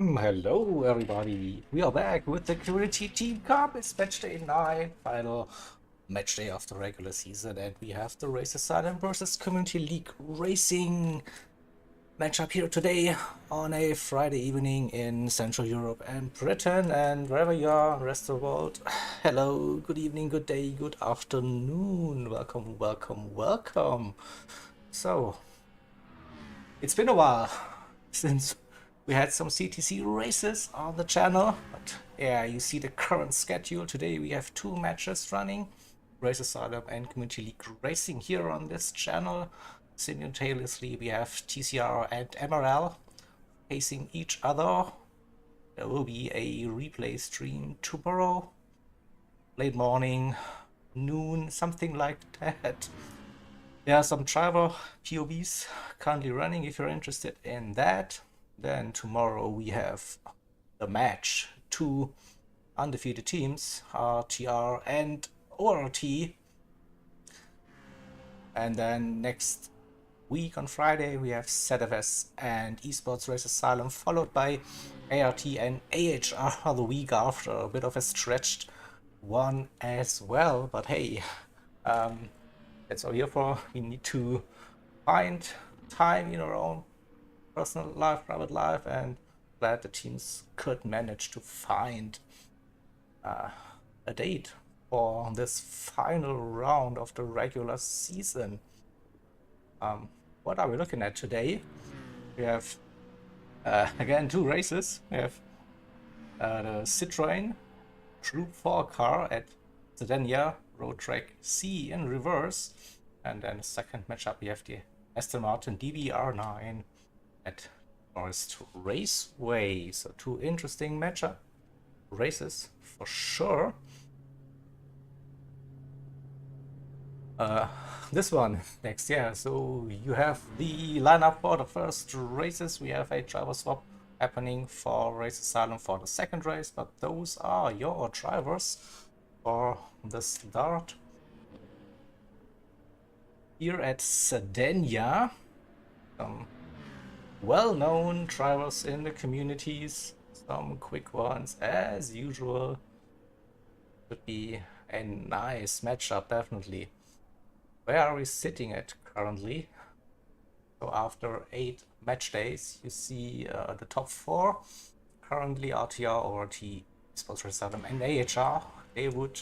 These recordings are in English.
Hello everybody, we are back with the Community Team Cup. It's match day 9, final match day of the regular season, and we have the Race Asylum versus Community League Racing matchup here today on a Friday evening in Central Europe and Britain, and wherever you are, rest of the world. Hello, good evening, good day, good afternoon, welcome. So, it's been a while since we had some CTC races on the channel, but yeah, you see the current schedule. Today we have 2 matches running, Race Asylum and Community League Racing here on this channel. Simultaneously we have TCR and MRL facing each other. There will be a replay stream tomorrow, late morning, noon, something like that. There are some driver POVs currently running if you're interested in that. Then tomorrow we have the match. 2 undefeated teams, RTR and ORT. And then next week on Friday we have ZFS and Esports Race Asylum, followed by ART and AHR the week after. A bit of a stretched one as well, but hey, that's all we're here for. We need to find time in our own personal life, private life, and glad the teams could manage to find a date for this final round of the regular season. What are we looking at today? We have again 2 races. We have the Citroën Group 4 car at Sedania Road Track C in reverse, and then the second matchup we have the Aston Martin DBR9 at Forest Raceway. So 2 interesting matchup races for sure. This one next, yeah. So you have the lineup for the first races. We have a driver swap happening for Race Asylum for the second race, but those are your drivers for the start. Here at Sedania, some well-known drivers in the communities, some quick ones as usual. Should be a nice matchup, definitely. Where are we sitting at currently? So after 8 match days, you see the top 4. Currently RTR, ORT, Sports Race Asylum and AHR. They would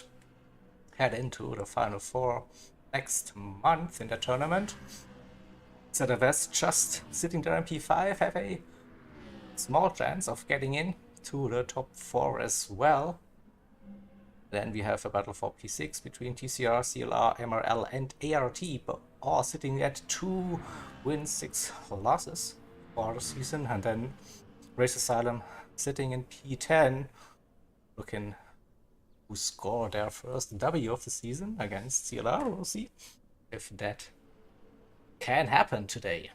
head into the final 4 next month in the tournament. ZFS just sitting there in P5 have a small chance of getting in to the top 4 as well. Then we have a battle for P6 between TCR, CLR, MRL and ART, but all sitting at 2 wins, 6 losses for the season. And then Race Asylum sitting in P10, looking to score their first W of the season against CLR. We'll see if that can happen today.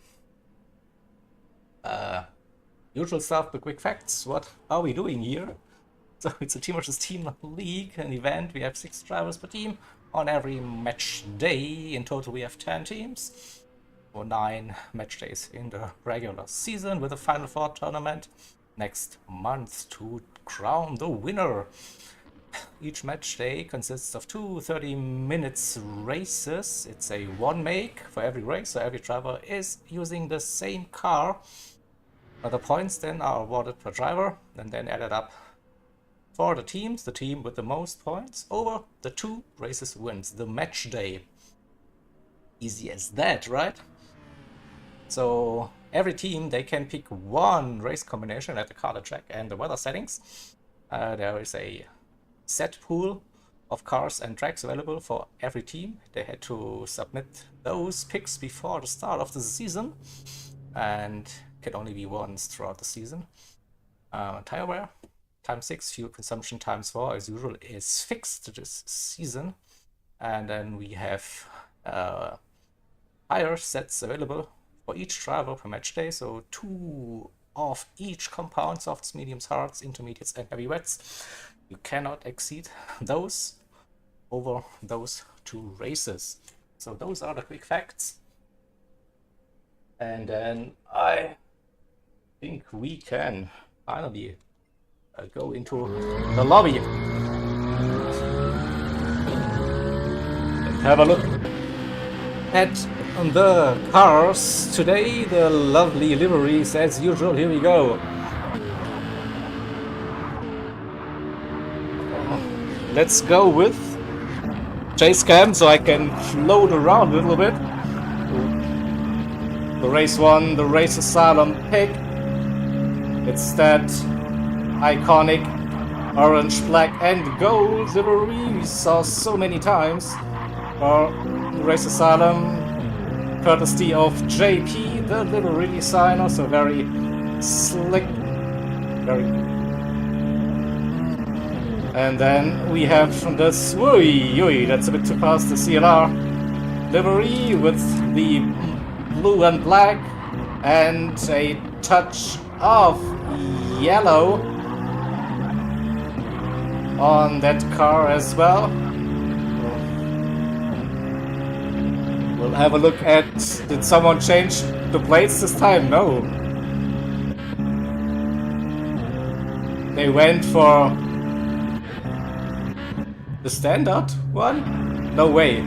Usual stuff, but quick facts. What are we doing here? So it's a team versus team league, an event. We have 6 drivers per team on every match day. In total we have 10 teams for 9 match days in the regular season, with a Final 4 tournament next month to crown the winner. Each match day consists of 2 30-minute races. It's a 1 make for every race, so every driver is using the same car. The points then are awarded per driver and then added up for the teams. The team with the most points over the 2 races wins the match day. Easy as that, right? So every team, they can pick 1 race combination at the car, the track and the weather settings. There is a set pool of cars and tracks available for every team. They had to submit those picks before the start of the season, and can only be once throughout the season. Tire wear ×6, fuel consumption ×4 as usual is fixed this season. And then we have tire sets available for each driver per match day, so 2 of each compound, softs, mediums, hards, intermediates and heavy wets. You cannot exceed those over those 2 races. So those are the quick facts. And then I think we can finally go into the lobby and have a look at the cars today. The lovely liveries as usual. Here we go. Let's go with chase cam so I can float around a little bit. The race one, the race asylum pick. It's that iconic orange, black and gold livery we saw so many times for the race asylum, courtesy of JP, the livery designer. So very slick, very. And then we have this, that's a bit too fast, the CLR livery with the blue and black and a touch of yellow on that car as well. We'll have a look at, did someone change the plates this time? No. They went for the standard one? No way.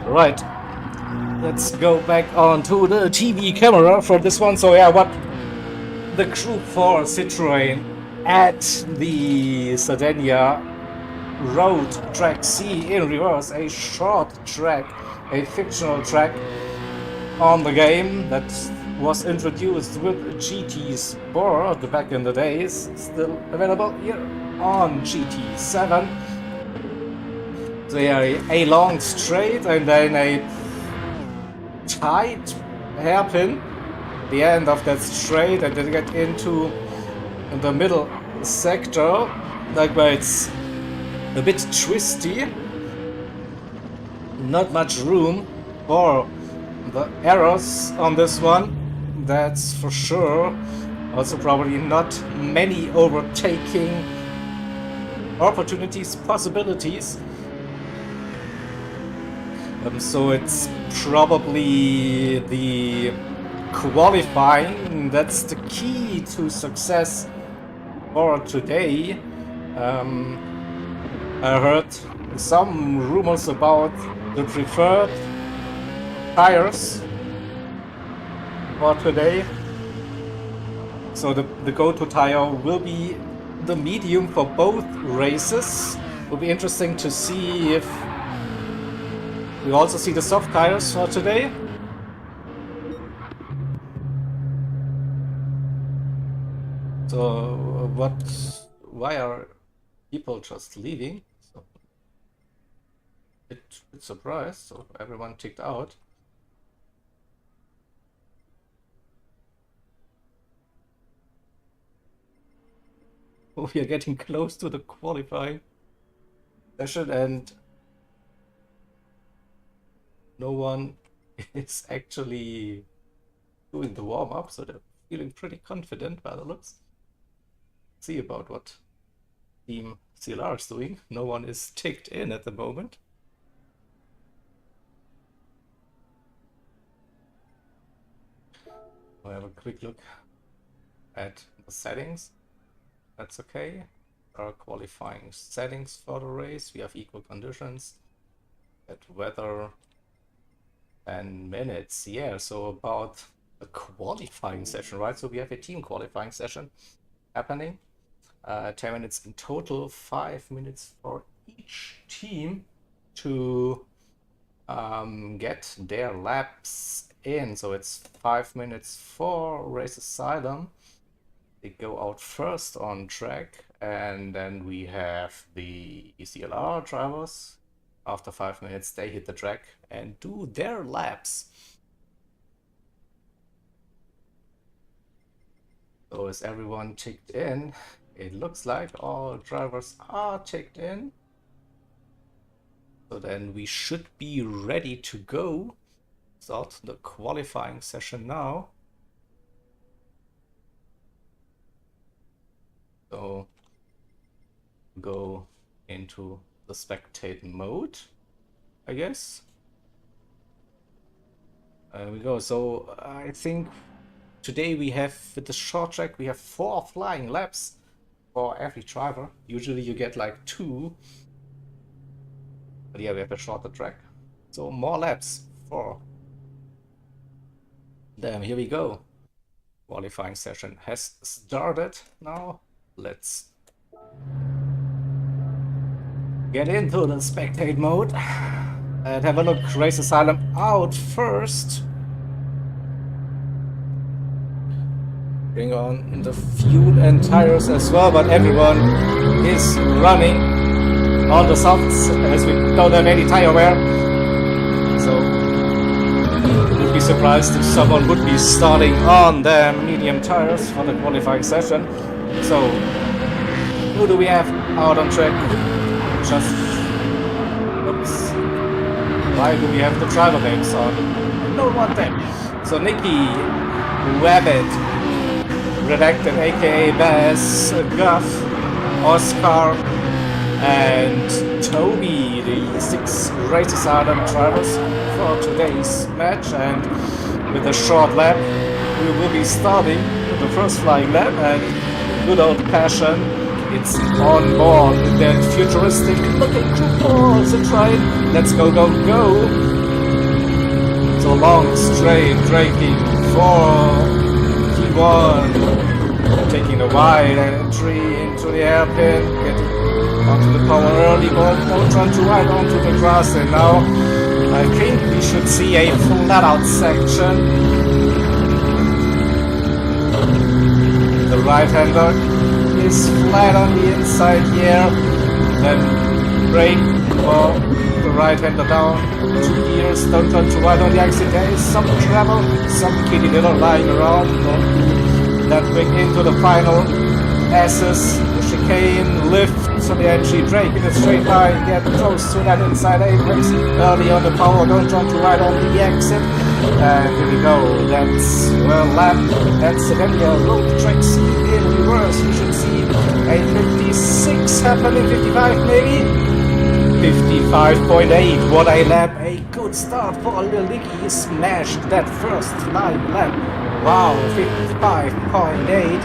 Right. Let's go back onto the TV camera for this one. So yeah, what the Group 4 Citroën at the Sardinia Road Track C in reverse, a short track, a fictional track on the game that was introduced with GT Sport back in the days, still available here on GT7. So yeah, a long straight and then a tight hairpin, the end of that straight, and then get into the middle sector, like where it's a bit twisty, not much room for the errors on this one, that's for sure. Also probably not many overtaking opportunities, possibilities. So it's probably the qualifying that's the key to success for today. I heard some rumors about the preferred tires for today. So the go-to tire will be the medium for both races. Will be interesting to see if we also see the soft tires for today. So why are people just leaving? So it's surprised, so everyone ticked out. We are getting close to the qualifying session and no one is actually doing the warm-up, so they're feeling pretty confident by the looks. See about what Team CLR is doing. No one is ticked in at the moment. We'll have a quick look at the settings. That's okay. Our qualifying settings for the race. We have equal conditions, at weather and minutes. Yeah, so about a qualifying session, right? So we have a team qualifying session happening. 10 minutes in total, 5 minutes for each team to get their laps in. So it's 5 minutes for Race Asylum. They go out first on track, and then we have the CLR drivers. After 5 minutes, they hit the track and do their laps. So is everyone ticked in? It looks like all drivers are ticked in. So then we should be ready to go. Start the qualifying session now. So go into the spectate mode, I guess. There we go. So I think today we have, with the short track, we have 4 flying laps for every driver. Usually you get like 2. But yeah, we have a shorter track. So more laps, 4. Damn, here we go. Qualifying session has started now. Let's get into the spectate mode and have a look. Race Asylum out first. Bring on the fuel and tires as well, but everyone is running on the softs as we don't have any tire wear. So would be surprised if someone would be starting on the medium tires for the qualifying session. So who do we have out on track? Just oops. Why do we have the driver names on? I don't want them. So Nicky, Rabbit, Redacted aka Bass, Guff, Oscar, and Toby, the 6 Race Asylum drivers for today's match. And with a short lap, we will be starting with the first flying lap, and good old Passion, it's on board with that futuristic looking balls and train. Let's go, go, go! So long straight braking for P1, taking a wide entry into the hairpin, getting onto the power early, but don't run too wide onto the grass. And now I think we should see a flat out section. The right-hander is flat on the inside here, then brake for the right-hander down 2 gears, don't turn too wide on the exit. There is some travel, some kitty little lying around. That bring into the final S's, the chicane, lift, so the entry, brake in a straight line, get close to that inside apex, early on the power, don't jump too wide on the exit, and here we go, that's well lap, that's again your road tracks in reverse. You should see a 56 happening, 55 maybe? 55.8, what a lap, a good start for Lil Nicky. He smashed that first flying lap. Wow, 55.8.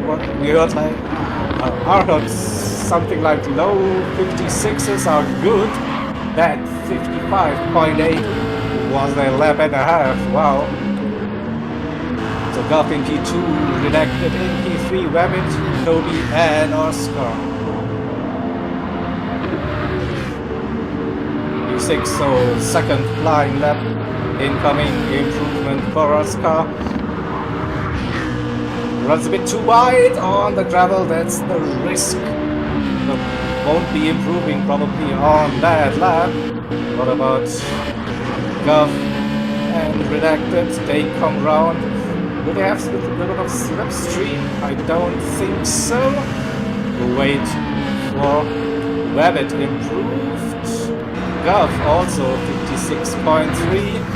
What we heard, like, I heard something like low 56s are good. That 55.8 was a lap and a half. Wow. So Golf in P2, Redacted in P3, Rabbit, Toby, and Oscar. P6, so second flying lap. Incoming improvement for Oscar. Runs a bit too wide on the gravel, that's the risk. But won't be improving probably on that lap. What about Guff and Redacted? They come round. Do they have a little bit of slipstream? I don't think so. We'll wait for Rabbit improved. Guff also 56.3.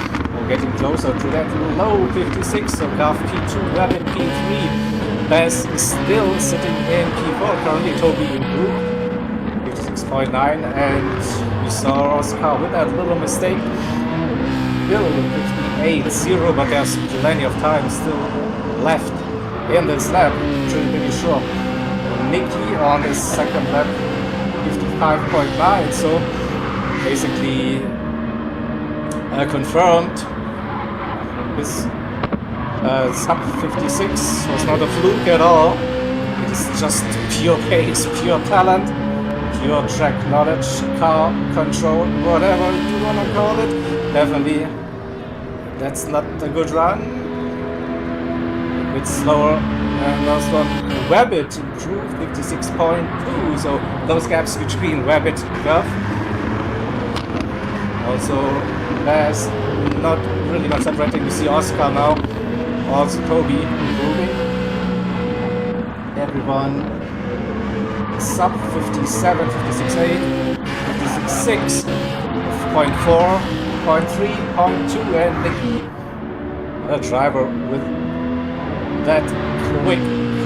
Getting closer to that low 56, so Guff P2, Rabbit P3. Bass is still sitting in P4, currently Toby improved, 56.9, and we saw Oscar with that little mistake, still 58.0, but there's plenty of time still left in this lap, pretty sure. Nicky on his second lap, 55.9, so basically confirmed. His sub 56 was not a fluke at all. It is just pure pace, pure talent, pure track knowledge, car control, whatever you wanna call it. Definitely, that's not a good run. A bit slower than last one. Rabbit improved 56.2, so those gaps between Rabbit and Guff. Also, Bass not really much separating. We see Oscar now, also Toby improving. Everyone sub 57, 56.8, 56.6, 0.4, 0.3, 0.2, and Nicky, a driver with that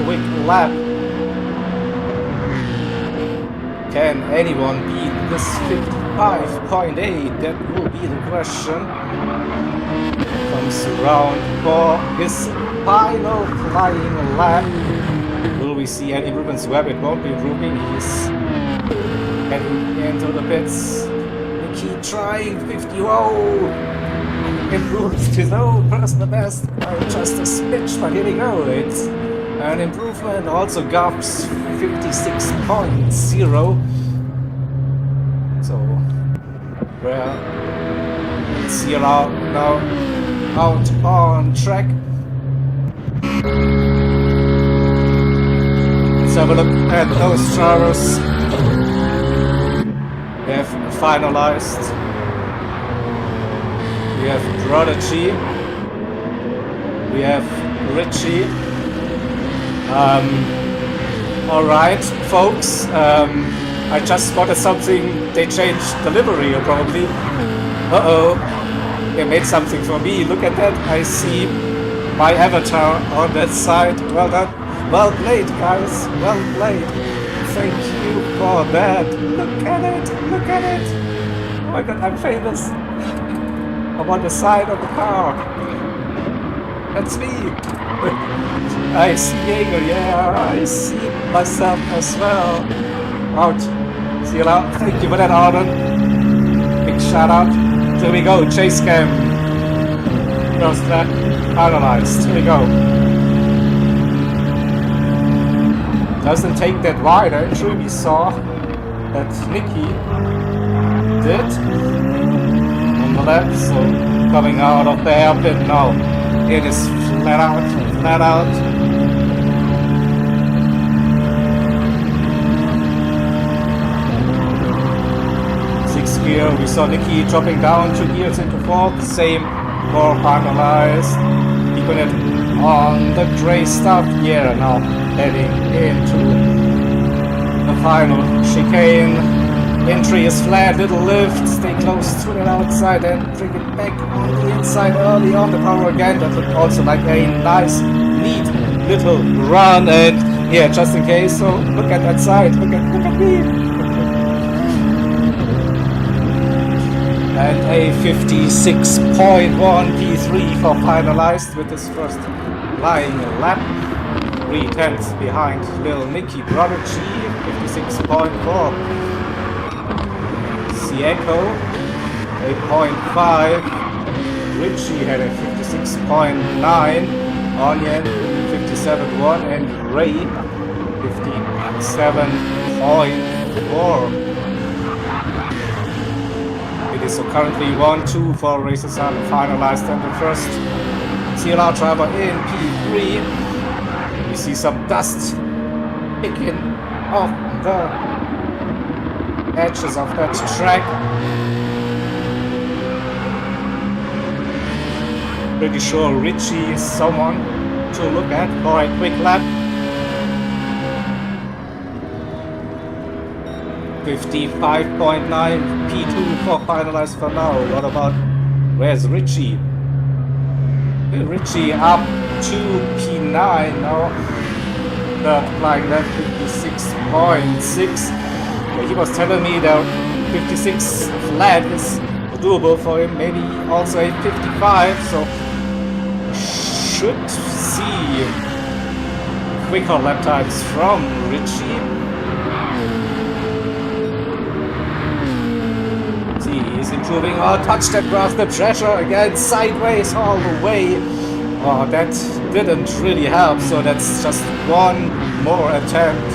quick lap. Can anyone beat this 55.8? That will be the question. Comes around for his final flying lap. Will we see any improvements? Well, it won't be improving. He's heading into the pits. We keep trying. 50. Oh, improved his own personal best by just a smidge, but here we go. It's an improvement. Also Gov's 56.0. So where CLR now out on track. Let's have a look at those drivers. We have finalized. We have Prodigy. We have Richie. Alright, folks. I just spotted something. They changed the livery, probably. Uh-oh. They made something for me. Look at that. I see my avatar on that side. Well done. Well played, guys. Well played. Thank you for that. Look at it. Look at it. Oh my god, I'm famous. I'm on the side of the car. That's me. I see Jaeger. Yeah, I see myself as well. Out. CLR. Thank you for that, Arden. Big shout out. Here we go. Chase cam. First lap finalized. Here we go. Doesn't take that wide. Actually, we saw that Nicky did on the left. So coming out of the hairpin now. It is flat out. Flat out. Gear. We saw Nicky dropping down 2 gears into 4th, same for finalized. Keeping it on the gray stuff. Yeah, now heading into the final chicane. Entry is flat, little lift, stay close to the outside and bring it back on the inside early on the power again. That looked also like a nice, neat little run. And yeah, just in case, so look at that side, look at me. And a 56.1 P3 for finalized with his first flying lap. 3/10 behind Lil Nicky Prodigy, 56.4. Echo, 8.5. Richie had a 56.9. Onion, 57.1. And Ray, 57.4. It is so currently 1-2 for races are finalized, and the first CLR driver in P3. We see some dust picking off the edges of that track. Pretty sure Richie is someone to look at for a quick lap. 55.9 P2 for finalized for now. What about, where's Richie? Richie up to P9 now. Third flying lap 56.6. He was telling me that 56 flat is doable for him, maybe also a 55, so should see quicker lap times from Richie. See, he's improving. Oh, touch that grass, the pressure again, sideways all the way. Oh, that didn't really help, so that's just one more attempt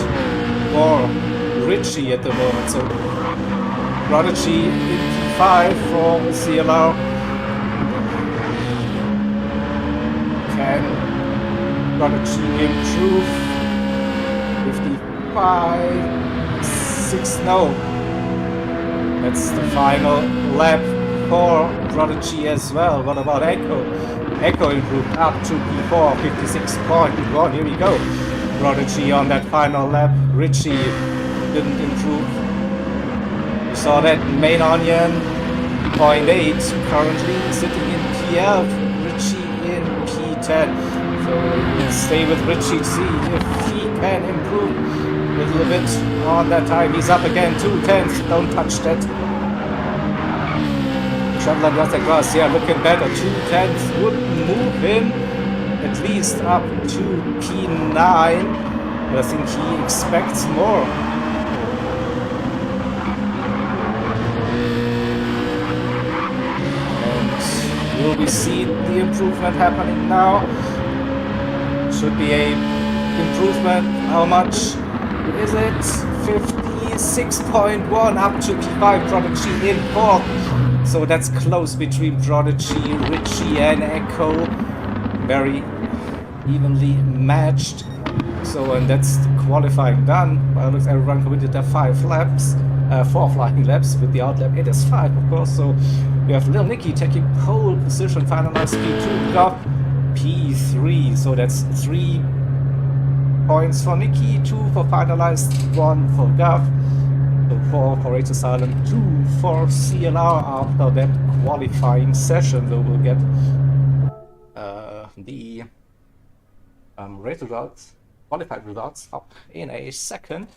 for Richie at the moment. So Prodigy in P5 for CLR. Can Prodigy improve? 55.6. No. That's the final lap for Prodigy as well. What about Echo? Echo improved up to P4, 56.1. Here we go. Prodigy on that final lap. Richie didn't improve. We saw that main onion 0.8 currently sitting in P11, Richie in P10. So stay with Richie, see if he can improve a little bit on that time. He's up again, 2/10. Don't touch that. Traveler does across, yeah, looking better. 2/10 would move him at least up to P9. But I think he expects more. And will we see the improvement happening now? Should be a improvement. How much is it? 56.1 up to P5. Prodigy in 4th. So that's close between Prodigy, Richie and Echo. Very evenly matched. So, and that's the qualifying done. Well, looks everyone completed their 5 laps. 4 flying laps with the outlap. It is 5, of course. So we have Lil Nicky taking pole position, finalized P2, Gov P3. So that's 3 points for Nicky, 2 for finalized, 1 for Gov. 4 for Rage Asylum, 2 for CLR after that qualifying session. So we'll get the race results, qualified results up in a second.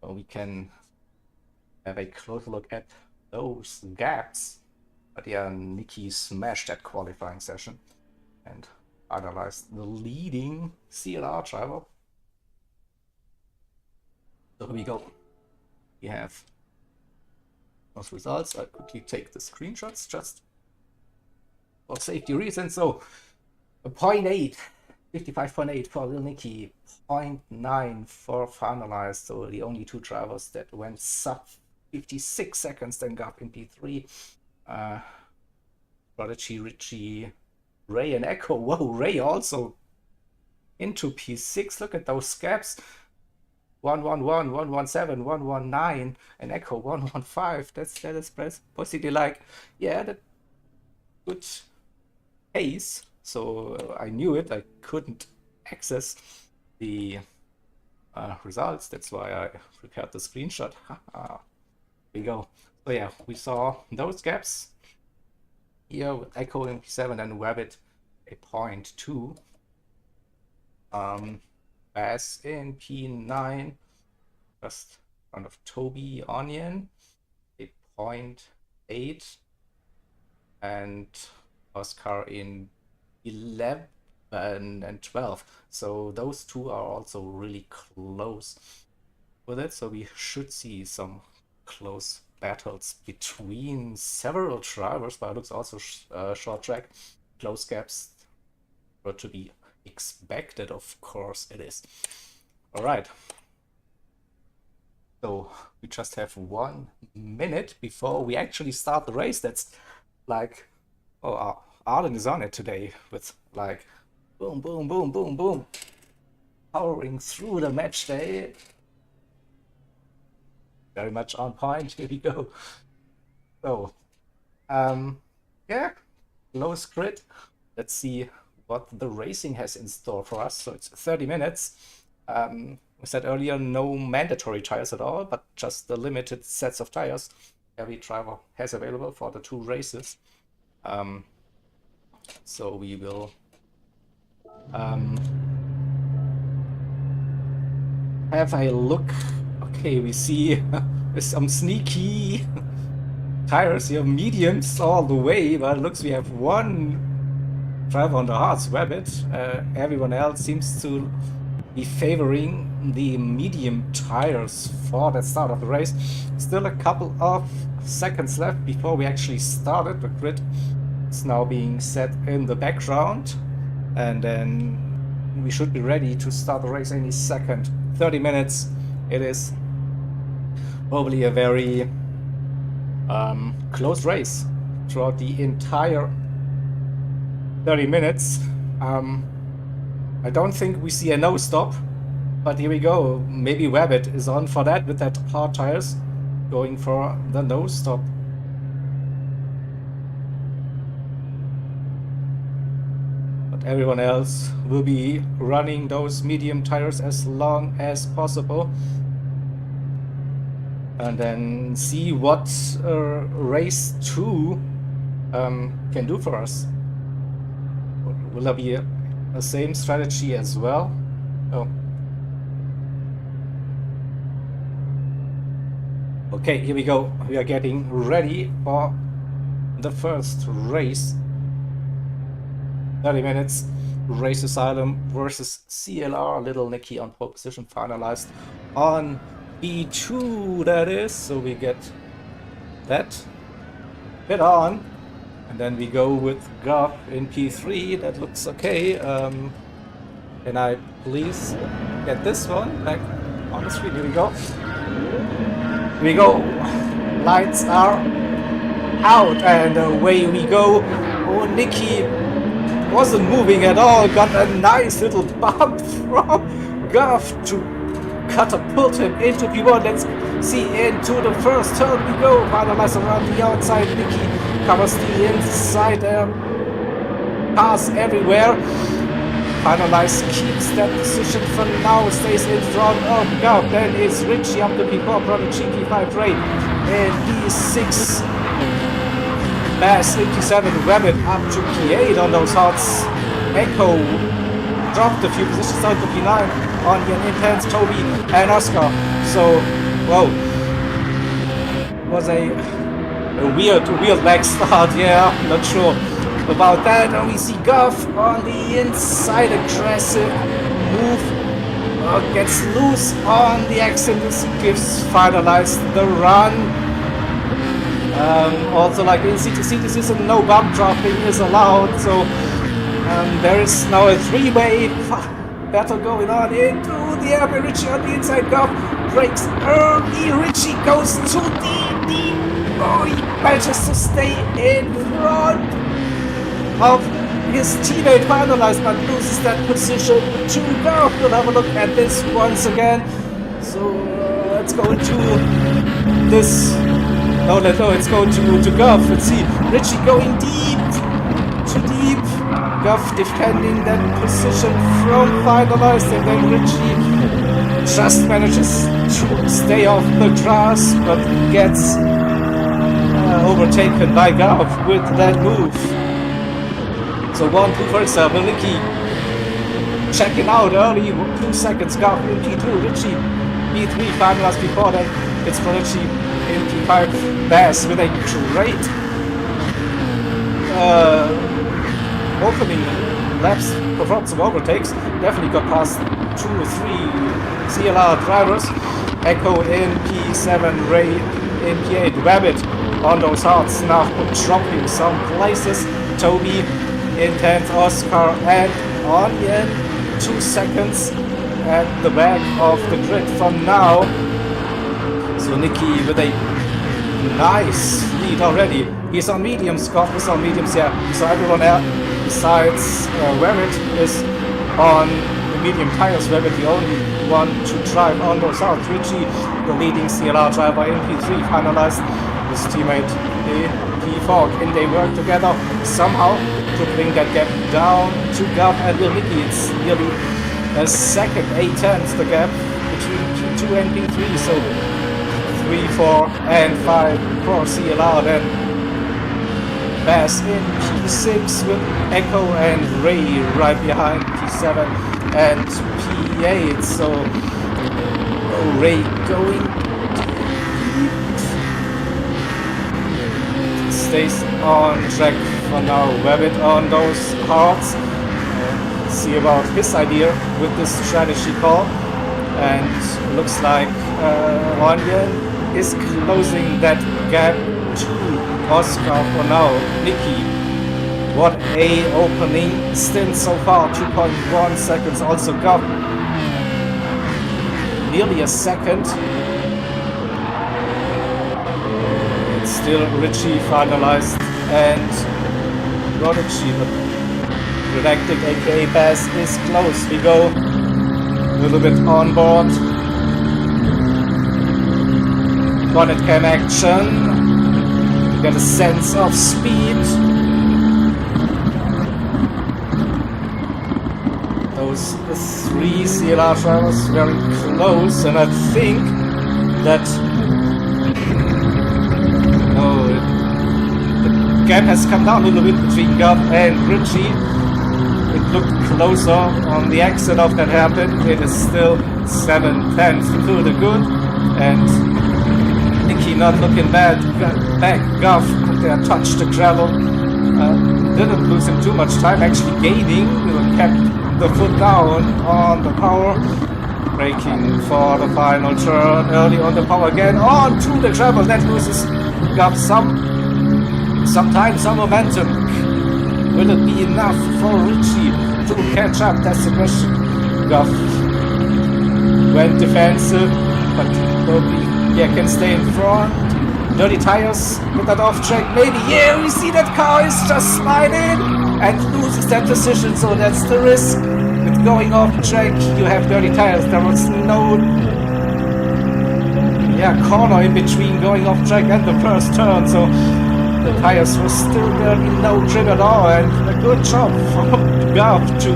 So we can have a closer look at those gaps. But yeah, Nicky smashed that qualifying session and finalized the leading CLR driver. So here we go. We have those results. I'll quickly take the screenshots just for safety reasons. So a 0.8, 55.8 for Lil Nicky, 0.9 for finalized. So the only 2 drivers that went sub 56 seconds then got in P3. Prodigy, Richie, Ray and Echo. Whoa, Ray also into P6. Look at those gaps. 111, 117, 119, and Echo 115. That is basically like, yeah, that good pace. So I knew it. I couldn't access the results. That's why I prepared the screenshot. Here we go. So yeah, we saw those gaps here with Echo in P7 and Rabbit a 0.2. Bass in P9, just in front of Toby Onion, a 0.8, and Oscar in 11 and 12. So those 2 are also really close with it. So we should see some close battles between several drivers, but it looks also short track, close gaps were to be expected. Of course it is. All right, so we just have 1 minute before we actually start the race. That's like, oh, Arlen is on it today with like boom, boom, boom, boom, boom, powering through the match day. Very much on point. Here we go. So, yeah, close grid. Let's see what the racing has in store for us. So it's 30 minutes. We said earlier, no mandatory tires at all, but just the limited sets of tires every driver has available for the 2 races. So we will have a look. Okay, we see some sneaky tires here, mediums all the way, but it looks we have 1 driver on the hards, Rabbit. Everyone else seems to be favoring the medium tires for the start of the race. Still a couple of seconds left before we actually started. The grid is now being set in the background, and then we should be ready to start the race any second. 30 minutes it is. Probably a very close race throughout the entire 30 minutes. I don't think we see a no stop, but here we go. Maybe Rabbit is on for that with that hard tires, going for the no stop. But everyone else will be running those medium tires as long as possible. and then see what race 2 can do for us. Will there be a same strategy as well? Oh. Okay, here we go. We are getting ready for the first race. 30 minutes. Race Asylum versus CLR. Little Nicky on pole position, finalized on P2, that is. So we get that bit on. And then we go with Gov in P3. That looks okay. Can I please get this one back on the screen? Here we go. Here we go. Lights are out and away we go. Oh, Nicky wasn't moving at all. Got a nice little bump from Gov to catapult him into P1. Let's see, into the first turn we go. Finalize around the outside. Nicky covers the inside. Pass everywhere. Finalize keeps that position for now. Stays in front of Gov. Then it's Richie up to P4. Prodigy P5 Ray. And P6. Bass in P7. Rabbit up to P8 on those hots. Echo dropped a few positions out to P9 on the intense Toby and Oscar. So, whoa, was a weird leg start. Yeah, not sure about that. And we see Gov on the inside, aggressive move, gets loose on the exit. This gives finalized the run. Also, like in CTC, this is a no bump dropping is allowed. So there is now a three-way battle going on into the air. Richie on the inside. Gov breaks early. Richie goes too deep. Oh, he manages to stay in front of his teammate. Finalized, but loses that position to Gov. We'll have a look at this once again. So let's go into this. No, it's going to Gov. Let's see. Richie going deep. Too deep. Gov defending that position from finalized, and then Richie just manages to stay off the grass, but gets overtaken by Gov with that move. So 1-2 for example. Nicky checking out early, 2 seconds. Gov in P2, Richie P3, finalized before that. It's for Richie in P5. Bass with a great opening laps, performed some overtakes. Definitely got past 2 or 3 CLR drivers. Echo in P7, Ray in P8. Rabbit on those hearts now dropping some places. Toby in 10th, Oscar and Onion 2 seconds at the back of the grid from now. So Nicky with a nice lead already. He's on mediums. Gov is on mediums, yeah. So everyone else besides Rabbit is on the medium tires. Rabbit the only one to drive on those out. Richie, the leading CLR driver in P3, finalized his teammate in P4. Can they work together somehow to bring that gap down to Gov and Nicky? It's nearly a second, 8/10 the gap between P2 and P3. So 3, 4, and 5 for CLR. Then Bass in P6 with Echo and Ray right behind P7 and P8. So Ray going deep. Stays on track for now. Rabbit on those cards. See about his idea with this strategy call. And looks like Onion is closing that gap to Oscar for now. Nicky, what a opening stint so far, 2.1 seconds. Also got nearly a second. It's still Richie finalized and Prodigy, but Redacted aka Bass is close. We go a little bit on board. Bonnet cam action. Get a sense of speed. Those 3 CLR drivers very close, and I think that gap has come down a little bit between Gov and Richie. It looked closer on the exit of that hairpin. It is still 7/10 to feel the good. And Nicky not looking bad. Back Gov could there touch the gravel. Didn't lose him too much time, actually gaining. Kept the foot down on the power. Braking for the final turn. Early on the power again. On to the gravel. That loses Gov some time, some momentum. Will it be enough for Richie to catch up? That's the question. Gov went defensive, but probably can stay in front. Dirty tires with that off track. Maybe, yeah, we see that car is just sliding and loses that position, so that's the risk. With going off track, you have dirty tires. There was no corner in between going off track and the first turn, so the tires were still dirty, no grip at all, and a good job from Gov to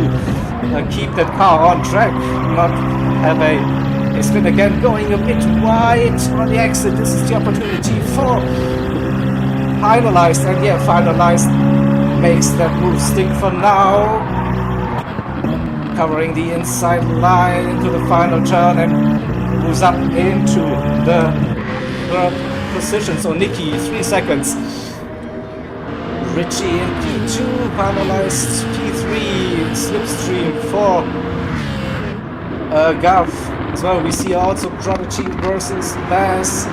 keep that car on track, not have a spin again, going a bit wide on the exit. This is the opportunity for finalized, and finalized makes that move stick for now. Covering the inside line into the final turn and moves up into the third position. So Nicky, 3 seconds. Richie in P2, finalized P3, slipstream for Gov. As well, we see also Prodigy versus Bass.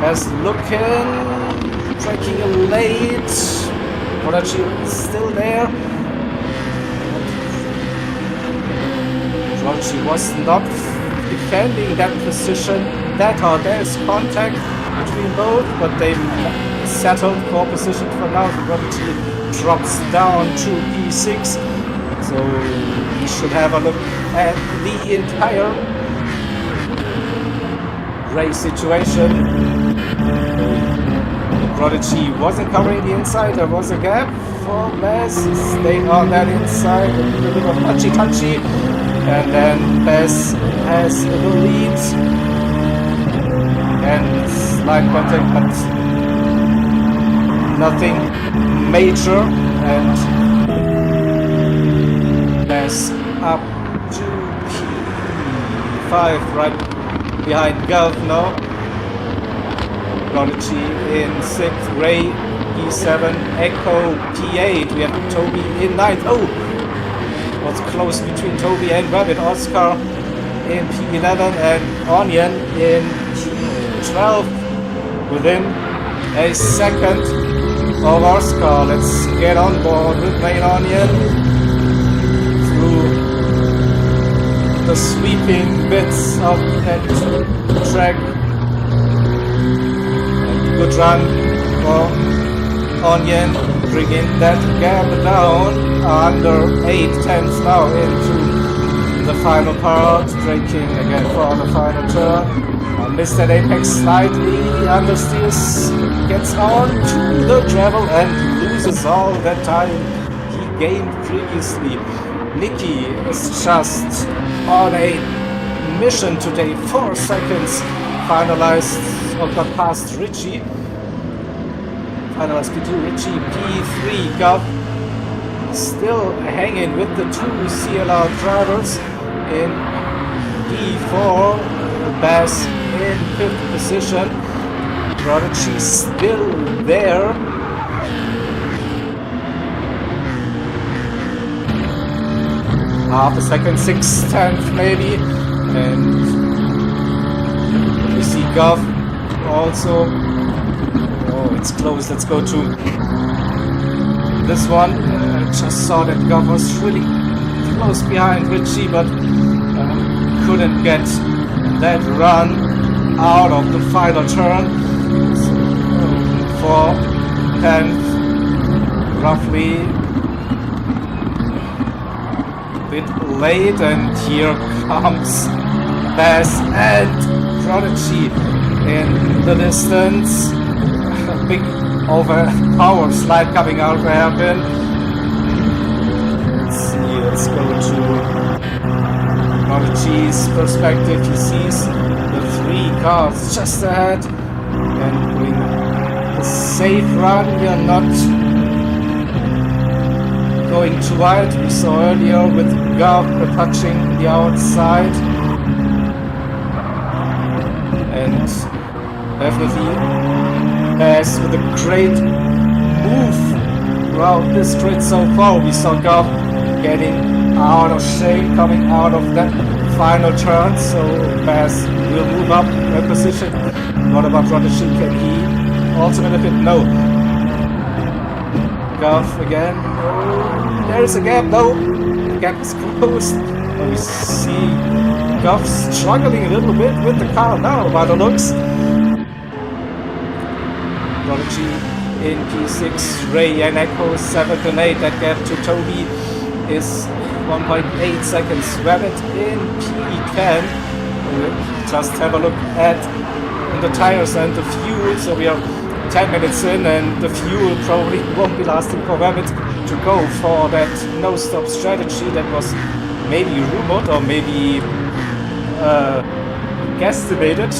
Bass looking, breaking a late. Prodigy is still there. Prodigy was not defending that position that hard. There's contact between both, but they settled for position for now. Prodigy drops down to P6, so we should have a look at the entire race situation. Prodigy wasn't covering the inside. There was a gap for Bass. He stayed on that inside, a little bit of touchy, and then Bass has the lead and slight contact, but nothing major, and Bass up to P5 right behind Gov now. Prodigy in 6th, Ray P7, Echo P8. We have Toby in 9th. Oh, was close between Toby and Rabbit. Oscar in P11 and Onion in P12. Within a second of Oscar. Let's get on board with Rain Onion through the sweeping bits of that track. Good run for Onion, bringing that gap down under 8/10 now into the final part, braking again for the final turn. Missed that apex slightly, understeers, gets on to the gravel and loses all that time he gained previously. Nicky is just on a mission today, 4 seconds finalized, or got past Richie. Finalized P2, Richie P3, Gov still hanging with the 2 CLR drivers in P4, Bass in 5th position, Prodigy still there. Half a second, 6/10 maybe, and we see Gov also. Oh, it's close. Let's go to this one. Just saw that Gov was really close behind Richie, but couldn't get that run out of the final turn. For 10th, roughly. Bit late, and here comes Bass and Prodigy in the distance. A big overpower slide coming out of hairpin. Let's go to Prodigy's perspective. He sees the 3 cars just ahead and doing a safe run. We are not going too wide. We saw earlier with Gav touching the outside. And definitely as with a great move throughout this grid so far. We saw Gav getting out of shape, coming out of that final turn. So Baz will move up a position. What about Prodigy? Can he also benefit? No. Gav again. Oh, there is a gap. No, the gap is closed. Oh, we see Gav struggling a little bit with the car now by the looks. Prodigy in P6, Ray and Echo 7th and 8th. That gap to Toby is 1.8 seconds. Rabbit in P10. We'll just have a look at the tires and the fuel. So we are 10 minutes in, and the fuel probably won't be lasting for Rabbit to go for that no-stop strategy that was maybe rumored or maybe guesstimated.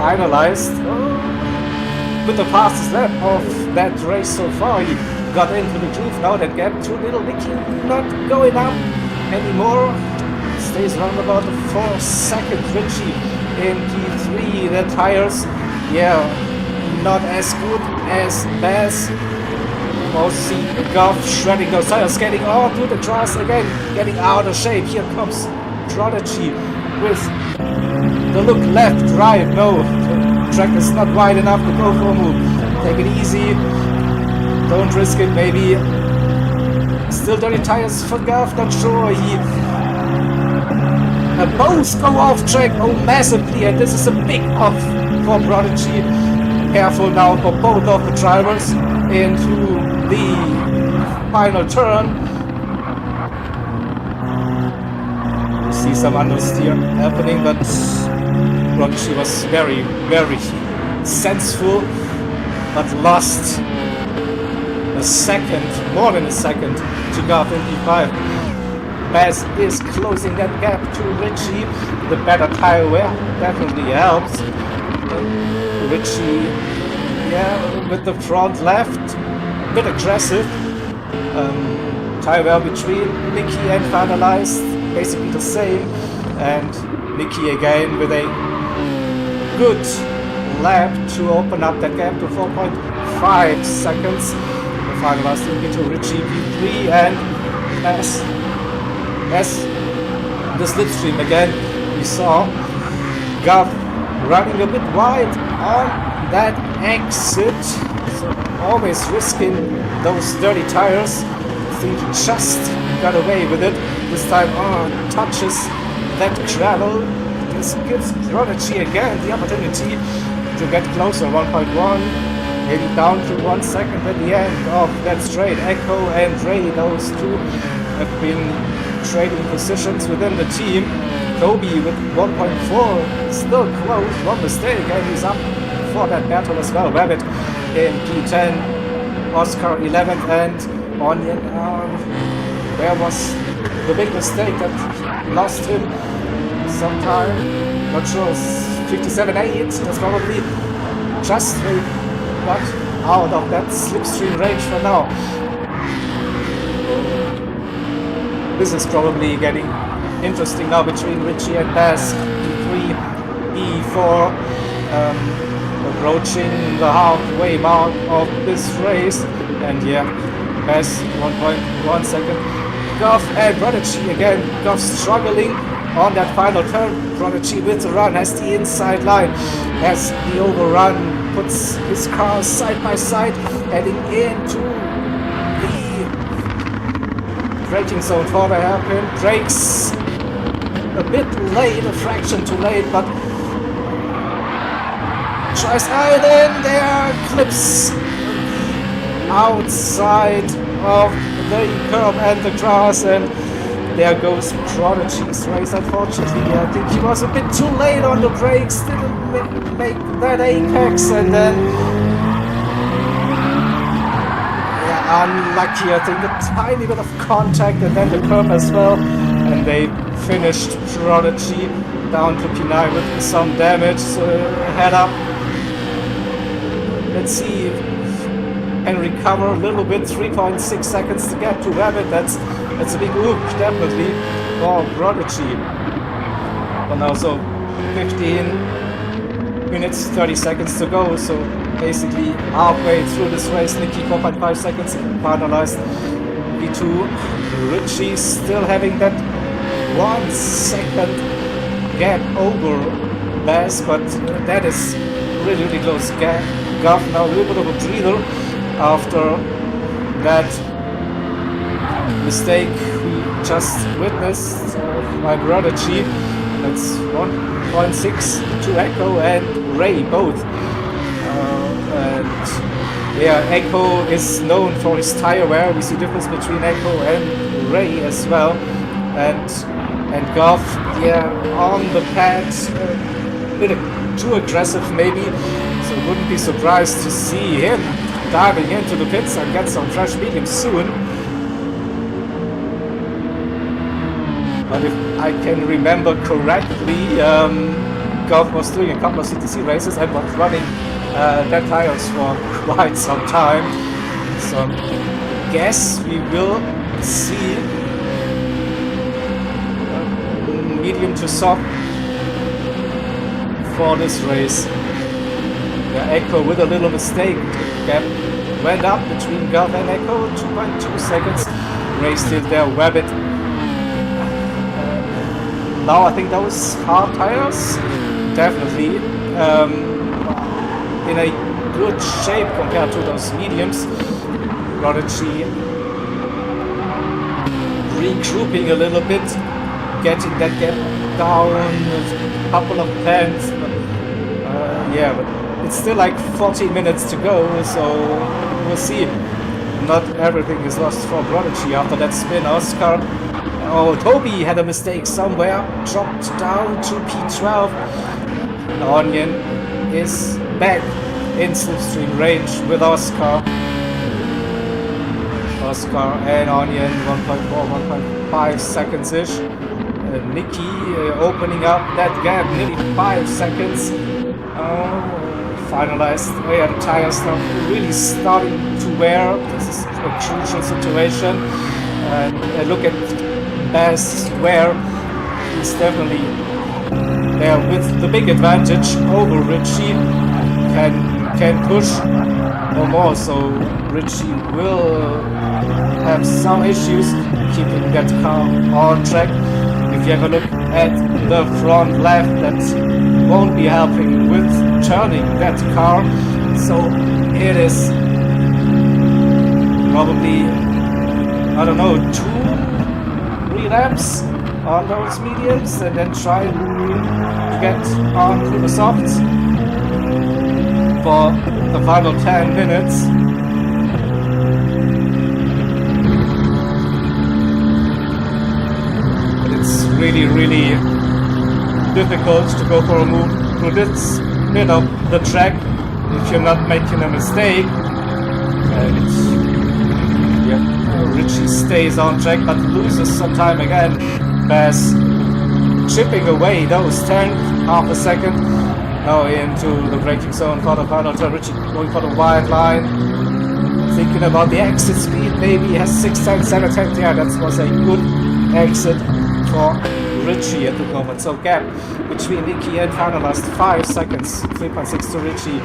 Finalized with the fastest lap of that race so far. He got into the groove. Now that gap to little Nicky not going up anymore. Stays around about the 4 seconds. Richie in P3. The tires, yeah, not as good as Baz. Also see Gav shredding those tires, getting onto the grass again, getting out of shape. Here comes Prodigy with the look left, right. No, the track is not wide enough to go for a move. Take it easy. Don't risk it, maybe. Still dirty tires for Gav, not sure. Both go off track, massively, and this is a big off for Prodigy. Careful now for both of the drivers into the final turn. You see some understeer happening, but Prodigy was very, very senseful, but lost a second, more than a second, to Gav in P5. Baz is closing that gap to Richie. The better tire wear definitely helps. Richie, yeah, with the front left, a bit aggressive. Tire wear between Nicky and finalized, basically the same. And Nicky again with a good lap to open up that gap to 4.5 seconds. The finalized Nicky to Richie P3, and as the slipstream again, we saw Gav running a bit wide on that exit, so always risking those dirty tires. I think he just got away with it this time. Touches that gravel. This gives Prodigy again the opportunity to get closer. 1.1, maybe down to 1 second at the end of that straight. Echo and Ray, those two have been trading positions within the team. Toby with 1.4, still close, one mistake, and he's up for that battle as well. Rabbit in P10, Oscar 11th, and Onion. Where was the big mistake that lost him some time? Not sure, 57.8, that's probably just got out of that slipstream range for now. This is probably getting interesting now between Richie and Baz. E3, E4, approaching the halfway mark of this race. And yeah, Baz 1.1 second. Gav and Prodigy again. Gav struggling on that final turn. Prodigy with the run has the inside line. As the overrun puts his cars side by side, heading into braking zone for the hairpin. Brakes a bit late, a fraction too late, but tries in there, clips outside of the curb and the grass, and there goes Prodigy's race. Unfortunately, I think he was a bit too late on the brakes, didn't make that apex, and then unlucky, I think, a tiny bit of contact and then the curb as well, and they finished Prodigy down to P9 with some damage. So head up. Let's see can recover a little bit. 3.6 seconds to get to Rabbit. That's a big oop, definitely, for Prodigy. But now, so 15 minutes, 30 seconds to go. So basically halfway through this race. Nicky 4.5 seconds finalized V2. Richie still having that 1 second gap over Bass, but that is really, really close. Gav now a little bit of a breather after that mistake we just witnessed by Prodigy. That's 1.6 to Echo and Ray both. And yeah, Echo is known for his tire wear. We see difference between Echo and Ray as well. And Gav, yeah, on the pads, a bit too aggressive maybe. So wouldn't be surprised to see him diving into the pits and get some fresh mediums soon. But if I can remember correctly, Gav was doing a couple of CTC races and was running dead tires for quite some time. So I guess we will see medium to soft for this race. Yeah, Echo with a little mistake. Gap went up between Gav and Echo, 2.2 seconds. Ray still there, Wabbit. Now I think those hard tires, definitely in a good shape compared to those mediums. Prodigy regrouping a little bit, getting that gap down a couple of tenths. Yeah, but it's still like 40 minutes to go, so we'll see. Not everything is lost for Prodigy after that spin. Oscar, oh, Toby had a mistake somewhere, dropped down to P12. Onion is back in slipstream range with Oscar. Oscar and Onion 1.4, 1.5 seconds-ish. Nicky opening up that gap, nearly 5 seconds. Finalized. Oh yeah, the tires now really starting to wear. This is a crucial situation. And look at Bass wear. He's definitely there with the big advantage over Richie. Can push no more, so Richie will have some issues keeping that car on track. If you have a look at the front left, that won't be helping with turning that car. So it is probably, I don't know, 2 relaps on those mediums and then try to get on through the softs for the final 10 minutes. It's really, really difficult to go for a move through this bit of the track if you're not making a mistake. And yeah, Richie stays on track but loses some time again. Bass chipping away those 10th, half a second. Now into the braking zone for the final turn. Richie going for the wide line. Thinking about the exit speed, maybe he has 610, 710. Yeah, that was a good exit for Richie at the moment. So gap between Nicky and finalized 5 seconds, 3.6 to Richie.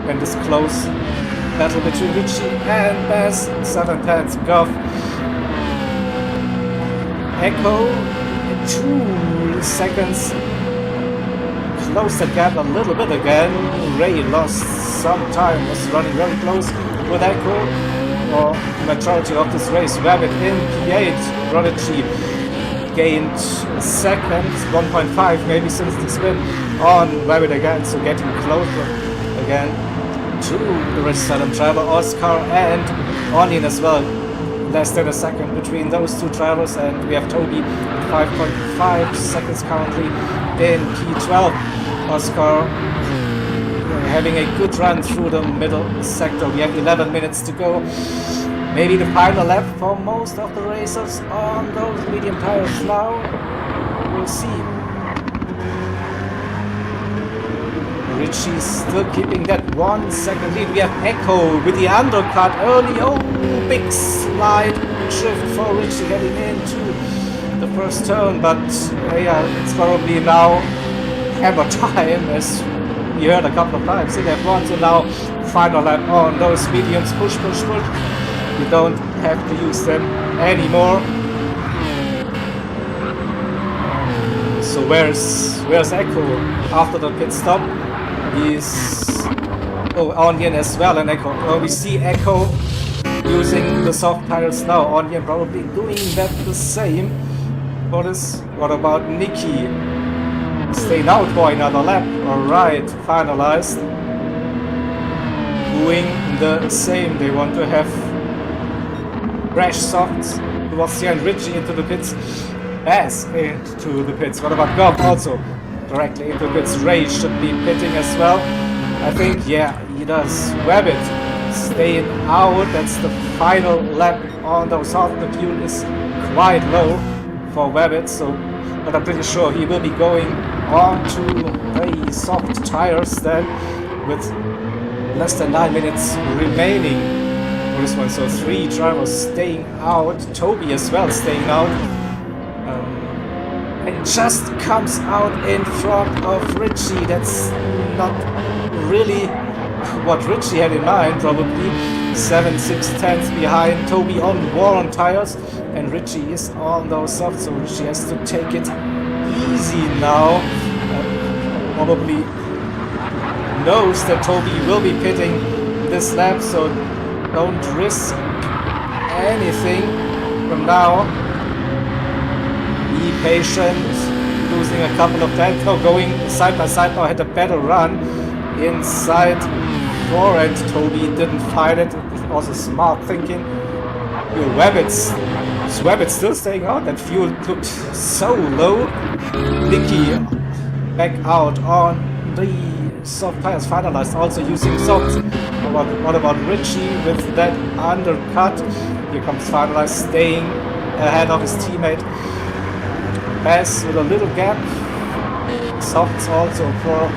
And this close battle between Richie and Bass, 7/10 Gav. Echo 2 seconds. Close the gap a little bit again. Ray lost some time, was running very close with Echo for the majority of this race. Rabbit in P8. Prodigy gained seconds, 1.5 maybe since the spin on Rabbit again, so getting closer again to the rest of driver Oscar and Onion as well. Less than a second between those two drivers, and we have Toby 5.5 seconds currently in P12. Oscar having a good run through the middle sector. We have 11 minutes to go. Maybe the final lap for most of the racers on those medium tires now. We'll see. Richie's still keeping that 1 second lead. We have Echo with the undercut early. Oh, big slide shift for Richie getting into the first turn. But yeah, it's probably now hammer time, as you heard a couple of times in F1. So now final lap on those mediums. Push, push, push. You don't have to use them anymore. So where's Echo after the pit stop? He's Onion as well, and Echo. We see Echo using the soft tires now. Onion probably doing that the same. What about Nikki? Staying out for another lap. Alright, finalized. Doing the same. They want to have crash softs towards the end. Richie into the pits. As into the pits. What about Goff also directly into the pits? Ray should be pitting as well. I think, yeah, he does. Rabbit staying out. That's the final lap on those hard. The fuel is quite low for Rabbit, so but I'm pretty sure he will be going on to the soft tires then with less than 9 minutes remaining for this one. So 3 drivers staying out. Toby as well staying out. And just comes out in front of Richie. That's not really what Richie had in mind, probably. 7, 6 tenths behind Toby on worn tires, and Richie is on those soft, so Richie has to take it easy now. Probably knows that Toby will be pitting this lap, so don't risk anything from now. Be patient, losing a couple of tenths. No, going side by side now, had a better run inside 4, and Toby didn't fight it. It was a smart thinking. Your Rabbit's still staying out. That fuel looked so low. Nicky back out on the soft tires, finalized, also using softs. What about Richie with that undercut? Here comes finalized, staying ahead of his teammate. Bass with a little gap. Softs also for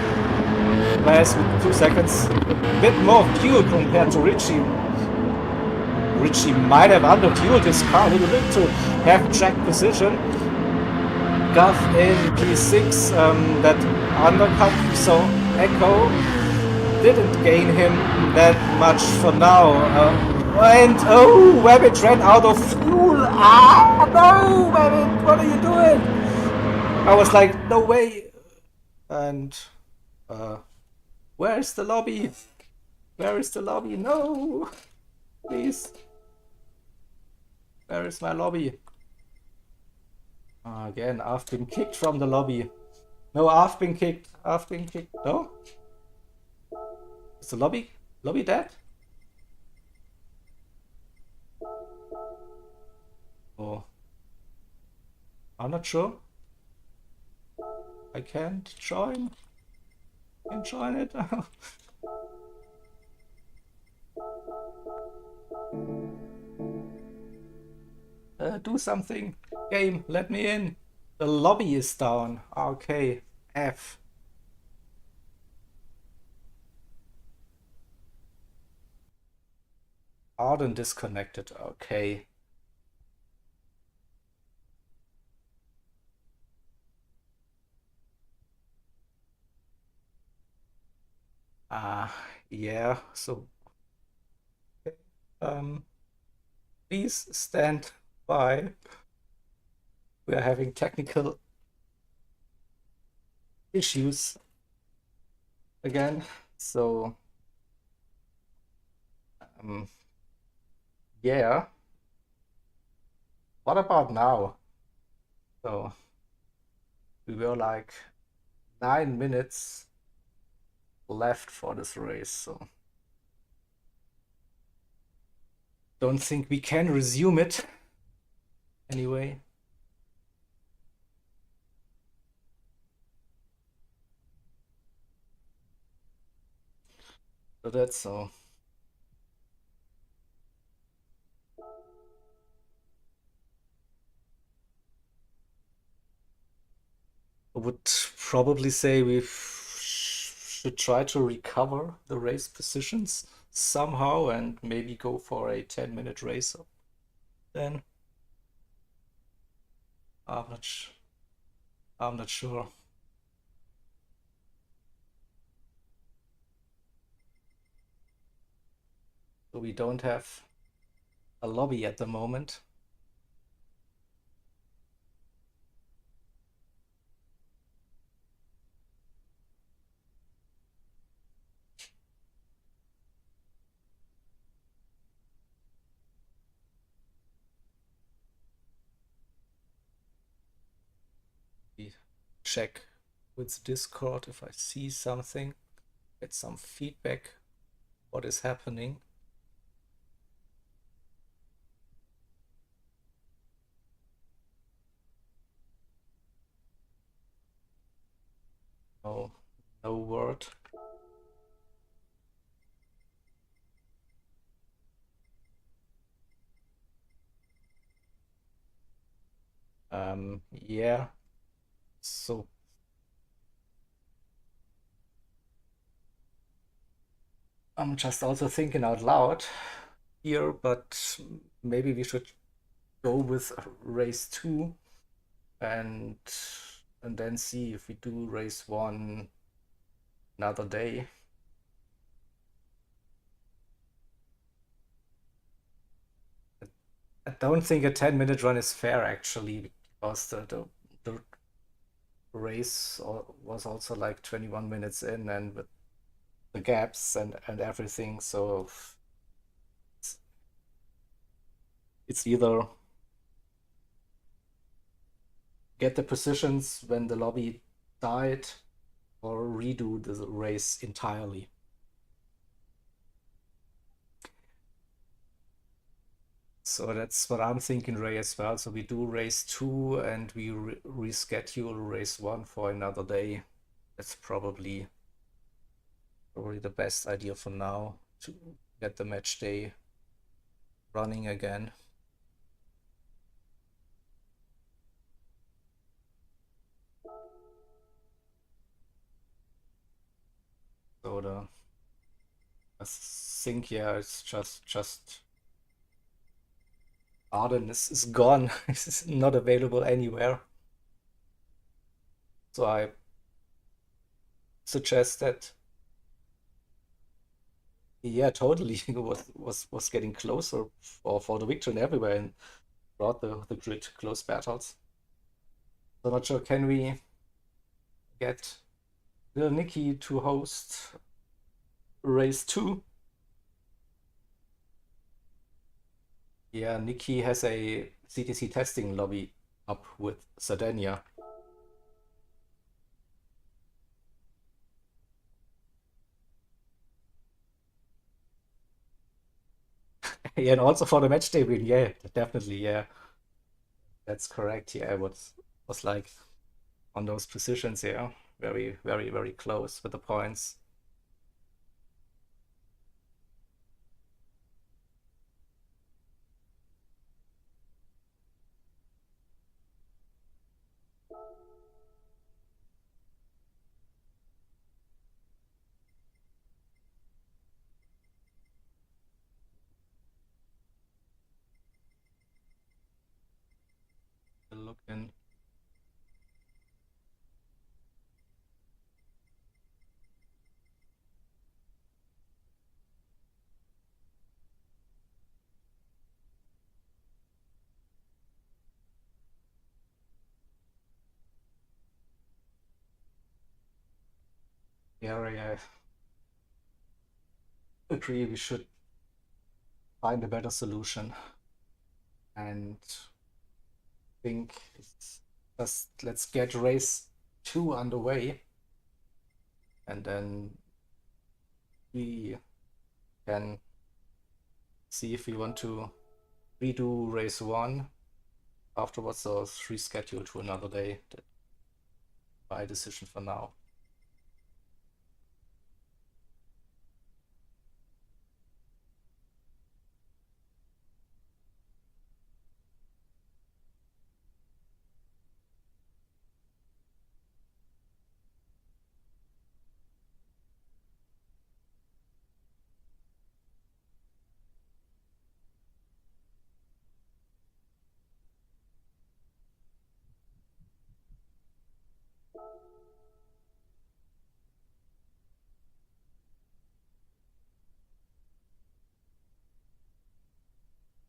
Bass with 2 seconds. A bit more fuel compared to Richie. Richie might have underfueled his car a little bit to have track position. Guff in P6, that undercut, so Echo didn't gain him that much for now. And oh, Rabbit ran out of fuel. Ah, no, Rabbit, what are you doing? I was like, no way. And where is the lobby? Where is the lobby? No, please. Where is my lobby? Again, I've been kicked from the lobby. No, I've been kicked. I've been kicked. No? Is the lobby dead? Oh. I'm not sure. I can't join. Can't join it. Do something. Game, let me in. The lobby is down. Okay. F. Arden disconnected. Okay. Yeah, so please stand by. We are having technical issues again, so yeah. What about now? So we were like 9 minutes left for this race, so don't think we can resume it anyway. So that's so. I would probably say we should try to recover the race positions somehow and maybe go for a 10-minute race then. I'm not, I'm not sure. So we don't have a lobby at the moment. We check with Discord if I see something, get some feedback, what is happening. No, no word. Yeah. So I'm just also thinking out loud here, but maybe we should go with race 2 and then see if we do race 1 another day. I don't think a 10-minute run is fair actually, because the race was also like 21 minutes in and with the gaps and everything. So it's, it's either get the positions when the lobby died or redo the race entirely. So that's what I'm thinking, Ray, as well. So we do race 2 and we reschedule race 1 for another day. That's probably the best idea for now to get the match day running again. So I think, yeah, it's just Arden is gone. It's not available anywhere. So I suggest that, yeah, totally was getting closer for the victory and everywhere and brought the grid close battles. So not sure, can we get Lil Nicky to host race 2? Yeah, Nicky has a CTC testing lobby up with Sardinia. Yeah, and also for the match day win, yeah, definitely, yeah. That's correct. Yeah, was like on those positions, yeah. Very, very, very close with the points. Look in. Yeah, I agree. We should find a better solution and think it's just let's get race 2 underway and then we can see if we want to redo race 1 afterwards or reschedule to another day. That's my decision for now.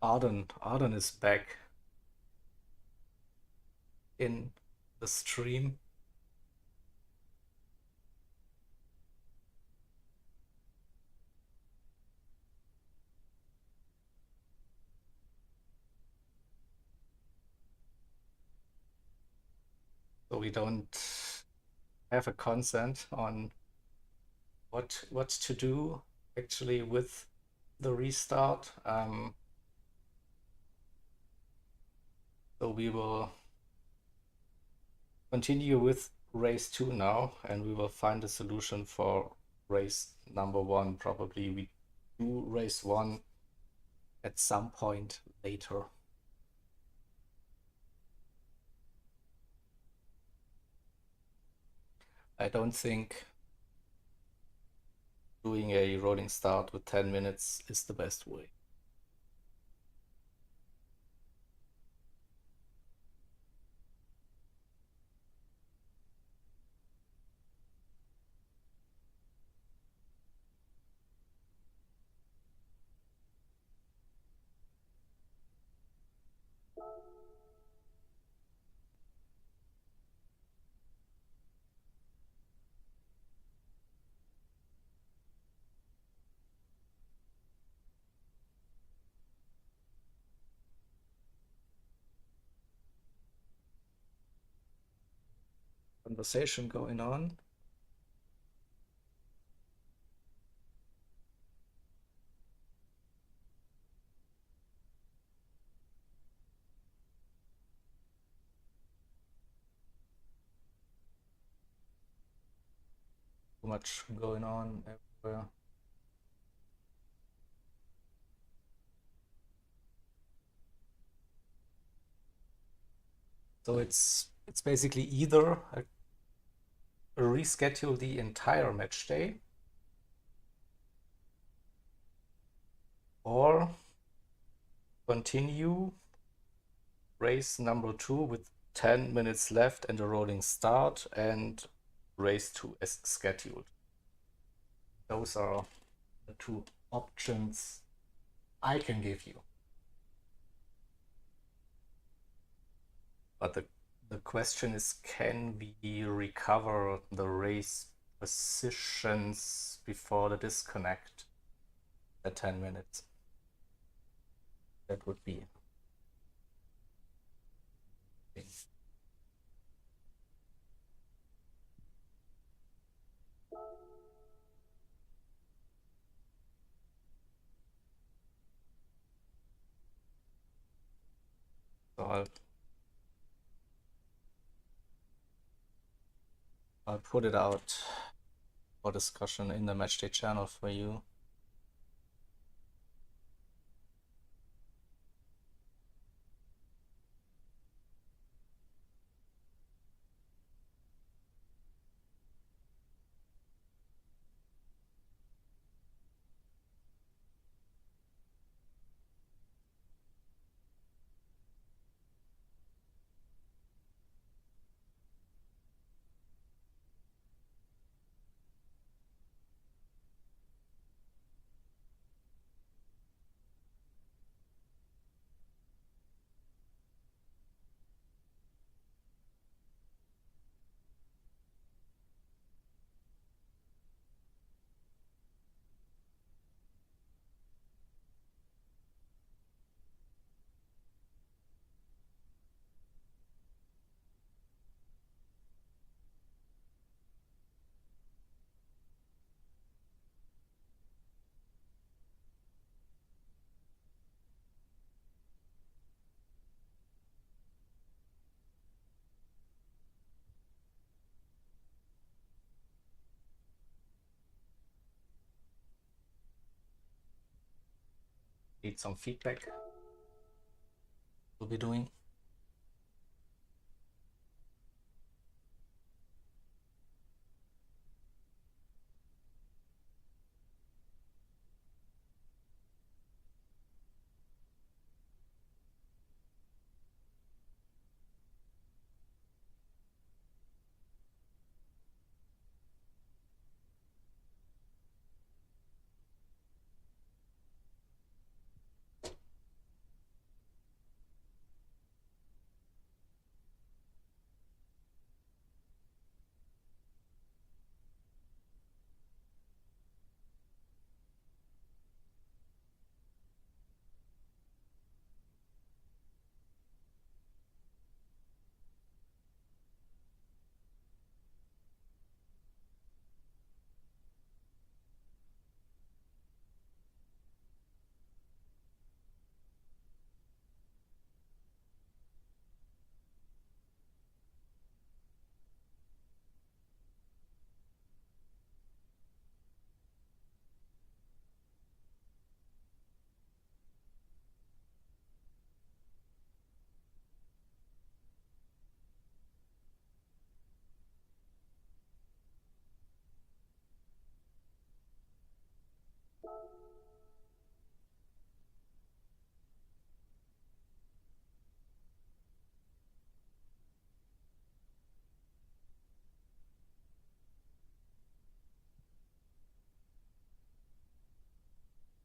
Arden is back in the stream. So we don't have a consent on what to do actually with the restart. So we will continue with race 2 now, and we will find a solution for race number 1. Probably we do race 1 at some point later. I don't think doing a rolling start with 10 minutes is the best way. Conversation going on. Too much going on everywhere. So it's basically either reschedule the entire match day or continue race number 2 with 10 minutes left and a rolling start, and race 2 as scheduled. Those are the two options I can give you. But the question is, can we recover the race positions before the disconnect at 10 minutes? That would be so I'll put it out for discussion in the matchday channel for you. Need some feedback. We'll be doing.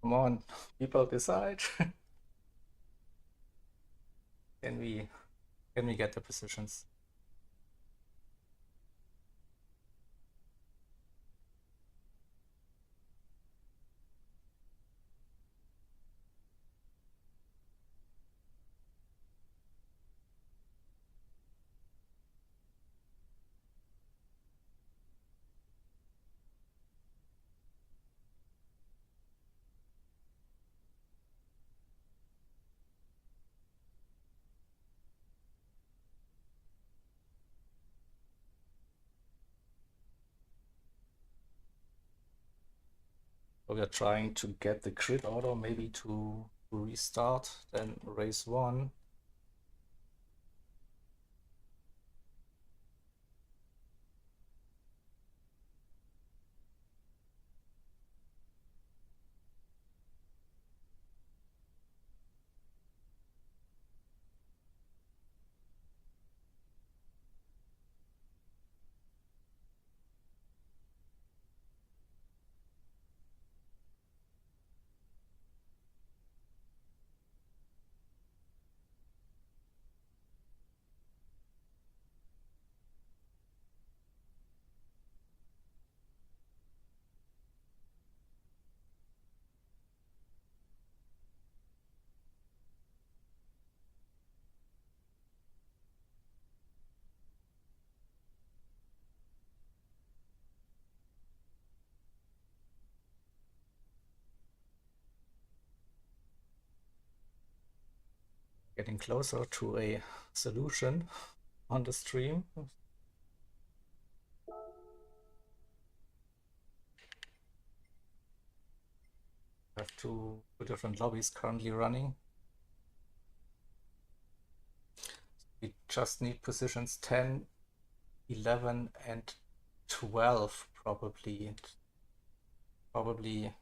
Come on, people decide. Can we get the positions? So we are trying to get the grid order maybe to restart, then race one. Getting closer to a solution on the stream. I have two different lobbies currently running. We just need positions 10, 11, and 12 probably. Probably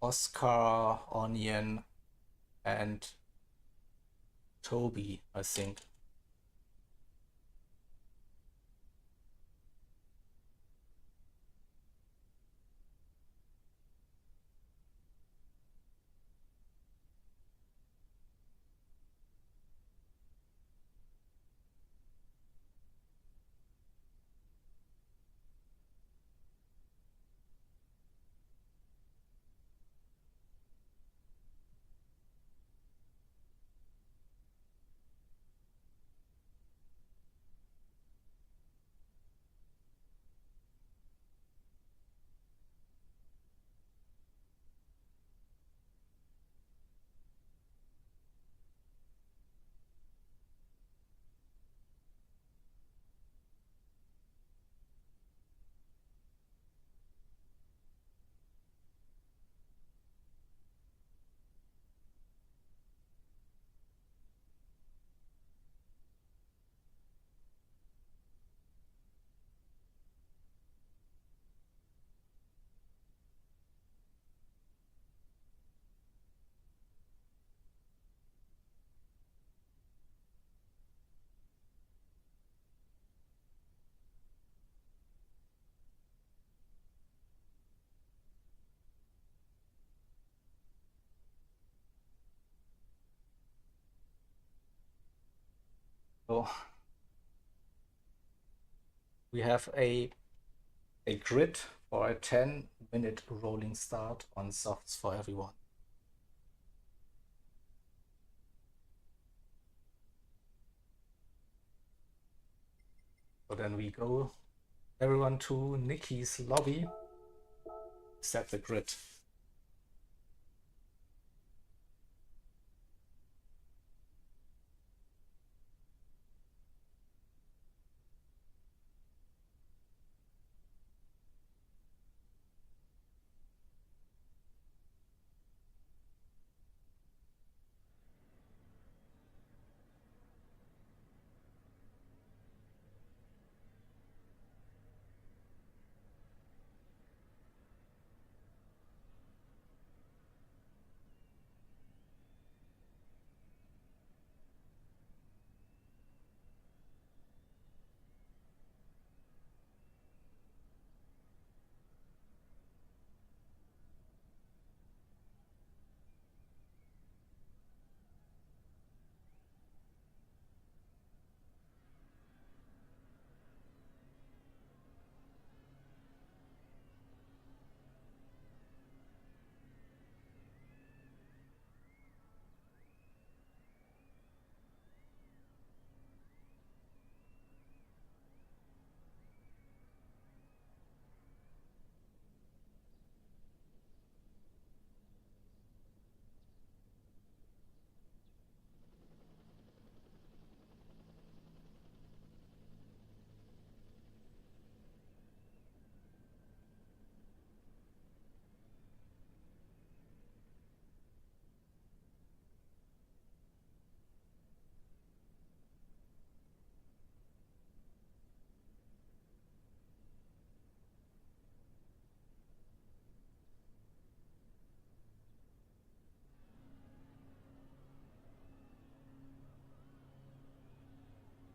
Oscar, Onion, and Toby, I think. So we have a grid for a 10-minute rolling start on softs for everyone. So then we go everyone to Nikki's lobby, set the grid.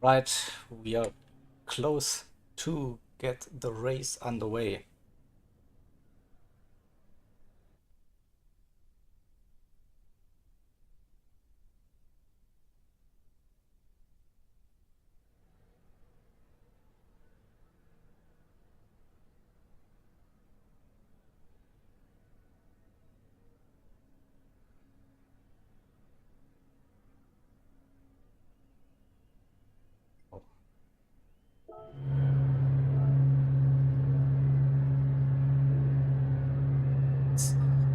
Right, we are close to get the race underway.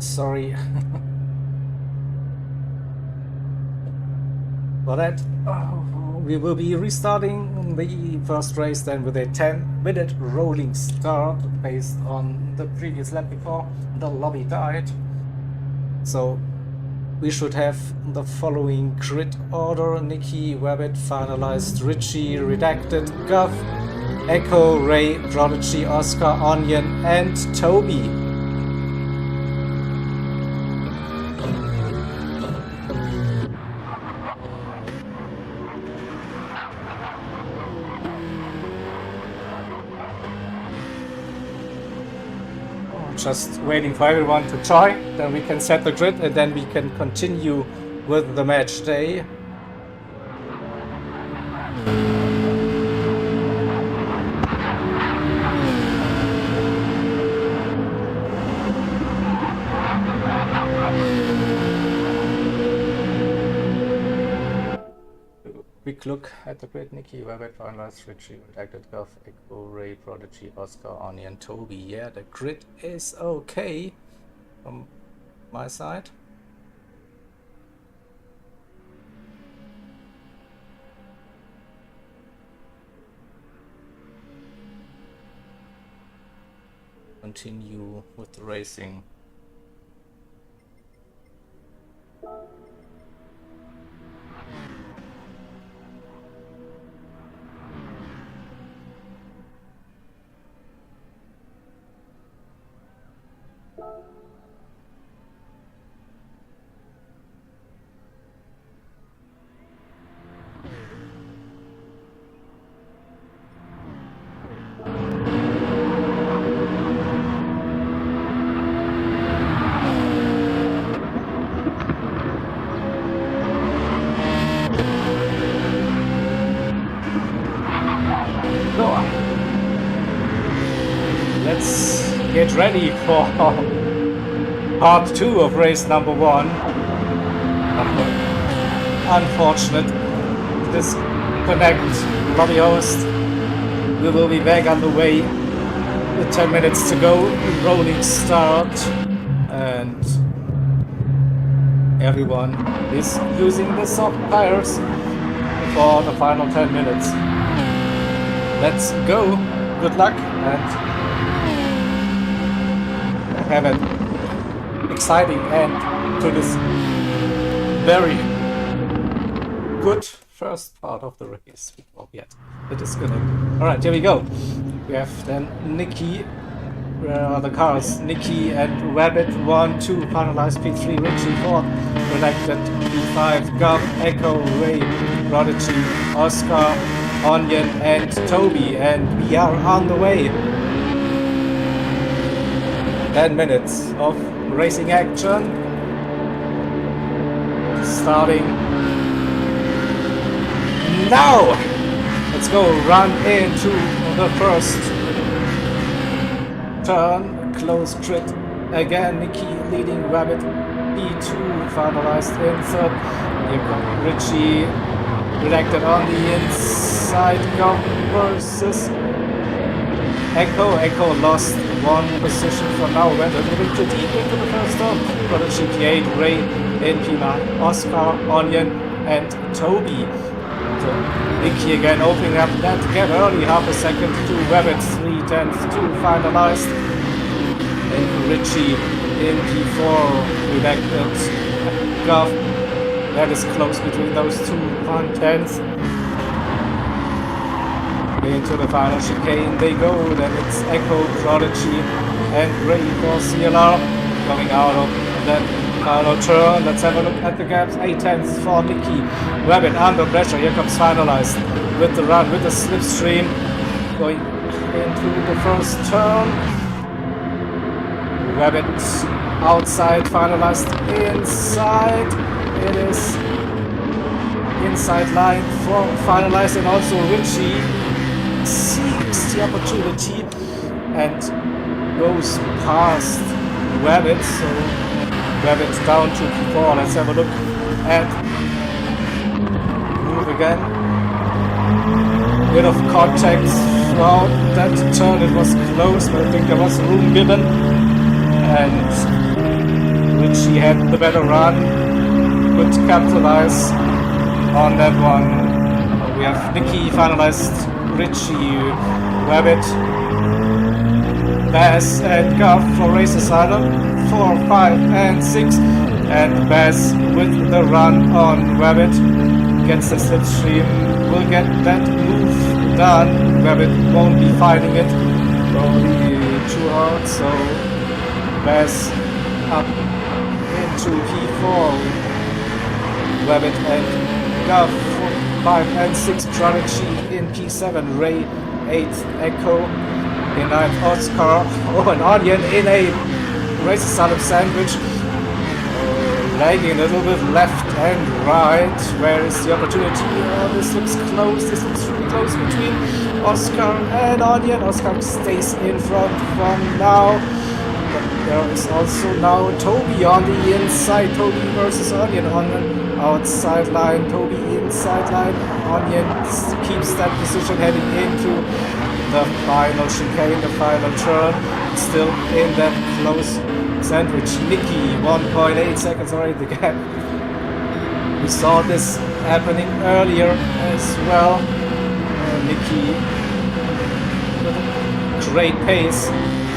Sorry for that. We will be restarting the first race then with a 10-minute rolling start based on the previous lap before the lobby died. So we should have the following grid order: Nikki, Wabbit, Finalized, Richie, Redacted, Guff, Echo, Ray, Prodigy, Oscar, Onion, and Toby. Just waiting for everyone to join, then we can set the grid and then we can continue with the match day. Quick look at the grid: Nikki, Wabbit, Finalized, Richie, Redacted, Guff, Echo, Ray, Prodigy, Oscar, Onion, Toby. Yeah, the grid is okay from my side. Continue with the racing. Let's get ready for part 2 of race number 1. Unfortunate disconnect, lobby host. We will be back on the way with 10 minutes to go, rolling start, and everyone is using the soft tires for the final 10 minutes. Let's go, good luck, and have an exciting end to this very good first part of the race. Oh, yeah, the disconnect. Alright, here we go. We have then Nikki. Where are the cars? Nikki and Wabbit 1, 2, Finalized, P3, Richie 4, Redacted, P5, Guff, Echo, Ray, Prodigy, Oscar, Onion, and Toby, and we are on the way. 10 minutes of racing action, starting now. Let's go, run into the first turn, close grid again. Nikki leading, Wabbit P2, Finalized in third. Here comes Richie, Redacted on the inside, Go versus Echo. Echo lost one position for now, went a little too deep into the first turn. Prodigy P8, Ray in P9, Oscar, Onion, and Toby. So Nikki again opening up that gap early, half a second to Wabbit, 3/10 to Finalized. And Richie in P4, Redacted, Guff. That is close between those two, 1/10. Into the final chicane they go, then it's Echo, Prodigy, and Ray for CLR coming out of that final turn. Let's have a look at the gaps. 8/10 for Nikki. Wabbit under pressure, here comes Finalized. with the run, with the slipstream, going into the first turn. Rabbit outside, finalized inside. It is inside line for finalized, and also Richie seeks the opportunity and goes past Rabbit. So Rabbit down to P4. Let's have a look at move again. Bit of contact throughout that turn. It was close, but I think there was room given, and Richie had the better run. Could capitalize on that one. We have Nicky finalized, Richie, Rabbit, Bass and Guff for Race Asylum 4, 5 and 6, and Bass with the run on Rabbit gets the slipstream, will get that move done. Rabbit won't be fighting it, probably too hard, so Bass up into P4. Rabbit and Guff 5 and 6, Prodigy in P7, Ray 8th, Echo in 9th, Oscar, an Onion in a Race Asylum sandwich, lagging a little bit left and right. Where is the opportunity? This looks close, this looks really close between Oscar and Onion. Oscar stays in front from now. But there is also now Toby on the inside. Toby versus Onion on an outside line. Toby inside line. Onion keeps that position heading into the final chicane, the final turn. Still in that close sandwich. Nicky 1.8 seconds already the gap. We saw this happening earlier as well. Nicky with a great pace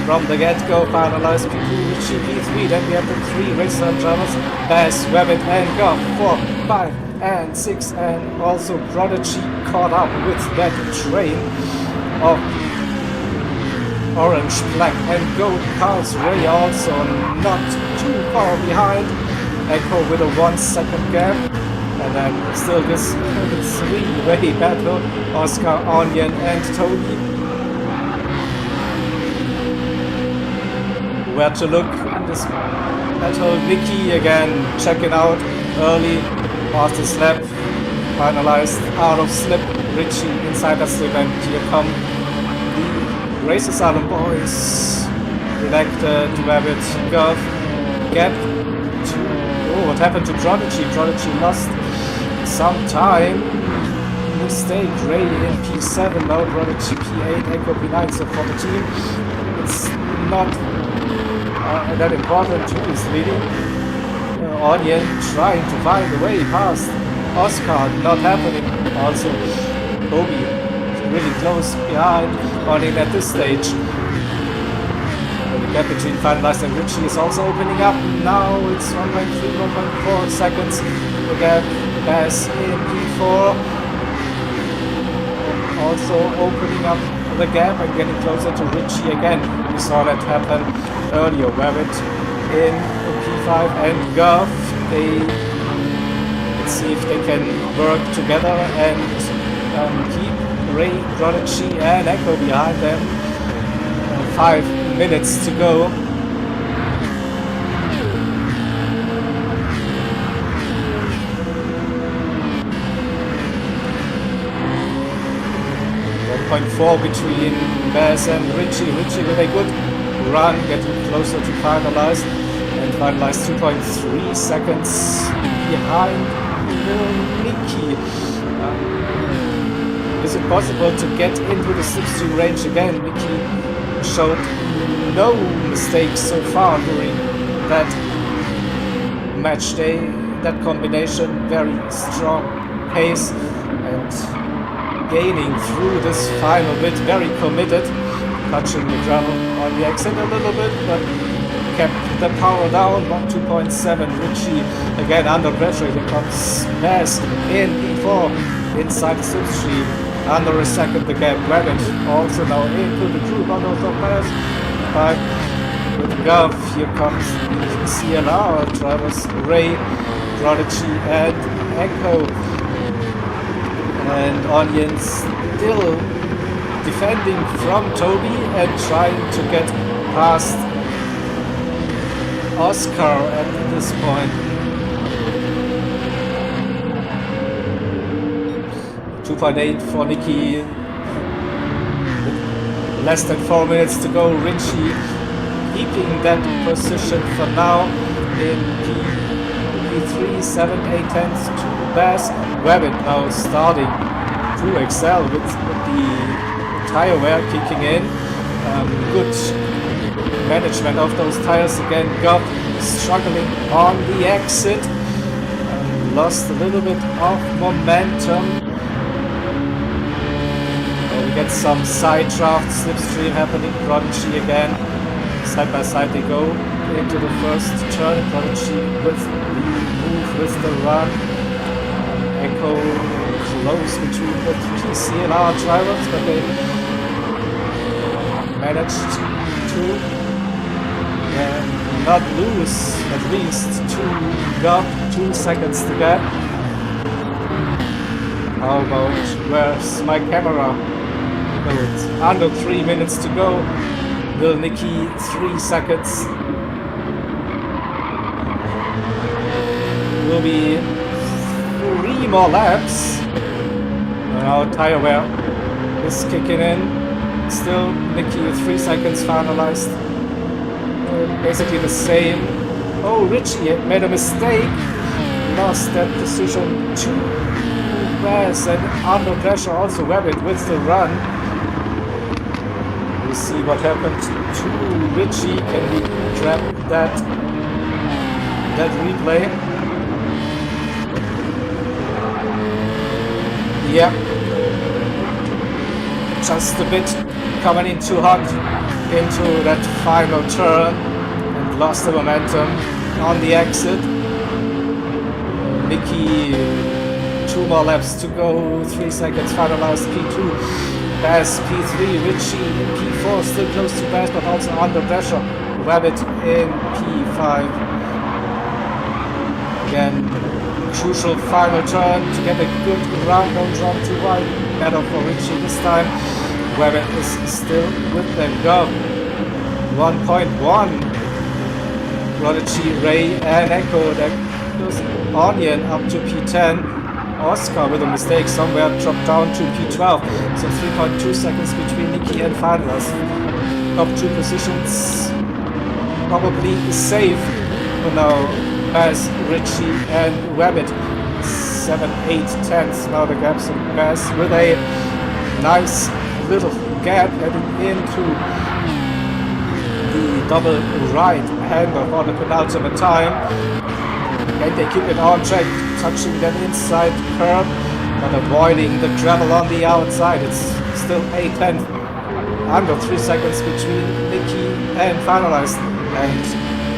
from the get-go, finalized P2, Richie P3, then we have the 3 race drivers, Bass, Rabbit and Guff, 4, 5 and 6, and also Prodigy caught up with that train of orange, black and gold cars. Ray also not too far behind, Echo with a 1 second gap, and then still this 3-way battle, Oscar, Onion and Toby. Where to look in this battle. Nicky again checking out early past the slip, finalized out of slip. Richie inside that slip, and here come the Race Asylum boys. Elected, Rabbit, Guff, gap to, oh, what happened to Prodigy? Prodigy lost some time. Mistake, Ray in P7, now Prodigy P8, Echo P9, so for the team it's not that important. Who is leading? Onion trying to find a way past Oscar, not happening. Also Toby really close behind Onion at this stage. The gap between finalized and Richie is also opening up. Now it's 1.3, 1.4 seconds. The gap, Bass in P4 also opening up the gap and getting closer to Richie again. We saw that happen earlier. Rabbit in P5 and Guff. Let's see if they can work together and keep Ray, Prodigy and Echo behind them. 5 minutes to go. .4 between Bass and Richie. Richie with a good run, getting closer to finalized, and finalized 2.3 seconds behind Nicky. Is it possible to get into the 60 range again? Nicky showed no mistakes so far during that match day. That combination, very strong pace and gaining through this final bit, very committed, touching the gravel on the exit a little bit, but kept the power down. 2.7. Richie again under pressure. Here comes Bass in P4 inside the slipstream. Under a second the gap. Rabbit also now into the group under the Bass. 5 with Guff. Here comes CLR drivers Ray, Prodigy and Echo. And Onion still defending from Toby and trying to get past Oscar at this point. 2.8 for Nikki. Less than 4 minutes to go. Richie keeping that position for now in P3, 7, 8 tenths to Bass. Rabbit now starting to excel with the tire wear kicking in. Good management of those tires again. Got struggling on the exit. Lost a little bit of momentum. We get some side draft slipstream happening. Prodigy again. Side by side they go into the first turn. Prodigy with the move, with the run. Echo close between the three CLR drivers, but they managed to not lose at least 2 seconds to get. How about where's my camera? It's under 3 minutes to go. Will Nikki 3 seconds? Will be 3 more laps. Now tire wear is kicking in. Still Nikki 3 seconds finalized. Basically the same. Oh, Richie made a mistake. Lost that position to Bass and under pressure also Rabbit with the run. We see what happened to Richie. Can we grab that replay? Yep. Just a bit coming in too hot into that final turn and lost the momentum on the exit. Nikki, 2 more laps to go, 3 seconds finalized. P2. Bass P3, Richie in P4, still close to Bass but also under pressure. Rabbit in P5. Again, crucial final turn to get a good round, don't drop too wide. Better for Richie this time. Rabbit is still with them. Go 1.1. Prodigy, Ray and Echo. That goes Onion up to P10. Oscar with a mistake somewhere dropped down to P12, so 3.2 seconds between Nikki and finals. Top 2 positions probably safe for now. Bass, Richie and Rabbit 7, 8 tenths. Now the gaps in Bass with a nice little gap heading into the double right hander for the penultimate time. And they keep it on track, touching that inside curb, but avoiding the gravel on the outside. It's still 8 tenths, under 3 seconds between Nikki and finalized, and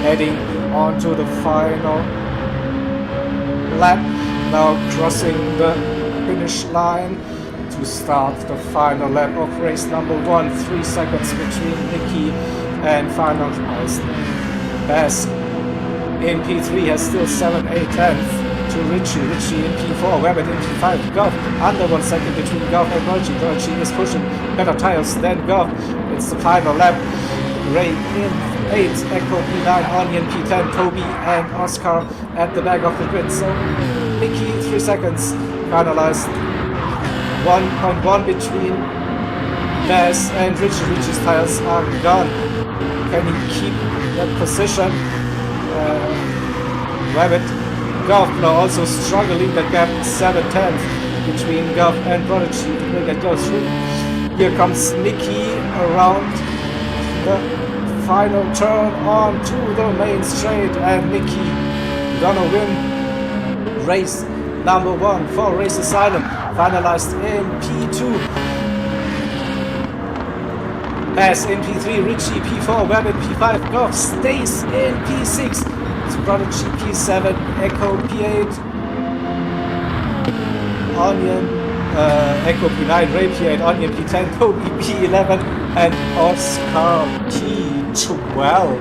heading on to the final lap. Now crossing the finish line to start the final lap of race number 1. 3 seconds between Nikki and finalized. Bass in P3 has still 7, 8 tenths to Richie. Richie in P4, Rabbit in P5. Gov under 1 second between Gov and Virgie. Virgie is pushing better tires than Gov. It's the final lap. Ray in 8, Echo P9, Onion P10, Toby and Oscar at the back of the grid. So Nikki 3 seconds finalized. 1.1 between Bass and Richie. Richie's tires are gone. Can he keep that position? Rabbit, Gov now also struggling. The gap 7 tenths between Gov and Prodigy. Will get go through. Here comes Nikki around the final turn onto the main straight, and Nikki gonna win race number 1 for Race Asylum, finalized in P2. Bass in P3, Richie P4, Rabbit P5, Gov stays in P6, Prodigy P7, Echo P8, Onion, Echo P9, Ray P8, Onion P10, Toby P11, and Oscar P12.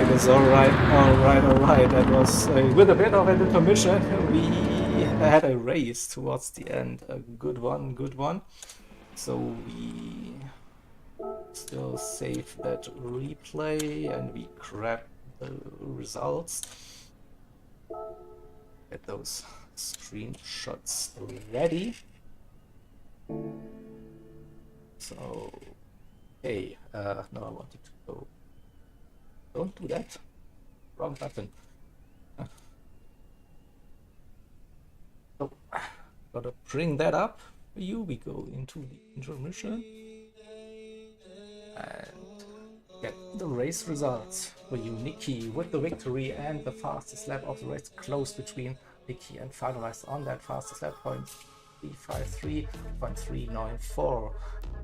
It is alright. That was with a bit of an intermission. We we had a race towards the end. A good one, good one. So we still save that replay and we grab the results. Get those screenshots ready. So, hey, no, I wanted to go. Don't do that. Wrong button. So, gotta bring that up for you. We go into the intermission and get the race results for you. Nikki with the victory and the fastest lap of the race, close between Nikki and finalized on that fastest lap point 353.394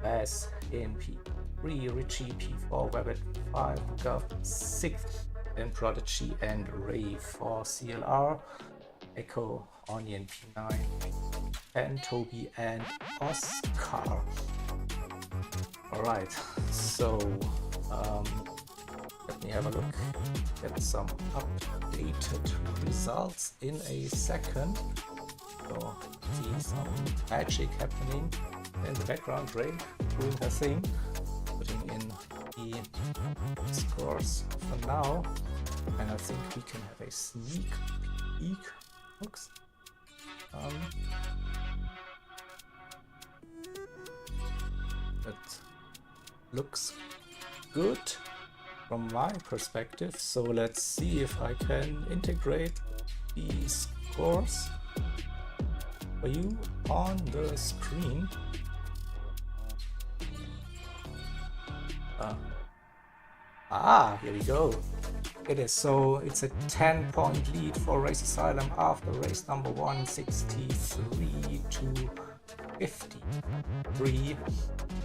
as in P3, Richie P4, Webbit 5, Gov 6, then Prodigy and Ray for CLR, Echo, Onion P9, and Toby and Oscar. Alright, so let me have a look at some updated results in a second. So see some magic happening in the background. Ray doing her thing, putting in the scores for now, and I think we can have a sneak peek. Looks that looks good from my perspective. So let's see if I can integrate the scores for you on the screen. Here we go. It is so it's a 10-point lead for Race Asylum after race number 1, 63 to 53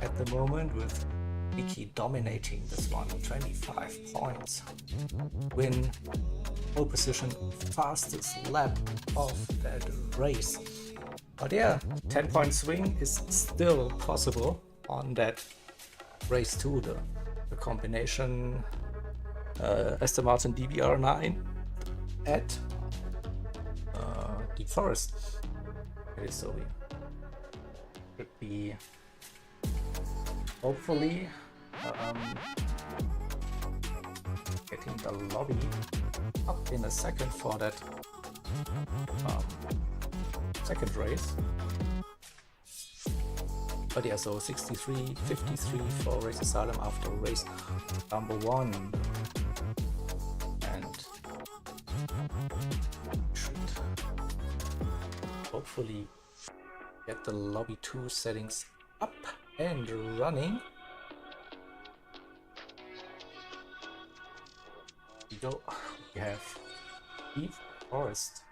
at the moment, with Vicky dominating this one, 25 points. Win, pole position, fastest lap of that race. But yeah, 10-point swing is still possible on that race 2, the combination Aston Martin DBR9 at Deep Forest. Okay, so we should be hopefully getting the lobby up in a second for that second race. But yeah, so 63, 53 for Race Asylum after race number 1. And should hopefully get the lobby 2 settings up and running. We go. We have Deep Forest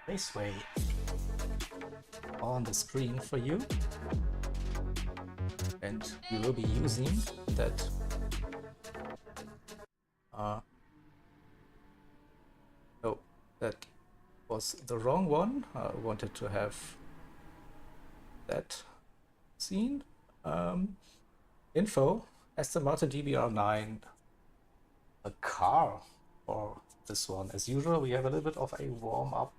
Raceway on the screen for you, and we will be using that oh, that was the wrong one. I wanted to have that scene. Info, Aston Martin DBR9, a car for this one. As usual, we have a little bit of a warm-up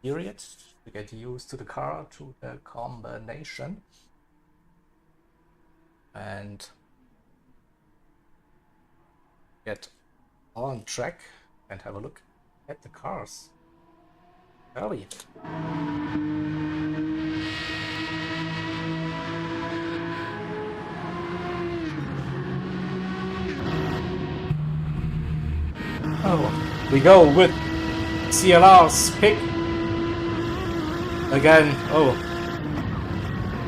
period to get used to the car, to the combination, and get on track and have a look at the cars. Shall we? Oh, we go with CLR's pick again. Oh,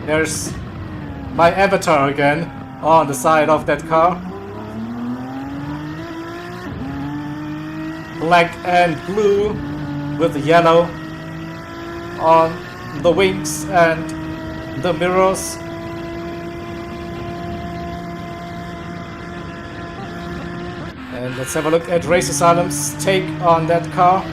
there's my avatar again on the side of that car. Black and blue with yellow on the wings and the mirrors. And let's have a look at Race Asylum's take on that car.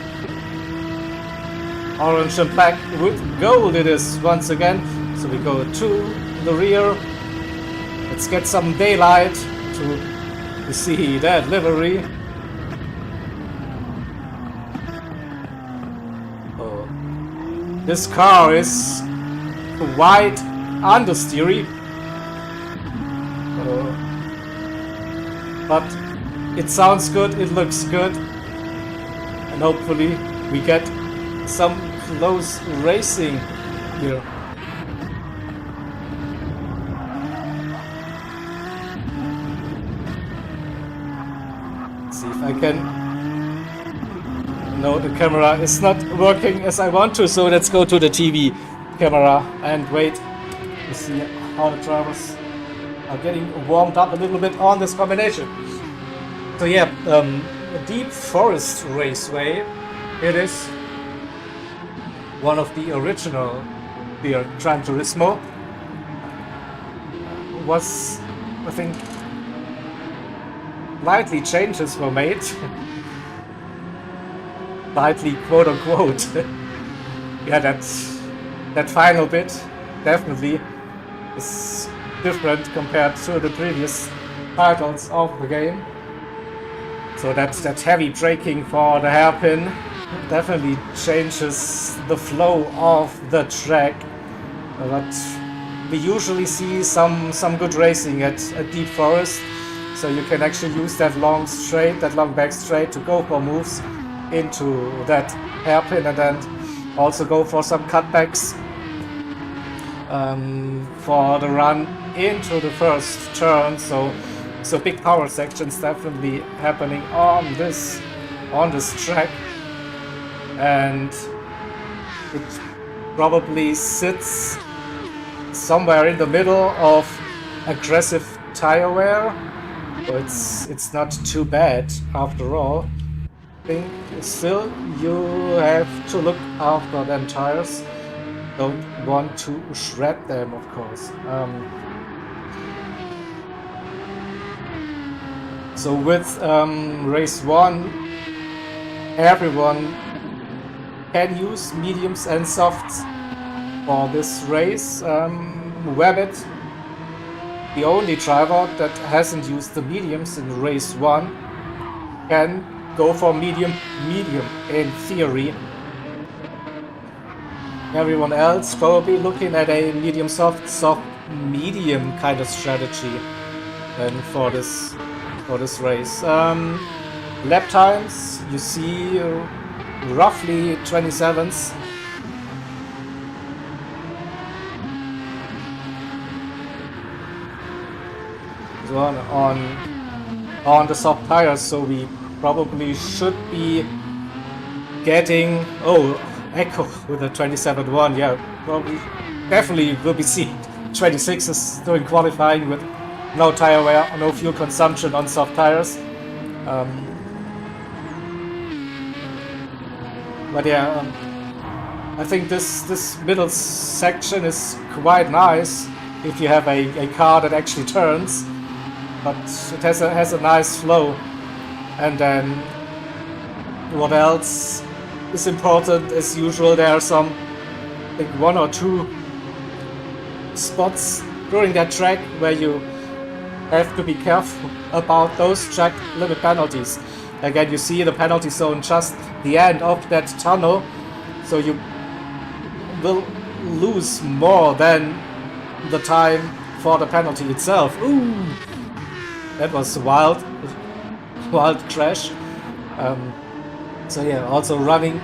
Orange and black with gold it is once again. So we go to the rear. Let's get some daylight to see that livery. This car is quite understeery, but it sounds good, it looks good, and hopefully we get some close racing here. Let's see if I can. No, the camera is not working as I want to, so let's go to the TV camera and wait to see how the drivers are getting warmed up a little bit on this combination. So yeah, a deep forest raceway. It is one of the original here Gran Turismo. Was, I think, slightly changes were made. Slightly, quote unquote. Yeah, that final bit definitely is different compared to the previous titles of the game. So that heavy braking for the hairpin definitely changes the flow of the track. But we usually see some good racing at Deep Forest, so you can actually use that long straight, that long back straight to go for moves into that hairpin, and then also go for some cutbacks for the run into the first turn. So big power sections definitely happening on this track, and it probably sits somewhere in the middle of aggressive tire wear. So it's not too bad after all. I think still you have to look after them tires. Don't want to shred them, of course. So with race 1, everyone can use mediums and softs for this race. Webbit, the only driver that hasn't used the mediums in race 1, can go for medium in theory. Everyone else probably looking at a medium soft medium kind of strategy then for this race. Lap times, you see roughly 27s. On the soft tires, so we probably should be getting Echo with a 27.1. Yeah, probably definitely will be seeing 26s doing qualifying with no tire wear, no fuel consumption on soft tires. But yeah, I think this middle section is quite nice if you have a car that actually turns. But it has a nice flow. And then what else is important? As usual, there are some, I think, 1 or 2 spots during that track where you have to be careful about those track limit penalties. Again, you see the penalty zone just the end of that tunnel, so you will lose more than the time for the penalty itself. Ooh! That was a wild crash. So yeah, also running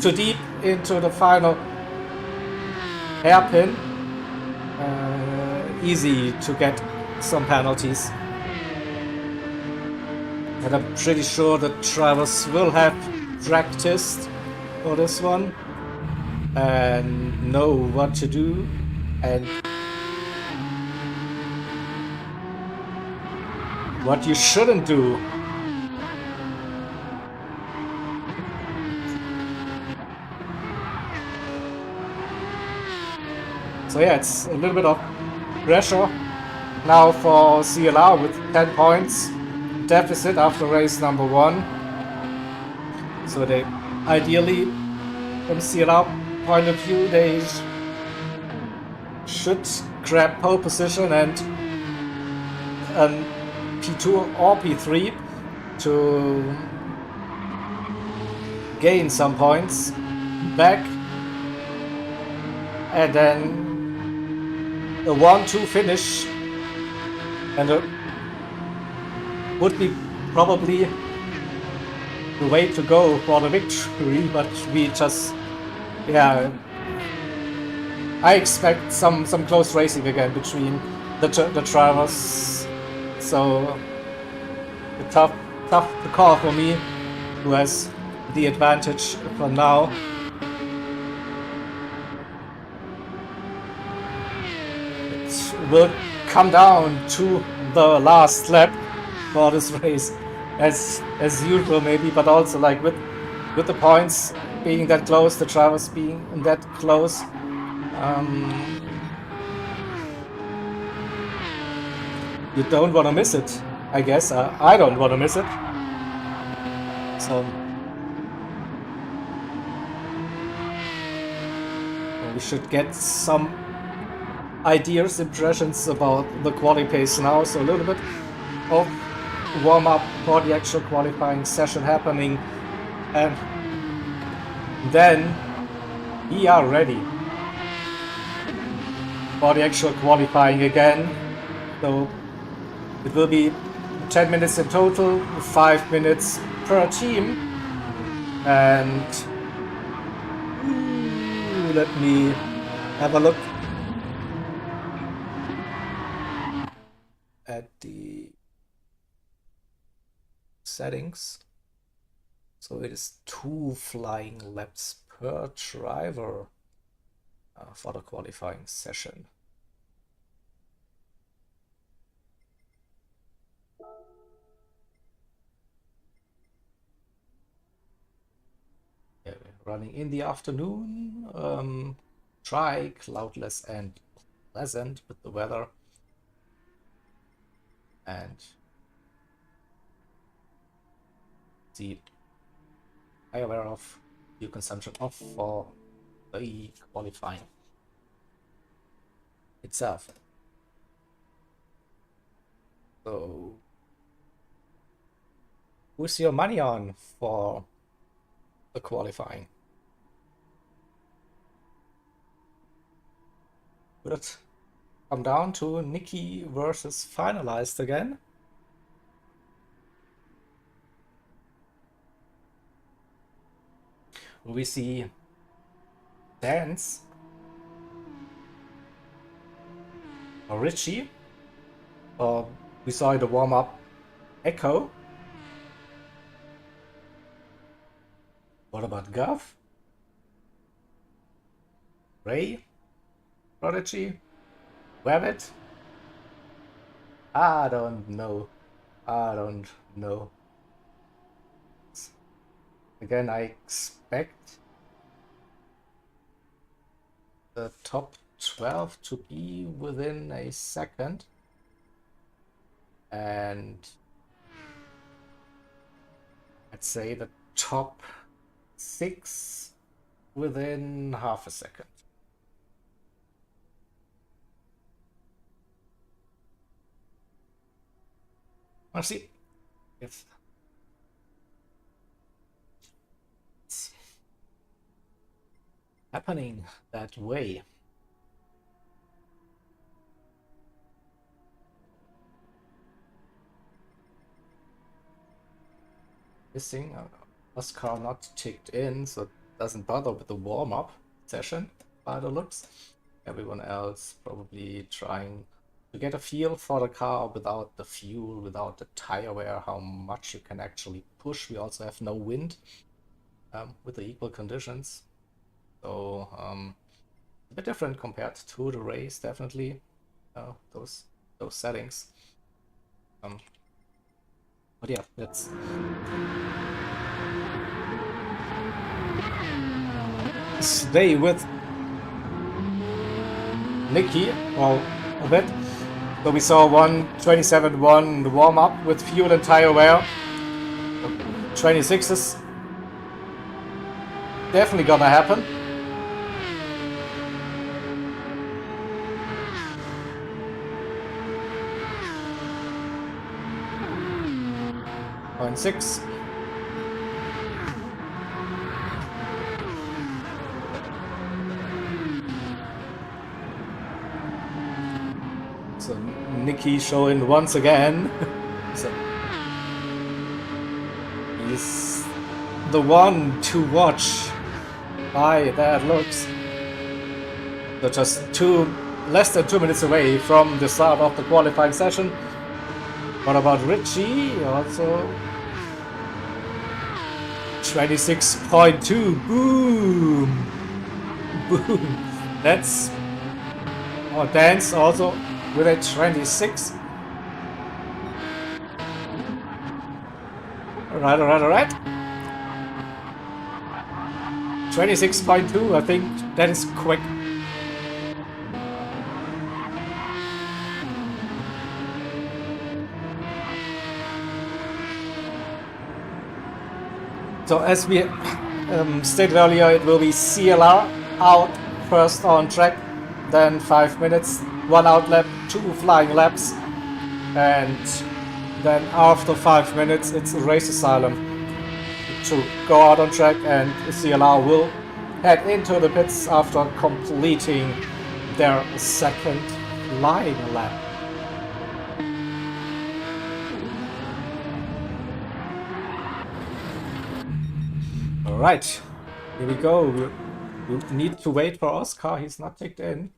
too deep into the final hairpin. Easy to get some penalties. And I'm pretty sure the drivers will have practiced for this one and know what to do and what you shouldn't do. So yeah, it's a little bit of pressure now for CLR with 10 points deficit after race number 1. So they ideally, from CLR point of view, they should grab pole position and P2 or P3 to gain some points back. and then a 1-2 finish, and would be probably the way to go for the victory, but we just, yeah, I expect some close racing again between the drivers, so a tough call for me, who has the advantage for now. It will come down to the last lap for this race, as usual maybe, but also like with the points being that close, the drivers being that close. You don't want to miss it, I guess. I don't want to miss it. So we should get some ideas, impressions about the quali pace now. So a little bit of warm up for the actual qualifying session happening, and then we are ready for the actual qualifying again. So it will be 10 minutes in total, 5 minutes per team, and let me have a look at the settings. So it is 2 flying laps per driver for the qualifying session. Yeah, we're running in the afternoon, dry, cloudless and pleasant with the weather, and the I aware of fuel consumption off for the qualifying itself. So who's your money on for the qualifying? Would it come down to Nikki versus Finalized again? We see Dance or Richie, we saw in the warm-up Echo. What about Gov? Ray? Prodigy? Rabbit? I don't know. Again, I expect the top 12 to be within a second, and I'd say the top 6 within half a second. Let's see if it's happening that way. Missing Oscar not ticked in, so it doesn't bother with the warm-up session by the looks. Everyone else probably trying to get a feel for the car without the fuel, without the tire wear, how much you can actually push. We also have no wind with the equal conditions, so a bit different compared to the race, definitely. Those settings. But yeah, let's stay with Nikki well a bit. So we saw 1:27.1 the warm-up with fuel and tire wear. 26 is definitely gonna happen. Point 6. Nicky showing once again. So he's the one to watch. Hi, there it looks. So just less than 2 minutes away from the start of the qualifying session. What about Richie? Also 26.2. Boom! Boom! That's... Oh, Dance also with a 26. Alright, alright, alright. 26.2, I think that is quick. So as we stated earlier, it will be CLR out first on track, then 5 minutes, 1 out lap, 2 flying laps, and then after 5 minutes it's race asylum to go out on track, and CLR will head into the pits after completing their second flying lap. Alright, here we go. We'll need to wait for Oscar, he's not ticked in.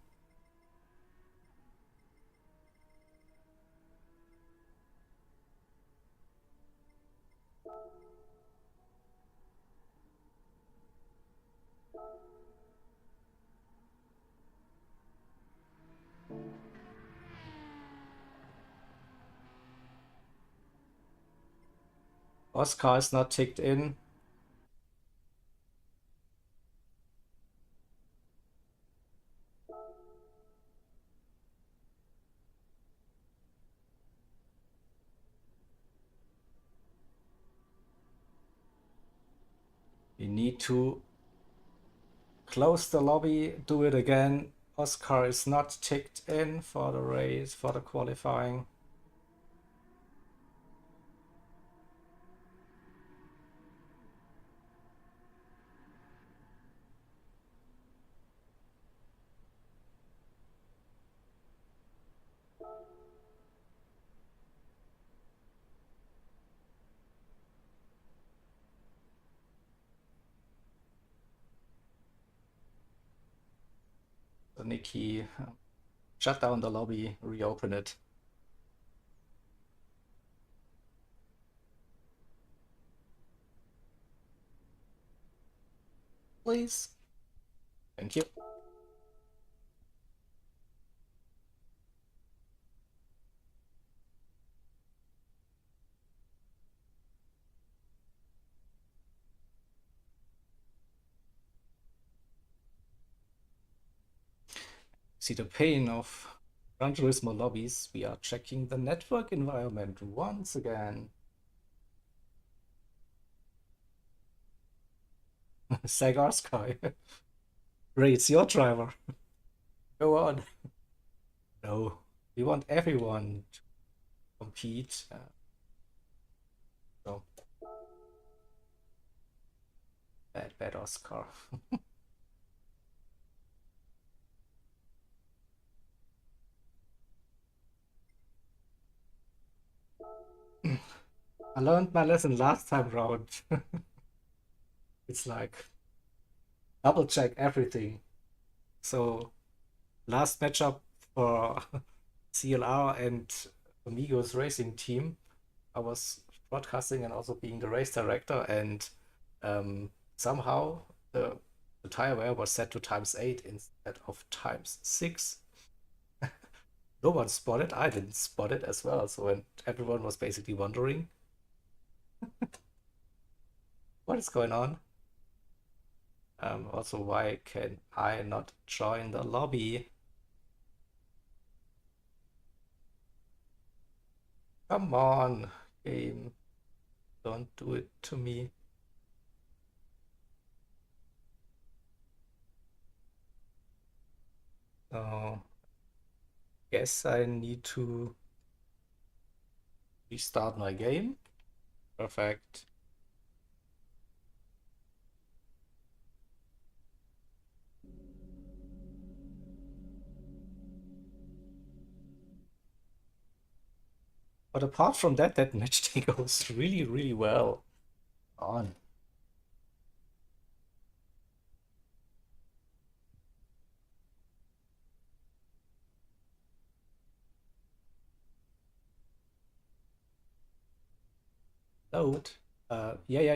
Oscar is not ticked in. We need to close the lobby, do it again. Oscar is not ticked in for the race, for the qualifying. So Nikki, shut down the lobby, reopen it. Please. Thank you. See the pain of Gran Turismo lobbies. We are checking the network environment once again. Sagar Sky. Ray, it's your driver. Go on. No, we want everyone to compete. So bad Oscar. I learned my lesson last time round. It's like double check everything. So last matchup for CLR and Amigos racing team, I was broadcasting and also being the race director, and somehow the tire wear was set to ×8 instead of ×6. No one spotted, I didn't spot it as well, so and everyone was basically wondering what is going on. Also, why can I not join the lobby? Come on, game. Don't do it to me. So, guess I need to restart my game. Perfect. But apart from that, that match day goes really, really well on. Load. Yeah,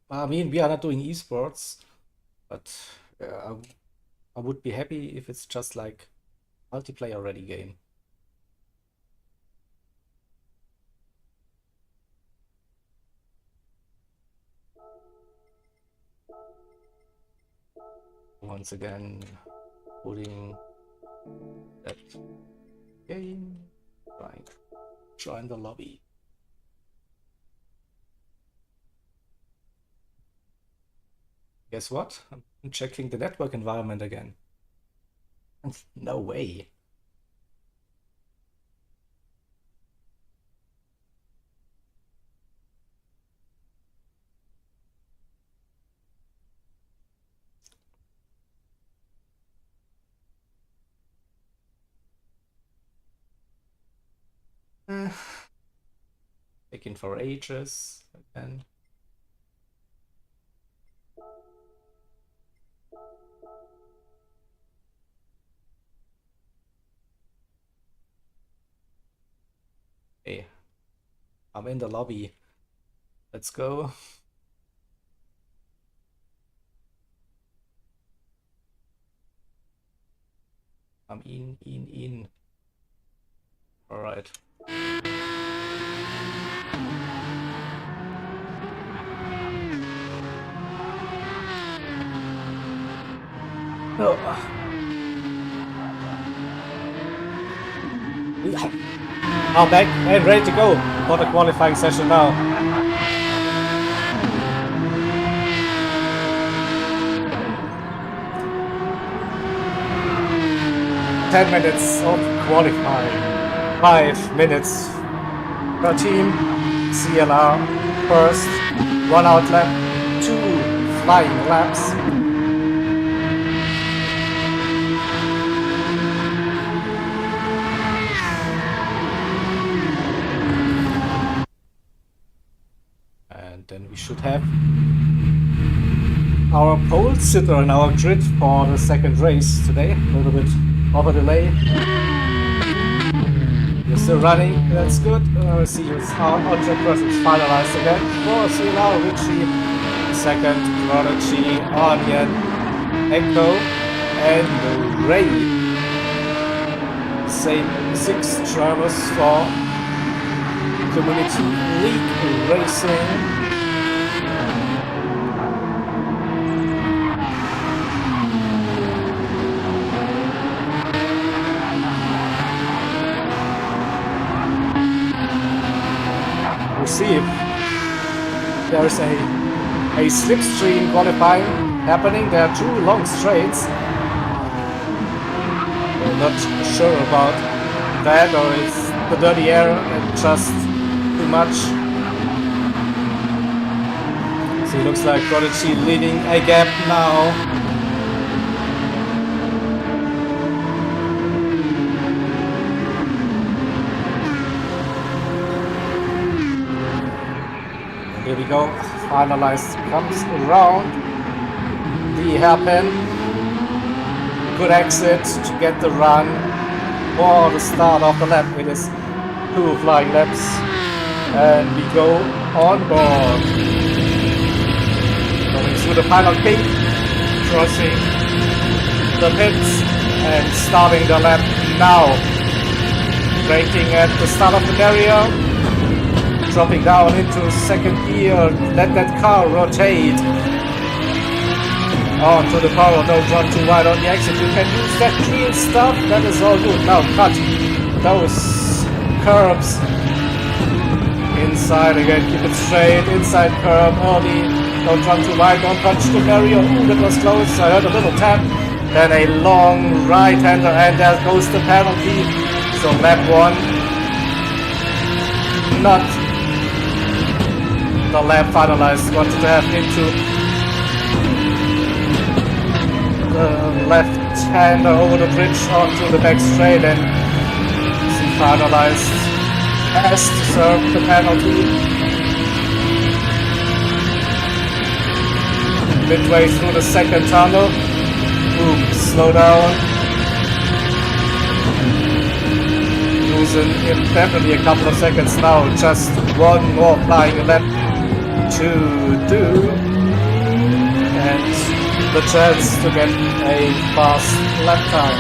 I mean, we are not doing esports, but I would be happy if it's just like multiplayer ready game. Once again, putting that game right. Join the lobby. Guess what? I'm checking the network environment again. No way. Taking for ages again. Hey, I'm in the lobby. Let's go. I'm in. All right. Oh. I'm back and ready to go for the qualifying session now. "10 minutes of qualifying, 5 minutes per team, CLR first, 1 out lap, 2 flying laps. And then we should have our pole sitter in our grid for the second race today. A little bit of a delay. You're still running, that's good. See you on track versus finalized again. For CLR, Richie, second, Prodigy, Onion, Echo, and Ray. Same 6 drivers for Community League Racing. See if there's a slipstream qualifying happening. There are 2 long straights. We're not sure about that, or is the dirty air just too much. So it looks like Prodigy leading a gap now. Here we go, finalized comes around the hairpin. Good exit to get the run for the start of the lap. It is 2 flying laps and we go on board. Going through the final pink, crossing the pits and starting the lap now. Braking at the start of the barrier. Dropping down into second gear, let that car rotate. Onto the power, don't run too wide on the exit. You can use that clean stuff, that is all good. Now cut those curbs. Inside again, keep it straight, inside curb, early. Don't run too wide, don't touch the barrier. Ooh, that was close, I heard a little tap. Then a long right-hander, and there goes the penalty. So lap 1, not the lap finalized. Wanted to have into the left-hander over the bridge onto the back straight and finalized has to serve the penalty. Midway through the second tunnel. Boom, slow down. Losing definitely a couple of seconds now. Just one more flying lap to do. And the chance to get a fast lap time.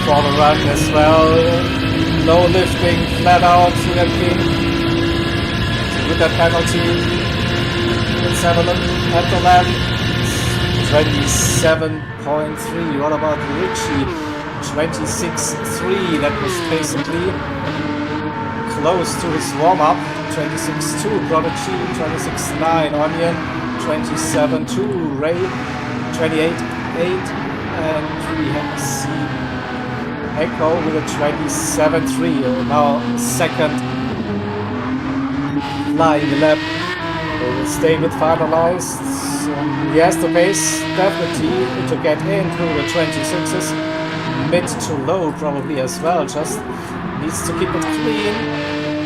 For the run as well. No lifting, flat out lifting. With that penalty. Let's have a look at the lap. 27.3. What about Richie? 26.3. That was basically close to his warm-up. 26.2. Prodigy. 26.9. Onion. 27.2. Ray. 28.8. And we have seen Echo with a 27.3. Now second flying lap. Will stay with finalized. He has the pace definitely to get in through the 26s. Mid to low probably as well. Just needs to keep it clean.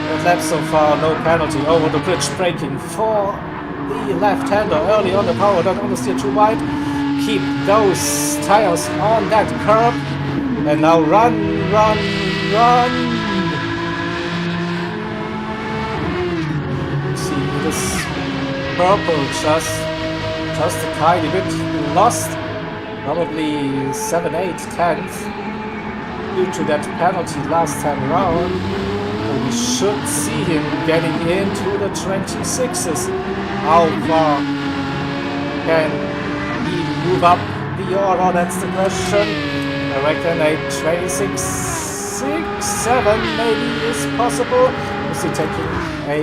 That lap so far, no penalty. Over the bridge braking for the left-hander early on the power. Don't want to steer too wide. Keep those tires on that curb. And now run. See this purple just a tiny bit lost, probably 7/8 tenths due to that penalty last time around. And we should see him getting into the 26s. How far can he move up the order? That's the question. I reckon a 26.6.7 maybe is possible. Is he taking a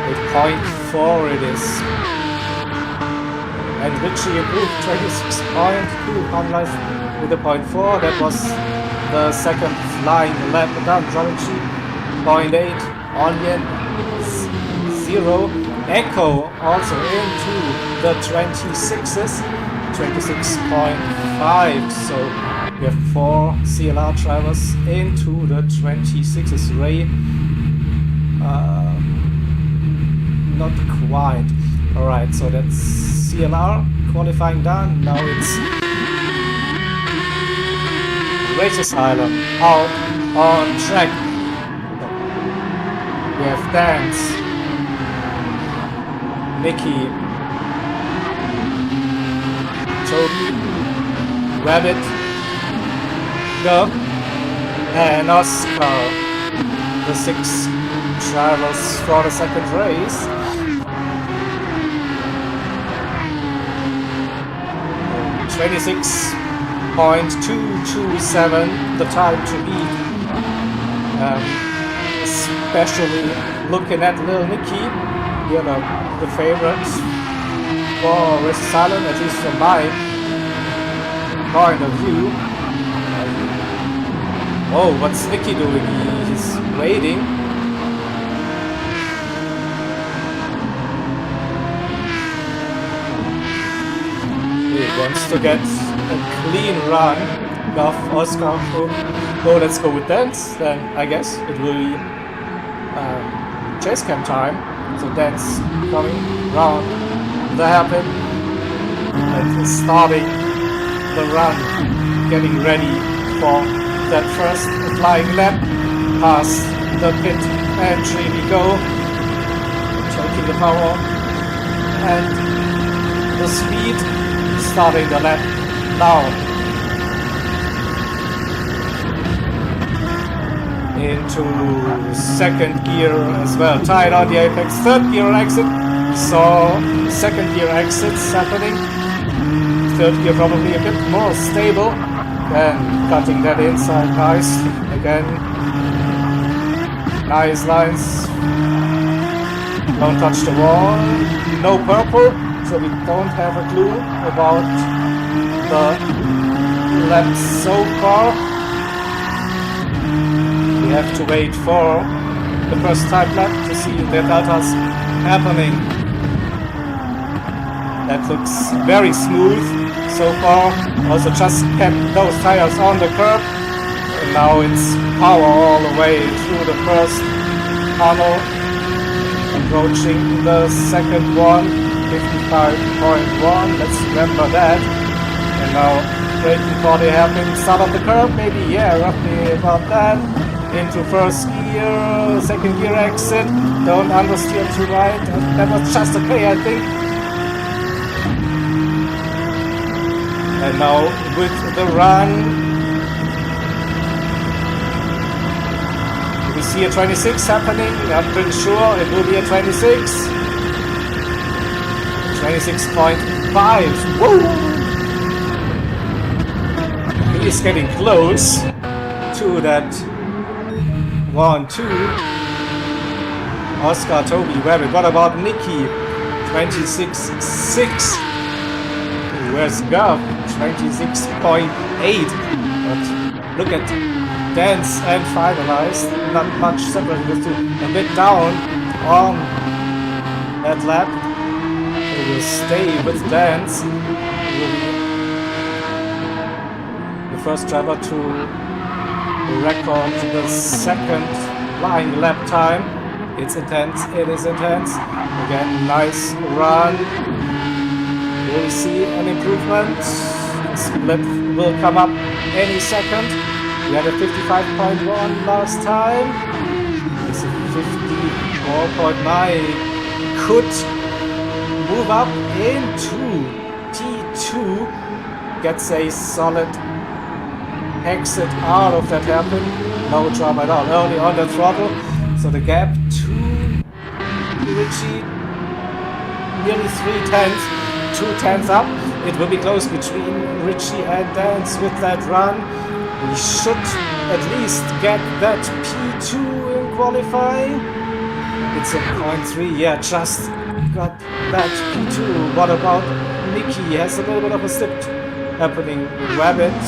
8.4 it is. And Richie improved 26.2, finalized with a 0.4. That was the second flying lap done. Prodigy 0.8, Onion 0, Echo also into the 26s, 26.5. So we have 4 CLR drivers into the 26s. Ray. Not quite. Alright, so that's CLR qualifying done. Now it's Race Asylum out on track. We have Dance, Mickey, Toby, Rabbit, Go, and Oscar. The 6 drivers for the second race. 26.227 the time to beat. Especially looking at Lil Nicky, you know, the favorite for Race Asylum, at least from my point of view. Oh, what's Nicky doing? He's waiting. He wants to get a clean run of Oscar. Oh, let's go with Dance. Then I guess it will be chase cam time. So Dance coming round the hairpin and starting the run, getting ready for that first flying lap. Past the pit entry we go, taking the power and the speed. Starting the lap now. Into second gear as well. Tied on the apex. Third gear exit. Saw second gear exits happening. Third gear probably a bit more stable. And cutting that inside nice. Again. Nice lines. Don't touch the wall. No purple. So we don't have a clue about the laps so far. We have to wait for the first time lap to see the deltas happening. That looks very smooth so far. Also just kept those tires on the curb. now it's power all the way through the first tunnel, approaching the second one, 55.1, let's remember that. And now braking for the hairpin start of the curve, maybe, yeah, roughly about that. Into first gear, second gear exit, don't understeer to right, that was just okay, I think. And now with the run, we see a 26 happening, I'm pretty sure it will be a 26. 26.5, whoa! He's getting close to that 1, 2. Oscar, Toby, Rabbit. What about Nikki? 26.6. Where's Gov? 26.8. But look at Dance and Finalized. Not much separate with two. A bit down on that lap. It will stay with Dance. He will be the first driver to record the second flying lap time. It's intense, it is intense. Again, nice run. We'll see an improvement. The split will come up any second. We had a 55.1 last time. It's a 54.9. Could move up into T2. Gets a solid exit out of that hairpin. No drama at all. Early on the throttle. So the gap to Richie, nearly 3/10, 2/10 up. It will be close between Richie and Dance with that run. We should at least get that P2 in qualifying. It's a 0.3, yeah, just got that P2. What about Nikki? Has a little bit of a slip happening. Rabbit,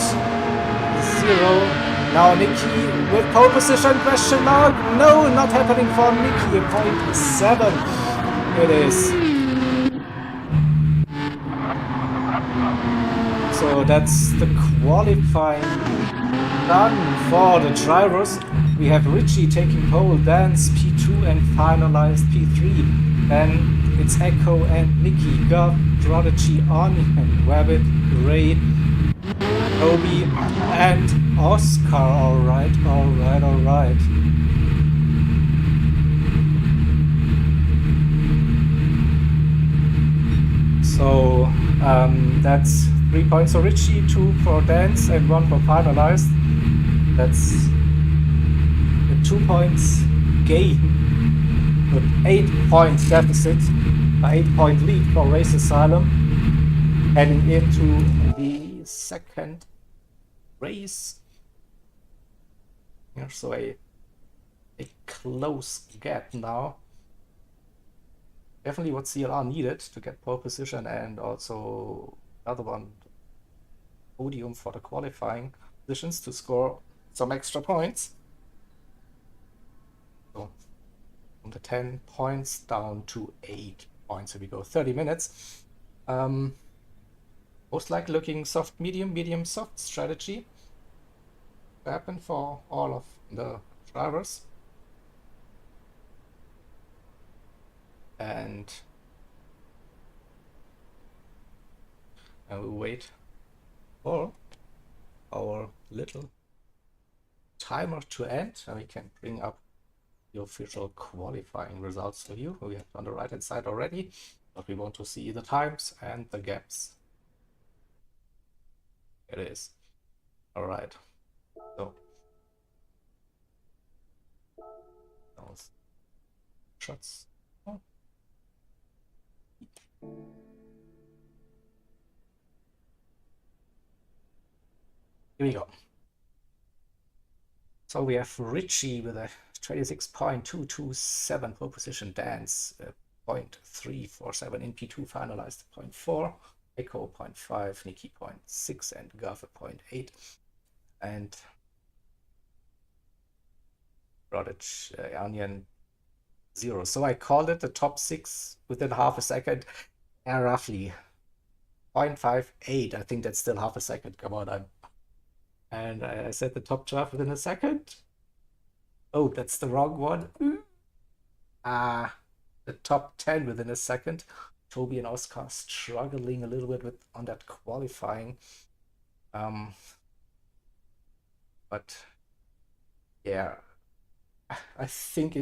0. Now Nikki with pole position, question mark. No, not happening for Nikki, a 0.7 it is. So that's the qualifying done for the drivers. We have Richie taking pole, Dance P2 and finalized P3. Then it's Echo and Nikki, Gov, Prodigy, Onion, Rabbit, Ray, Toby and Oscar. Alright. So that's 3 points for Richie, 2 for Dance and 1 for finalized. That's a 2 points gain with 8 points deficit, an 8-point lead for Race Asylum heading into the second race. Yeah, so a close gap now. Definitely what CLR needed to get pole position and also another one podium for the qualifying positions to score some extra points. So from the 10 points down to 8 points. Here we go, 30 minutes. Most likely looking soft, medium, soft strategy to happen for all of the drivers. And I will wait for our little timer to end, and we can bring up the official qualifying results for you. We have on the right hand side already, but we want to see the times and the gaps. It is. All right. So those shots. Oh. Here we go. So we have Richie with a 26.227 pole position, Dance 0.347 in P2 finalized 0.4, Echo 0.5, Nikki 0.6 and Gov 0.8 and Rodich Onion 0. So I called it the top 6 within half a second, roughly 0.58. I think that's still half a second. Come on, And I said the top 12 within a second. Oh, that's the wrong one. The top 10 within a second. Toby and Oscar struggling a little bit with on that qualifying. But yeah, I think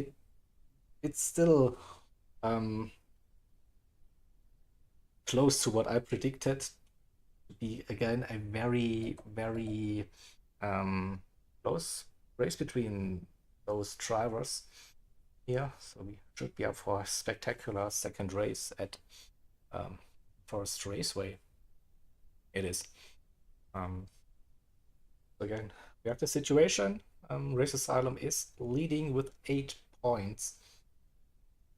it's still close to what I predicted to be, again, a very, very close race between those drivers here. So we should be up for a spectacular second race at Forest Raceway. It is. Again, we have the situation. Race Asylum is leading with 8 points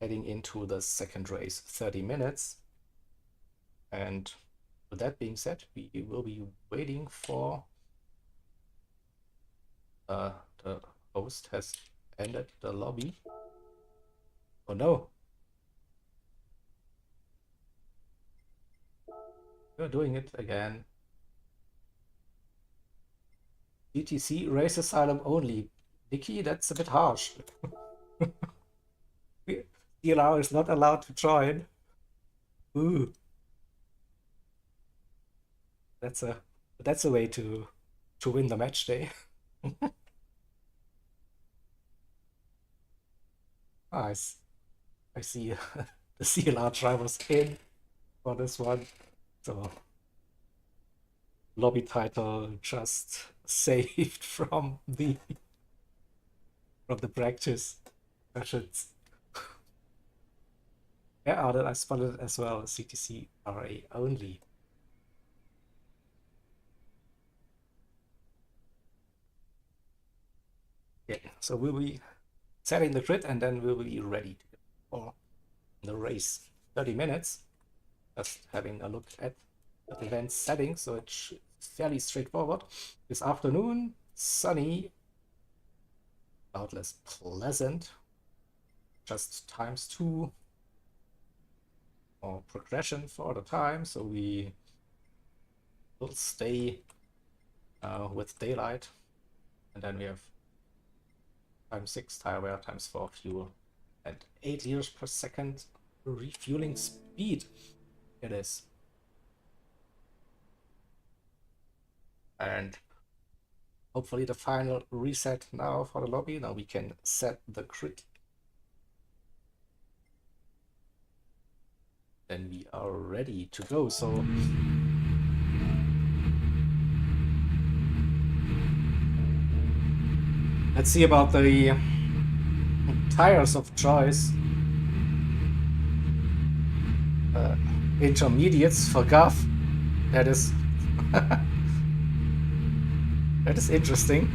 heading into the second race, 30 minutes. And with that being said, we will be waiting for the host has ended the lobby. Oh no. We're doing it again. CTC Race Asylum only. Nikki, that's a bit harsh. CLR is not allowed to join. Ooh. That's a way to win the match day. Nice. I see the CLR drivers in for this one. So lobby title just saved from the practice sessions. Yeah, that I spotted it as well. CTC RA only. Yeah, so we'll be setting the grid and then we'll be ready to go for the race. 30 minutes. Just having a look at the event settings, so it's fairly straightforward. This afternoon, sunny, cloudless, pleasant, just ×2 or progression for the time, so we will stay with daylight, and then we have ×6 tire wear, ×4 fuel, and 8 liters per second refueling speed. It is. And hopefully the final reset now for the lobby. Now we can set the grid. Then we are ready to go. So let's see about the tires of choice. Intermediates for Guff. That is that is interesting.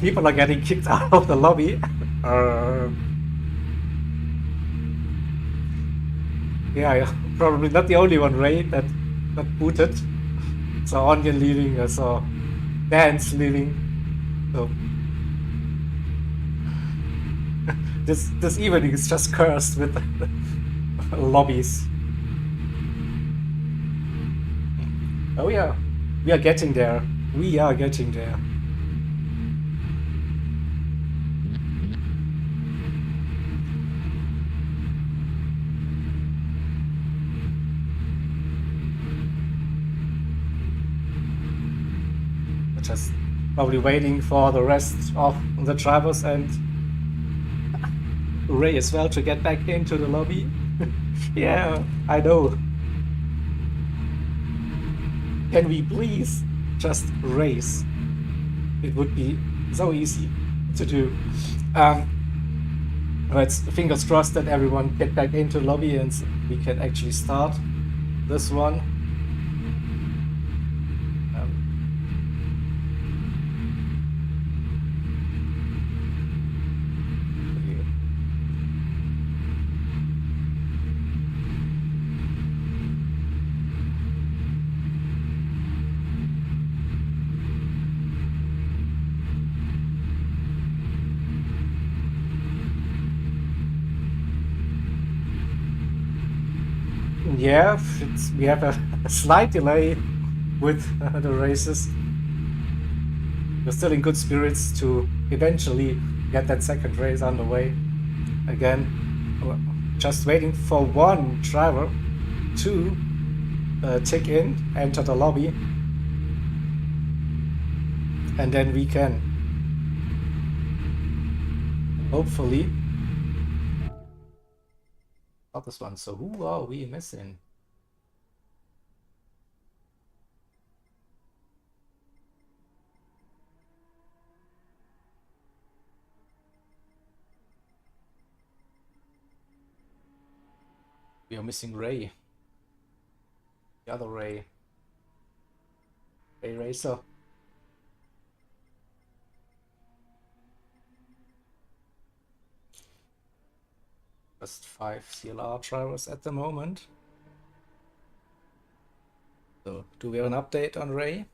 People are getting kicked out of the lobby. Yeah, probably not the only one, Ray, that booted. So Onion leaving, I saw Dance leaving. So this evening is just cursed with lobbies. Oh yeah, we are getting there. We are getting there. We're just probably waiting for the rest of the drivers and Ray as well to get back into the lobby. Yeah, I know. Can we please just race? It would be so easy to do. Let's fingers crossed that everyone get back into the lobby and we can actually start this one. Yeah, we have a slight delay with the races. We're still in good spirits to eventually get that second race underway. Again, we're just waiting for one driver to tick in, enter the lobby, and then we can hopefully start this one. So who are we missing? We are missing Ray. The other Ray. Ray Racer. Just 5 CLR drivers at the moment. So, do we have an update on Ray?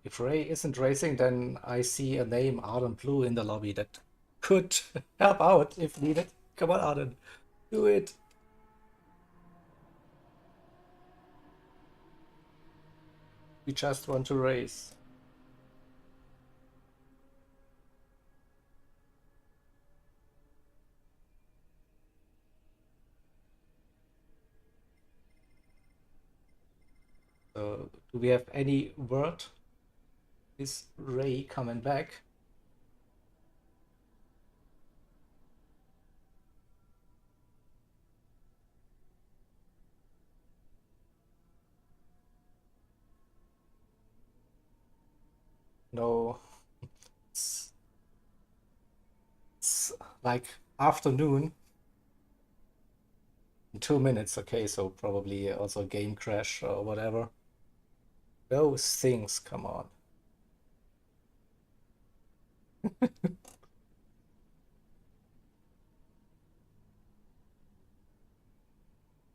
If Ray isn't racing, then I see a name, Arden Blue, in the lobby that could help out if needed. Come on, Arden, do it. We just want to race. So, do we have any word? Is Ray coming back? No. It's like afternoon. In 2 minutes, okay, so probably also game crash or whatever. Those things, come on.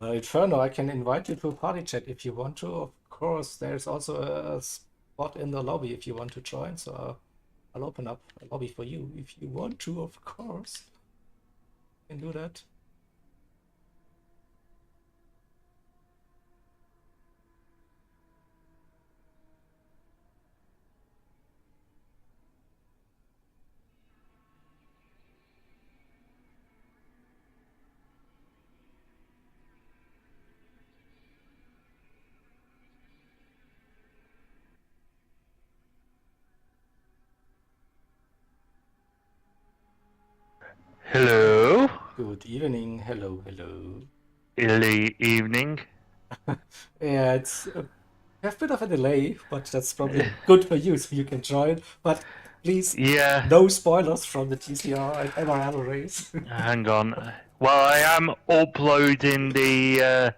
Inferno, I can invite you to a party chat if you want to. Of course, there's also a spot in the lobby if you want to join, so I'll open up a lobby for you if you want to, of course. You can do that. Hello. Good evening. Hello, hello. Evening. Yeah, it's a bit of a delay, but that's probably good for you, so you can join. But please, Yeah. no spoilers from the TCR and MRL race. Hang on. Well, I am uploading the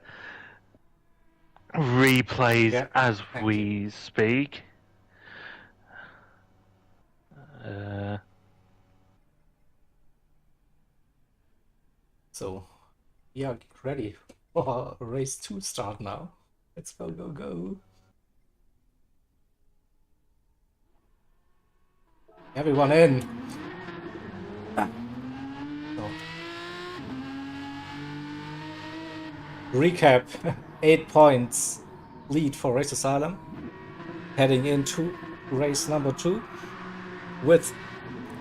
replays Yeah, as thank you. we speak. So, we are ready for race 2 start now. Let's go, go, go. Everyone in. So, recap, 8 points lead for Race Asylum. Heading into race number 2 with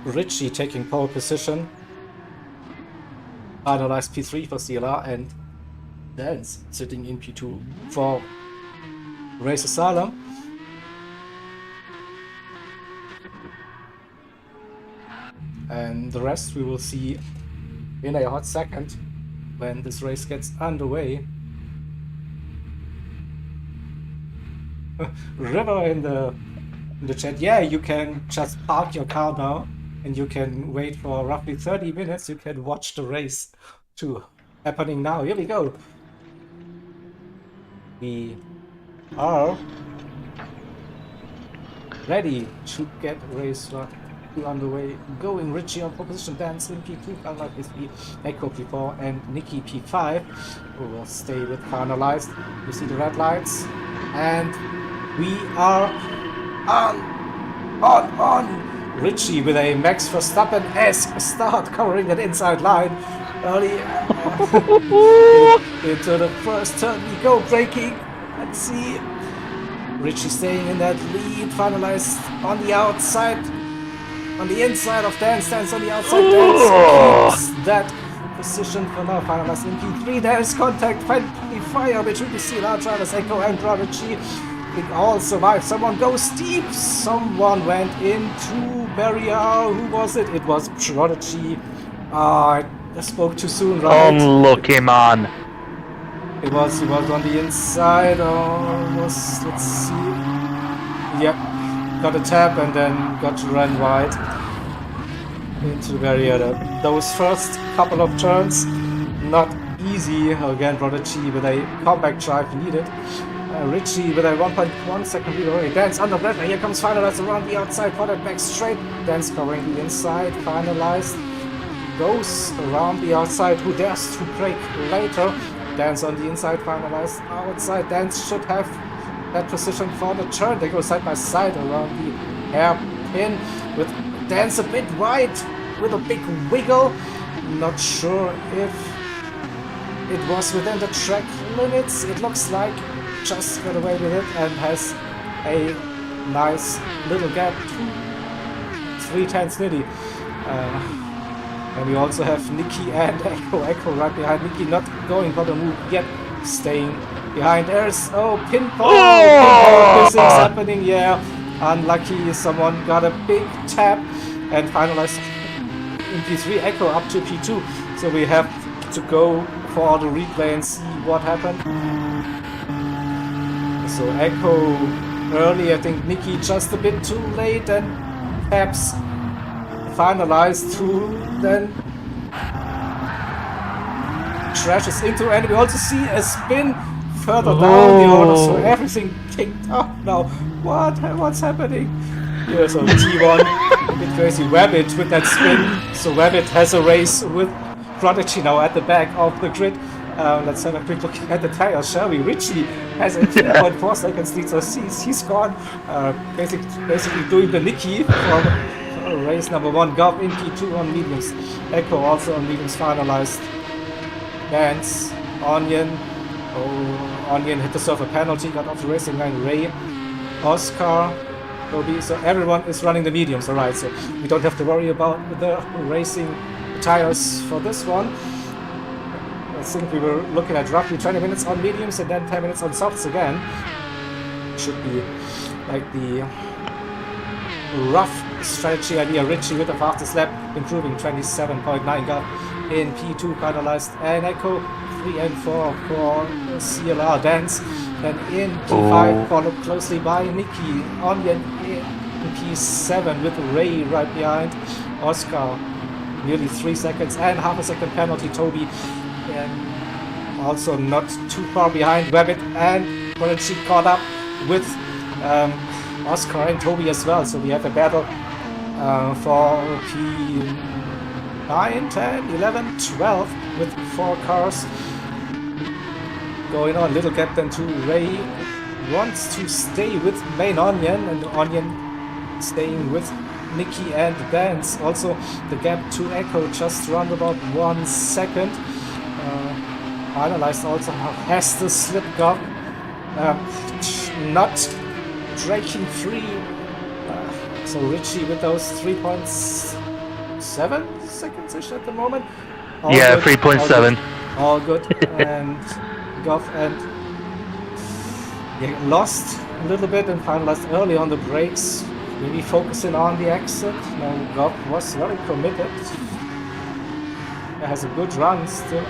Richie taking pole position. Finalized P3 for CLR and Dance sitting in P2 for Race Asylum. And the rest we will see in a hot second when this race gets underway. River in the chat, yeah, you can just park your car now and you can wait for roughly 30 minutes. You can watch the race too happening now. Here we go. We are ready to get race underway. Going Richie on pole position, Dan Slim P2, Unlike SP, Echo P4, and Nikki P5, who will stay with finalized. You see the red lights, and we are on. Richie with a Max Verstappen-esque start, covering that inside line early into the first turn. We go, braking. Let's see. Richie staying in that lead, finalized on the outside, on the inside of Dan, stands on the outside. Dan keeps that position for now, finalized in P3. There is contact, friendly fire between the CLR drivers, Echo and Richie. It all survived. Someone goes deep. Someone went into barrier. Who was it? It was Prodigy. I spoke too soon, right? Unlucky man. It was on the inside. Let's see. Yep, got a tap and then got to run wide into the barrier. Those first couple of turns, not easy. Again, Prodigy with a comeback drive needed. Richie with a 1.1 second lead already. Dan's under pressure. Here comes finalized around the outside. Potted back straight. Dan's covering the inside. Finalized. Goes around the outside. Who dares to break later? Dan's on the inside. Finalized outside. Dan should have that position for the turn. They go side by side around the hairpin. With Dan's a bit wide with a big wiggle. Not sure if it was within the track limits. It looks like just got away with it and has a nice little gap, 3/10 nitty. And we also have Nikki and Echo right behind. Nikki not going for the move yet, staying behind. There's pinball. This is happening. Yeah, unlucky. Someone got a big tap and finalized in P3. Echo up to P2. So we have to go for the replay and see what happened. So Echo early, I think Nikki just a bit too late, and perhaps finalized through, then crashes into, and we also see a spin further down the order, so everything kicked up now. What's happening? Yeah, so T1, a bit crazy. Wabbit with that spin, so Wabbit has a race with Prodigy now at the back of the grid. Let's have a quick look at the tires, shall we? Richie has a 2.4 seconds lead, so he's gone. Basically doing the Nikki for race number 1. Gov in P2 on mediums. Echo also on mediums finalized. Dance, Onion. Onion hit the server penalty, got off the racing line. Ray, Oscar, Toby. So everyone is running the mediums, alright. So we don't have to worry about the racing tires for this one. I think we were looking at roughly 20 minutes on mediums and then 10 minutes on softs again. Should be like the rough strategy idea. Richie with the fastest lap, improving 27.9 gap in P2 finalized, and Echo 3 and 4 for CLR. Dance, and in P5 followed closely by Nikki. Onion in P7 with Ray right behind. Oscar nearly 3 seconds and half a second penalty. Toby. And also not too far behind. Wabbit and Prodigy caught up with Oscar and Toby as well. So we have a battle for P9, 10, 11, 12 with 4 cars going on. Little gap then to Ray. Wants to stay with main Onion, and Onion staying with Nikki and Dance. Also the gap to Echo just around about 1 second. Finalized also has the slip gap, not breaking free. So Richie with those 3.7 seconds-ish at the moment. All yeah, 3.7. All good. And Goff and lost a little bit and finalized early on the brakes. Maybe focusing on the exit. No, Goff was very committed. Has a good run still.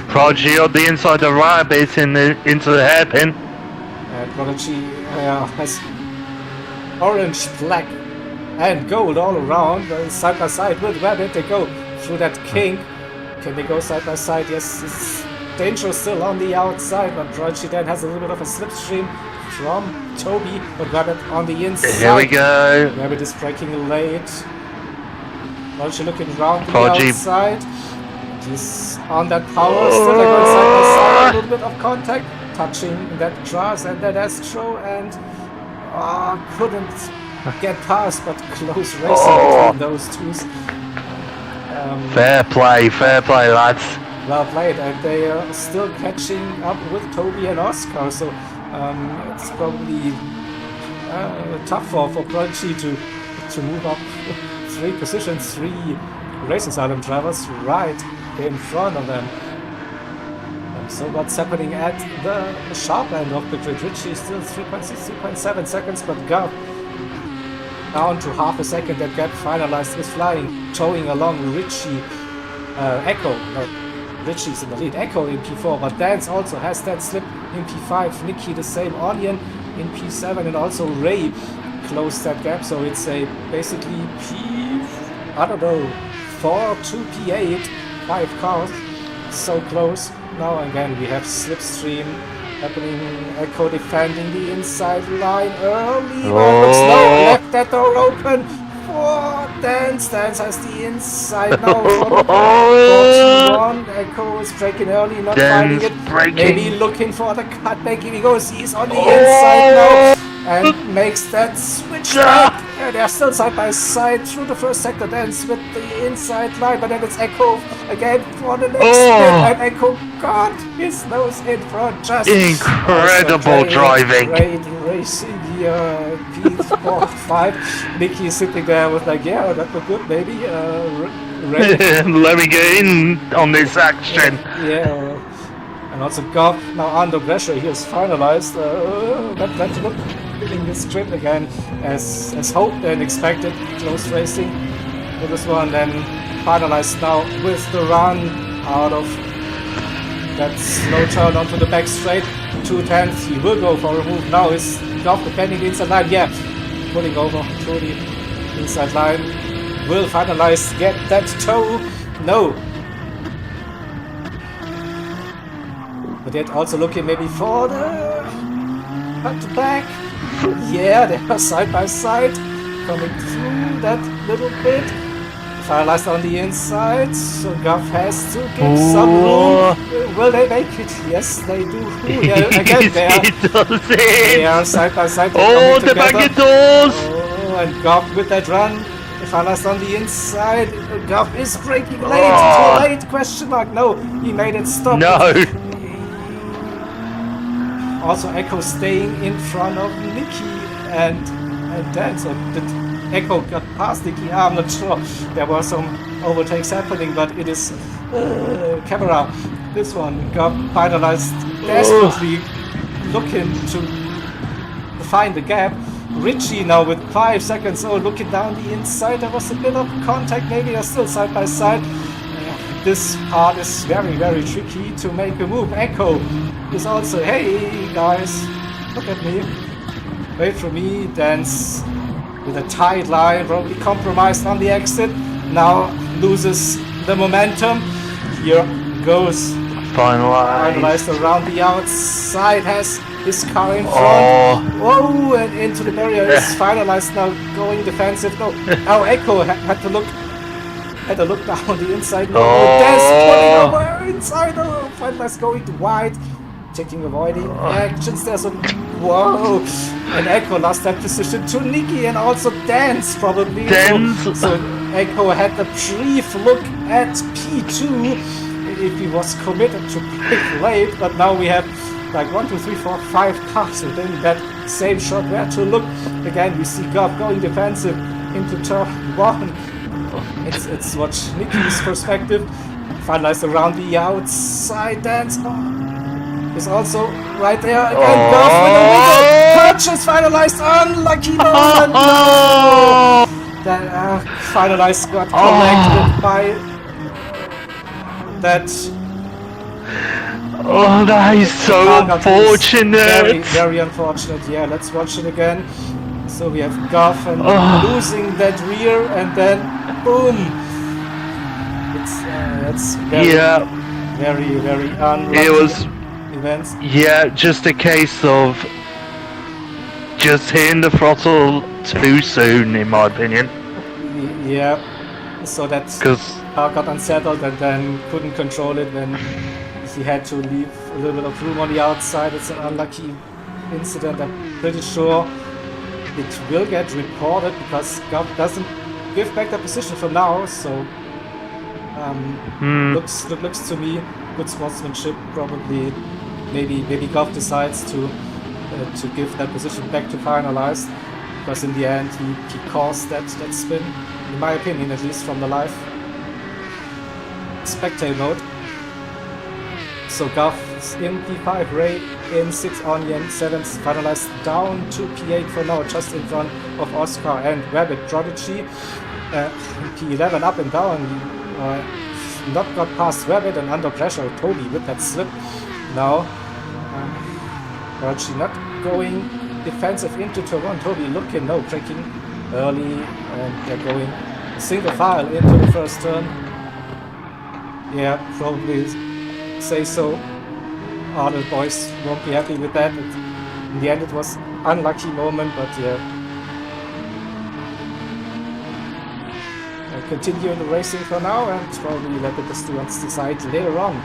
Prodigy on the inside, the rabbit into the hairpin. And Prodigy has orange, black, and gold all around, side by side with Rabbit. They go through that kink. Can they go side by side? Yes, it's danger still on the outside, but Prodigy then has a little bit of a slipstream from Toby, but Rabbit on the inside. Here we go. Rabbit is braking late. Prodigy looking around the Prodigy. outside. He's on that power, still they're going side by side, a little bit of contact, touching that grass and that Astro, and couldn't get past, but close racing between those two. Fair play, lads. Well played, and they are still catching up with Toby and Oscar, so it's probably tough for Prodigy to move up 3 positions, 3 Racing Asylum drivers right in front of them. So what's happening at the sharp end of the grid? Richie is still 3.6, 3.7 seconds, but Gov down to half a second. That gap finalized is flying, towing along Richie, Echo. Richie's in the lead, Echo in P4, but Dance also has that slip in P5. Nikki the same, Onion in P7, and also Ray closed that gap. So it's a basically I don't know, 4 to P8, 5 cars, so close. Now again we have slipstream happening, Echo defending the inside line early, looks low, left that door open for Dance. Dance has the inside now for 41. Echo is braking early, not finding it, maybe looking for the cutback. Here he goes, he's on the inside now and makes that switch back. They're still side by side through the first sector. Dance with the inside line, but then it's Echo again for the next spin, and Echo got his nose in front. Just incredible driving. Great racing here. P4, 5. Nicky is sitting there with like, yeah, that looked good, maybe. Let me get in on this action. Yeah. And also Goff now under pressure. He is finalized. Let's look in this trip again as hoped and expected. Close racing for this one. Then finalized now with the run out of that slow turn onto the back straight. 2/10. He will go for a move now. Is Goff defending the inside line? Yeah. Pulling over through the inside line. Will finalize. Get that toe. No. But yet also looking maybe for the back. Yeah, they are side by side, coming through that little bit. Finalized on the inside, so Guff has to give some room. Will they make it? Yes, they do. Yeah, again, they are side by side. Oh, the back doors! Oh, and Guff with that run. Finalized on the inside. Guff is braking late. Too late? Question mark. No, he made it stop. No. Also Echo staying in front of Nikki and Dance. So did Echo got past Nikki? I'm not sure. There were some overtakes happening, but it is camera. This one got finalized desperately looking to find the gap. Richie now with 5 seconds. Oh, looking down the inside. There was a bit of contact. Maybe they're still side by side. This part is very, very tricky to make a move. Echo is also, hey guys, look at me, wait for me. Dance with a tight line, probably compromised on the exit. Now loses the momentum. Here goes. Finalized around the outside, has his car in front. Oh, and into the barrier is finalized now, going defensive. No, now Echo had to look down the inside. That's pulling over inside. Finalized going to wide. Checking avoiding actions. There's a whoa. And Echo lost that position to Nikki and also Dance probably. So Echo had a brief look at P2 if he was committed to pick late, but now we have like 1, 2, 3, 4, 5 cars within that same shot. Where to look? Again, we see Goff going defensive into turn 1. It's what Nikki's perspective. Finalized around the outside. Dance is also right there again. Goff with a wiggle. Purchase finalized. Unlucky moment. No. That finalized got collected by that. Oh, that is so unfortunate. Very, very unfortunate. Yeah, let's watch it again. So we have Goff and losing that rear, and then boom. It's very, very, very unlucky It was, events. yeah, just a case of just hitting the throttle too soon, in my opinion. Yeah, so that Because, car got unsettled and then couldn't control it when he had to leave a little bit of room on the outside. It's an unlucky incident. I'm pretty sure it will get reported because Gov doesn't give back the position for now. So looks to me good sportsmanship. Probably maybe Gov decides to give that position back to Finalized, because in the end he caused that spin, in my opinion, at least from the live spectator mode. So Gov's in P5, Ray in 6, Onion 7th, Finalized down to P8 for now, just in front of Oscar and Rabbit. Prodigy P11 up and down, not got past Rabbit and under pressure. Toby with that slip now. Prodigy not going defensive into turn 1. Toby looking, no, braking early, and they're going single file into the first turn. Yeah, probably say so. Other boys won't be happy with that. In the end, it was unlucky moment, but yeah. I'll continue the racing for now and probably let the students decide later on.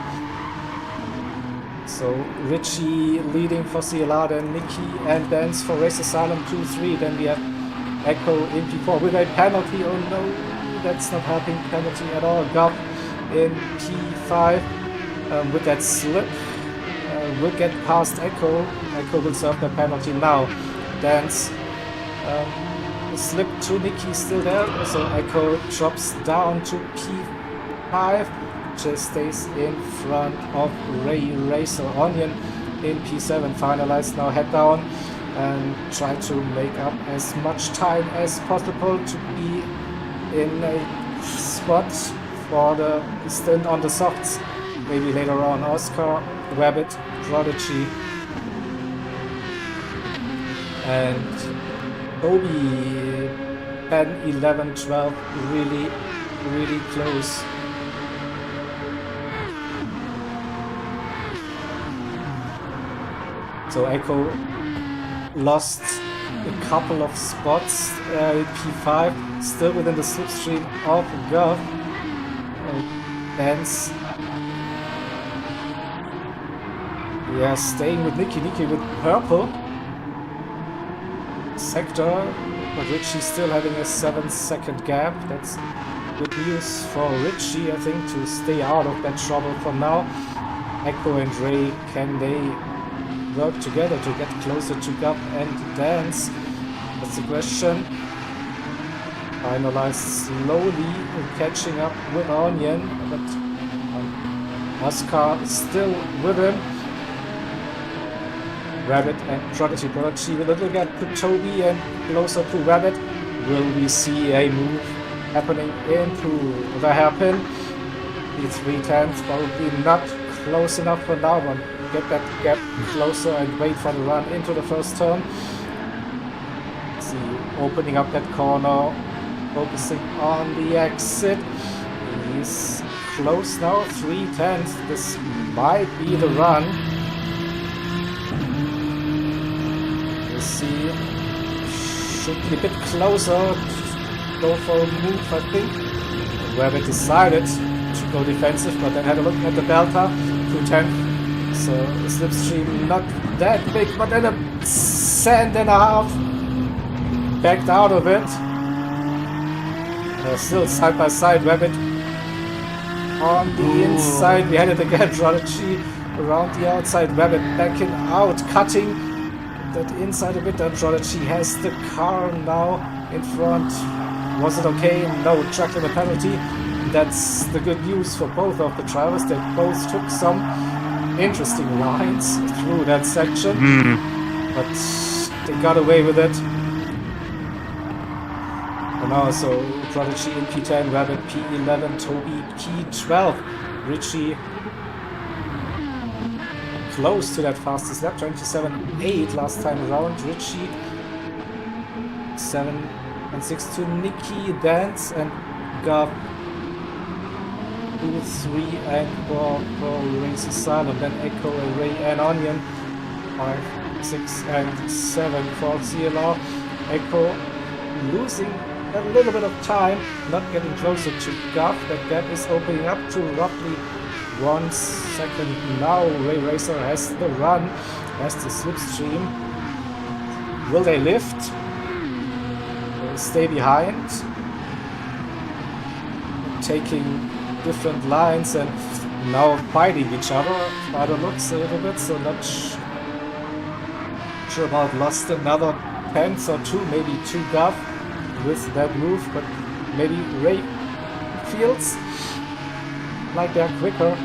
So Richie leading for CLR, then Nicky and Benz for Race Asylum 2-3. Then we have Echo in P4 with a penalty. Oh no, that's not helping, penalty at all. Gov in P5 with that slip. Will get past Echo. Echo will serve the penalty now. Dance slip to Nicky still there. So Echo drops down to P5. Just stays in front of Ray. So Onion in P7 Finalized. Now head down and try to make up as much time as possible to be in a spot for the stint on the softs. Maybe later on. Oscar, Rabbit, Prodigy, and Toby 10, 11, 12, really close. So Echo lost a couple of spots in P5, still within the slipstream of Gov. Dance. Yeah, staying with Nicky with purple sector, but Richie still having a 7-second gap. That's good news for Richie, I think, to stay out of that trouble for now. Echo and Ray, can they work together to get closer to Gov and Dance? That's the question. Finalized slowly, catching up with Onion, but Oscar still with him. Rabbit and Prodigy with a little gap to Toby and closer to Rabbit. Will we see a move happening into the hairpin? P3/10, probably not close enough for now. But get that gap closer and wait for the run into the first turn. See, opening up that corner, focusing on the exit. He's close now, 3/10. This might be the run. See, should be a bit closer, go for a move, I think. Rabbit decided to go defensive, but then had a look at the delta, 210. So the slipstream not that big, but then a cent and a half backed out of it. Still side by side, Rabbit on the inside. We had it again, Prodigy around the outside, Rabbit backing out, cutting that inside a bit. And Prodigy has the car now in front. Was it okay? No, tracking the penalty. That's the good news for both of the drivers. They both took some interesting lines through that section, but they got away with it. And now, so Prodigy in P10, Rabbit P11, Toby P12, Richie close to that fastest lap, 27.8 last time around. Richie 7 and 6 to Nicky, Dance and Gov 2, 3, and 4 for Race Silent, then Echo, Array, and Onion. 5, 6, and 7 for CLR. Echo losing a little bit of time, not getting closer to Gov. That gap is opening up to roughly 1 second now. Ray Racer has the run, has the slipstream. Will they lift? Stay behind? Taking different lines and now fighting each other by the looks a little bit, so not sure about lost another tenth or two, maybe 2 Gov with that move, but maybe Ray feels like they're quicker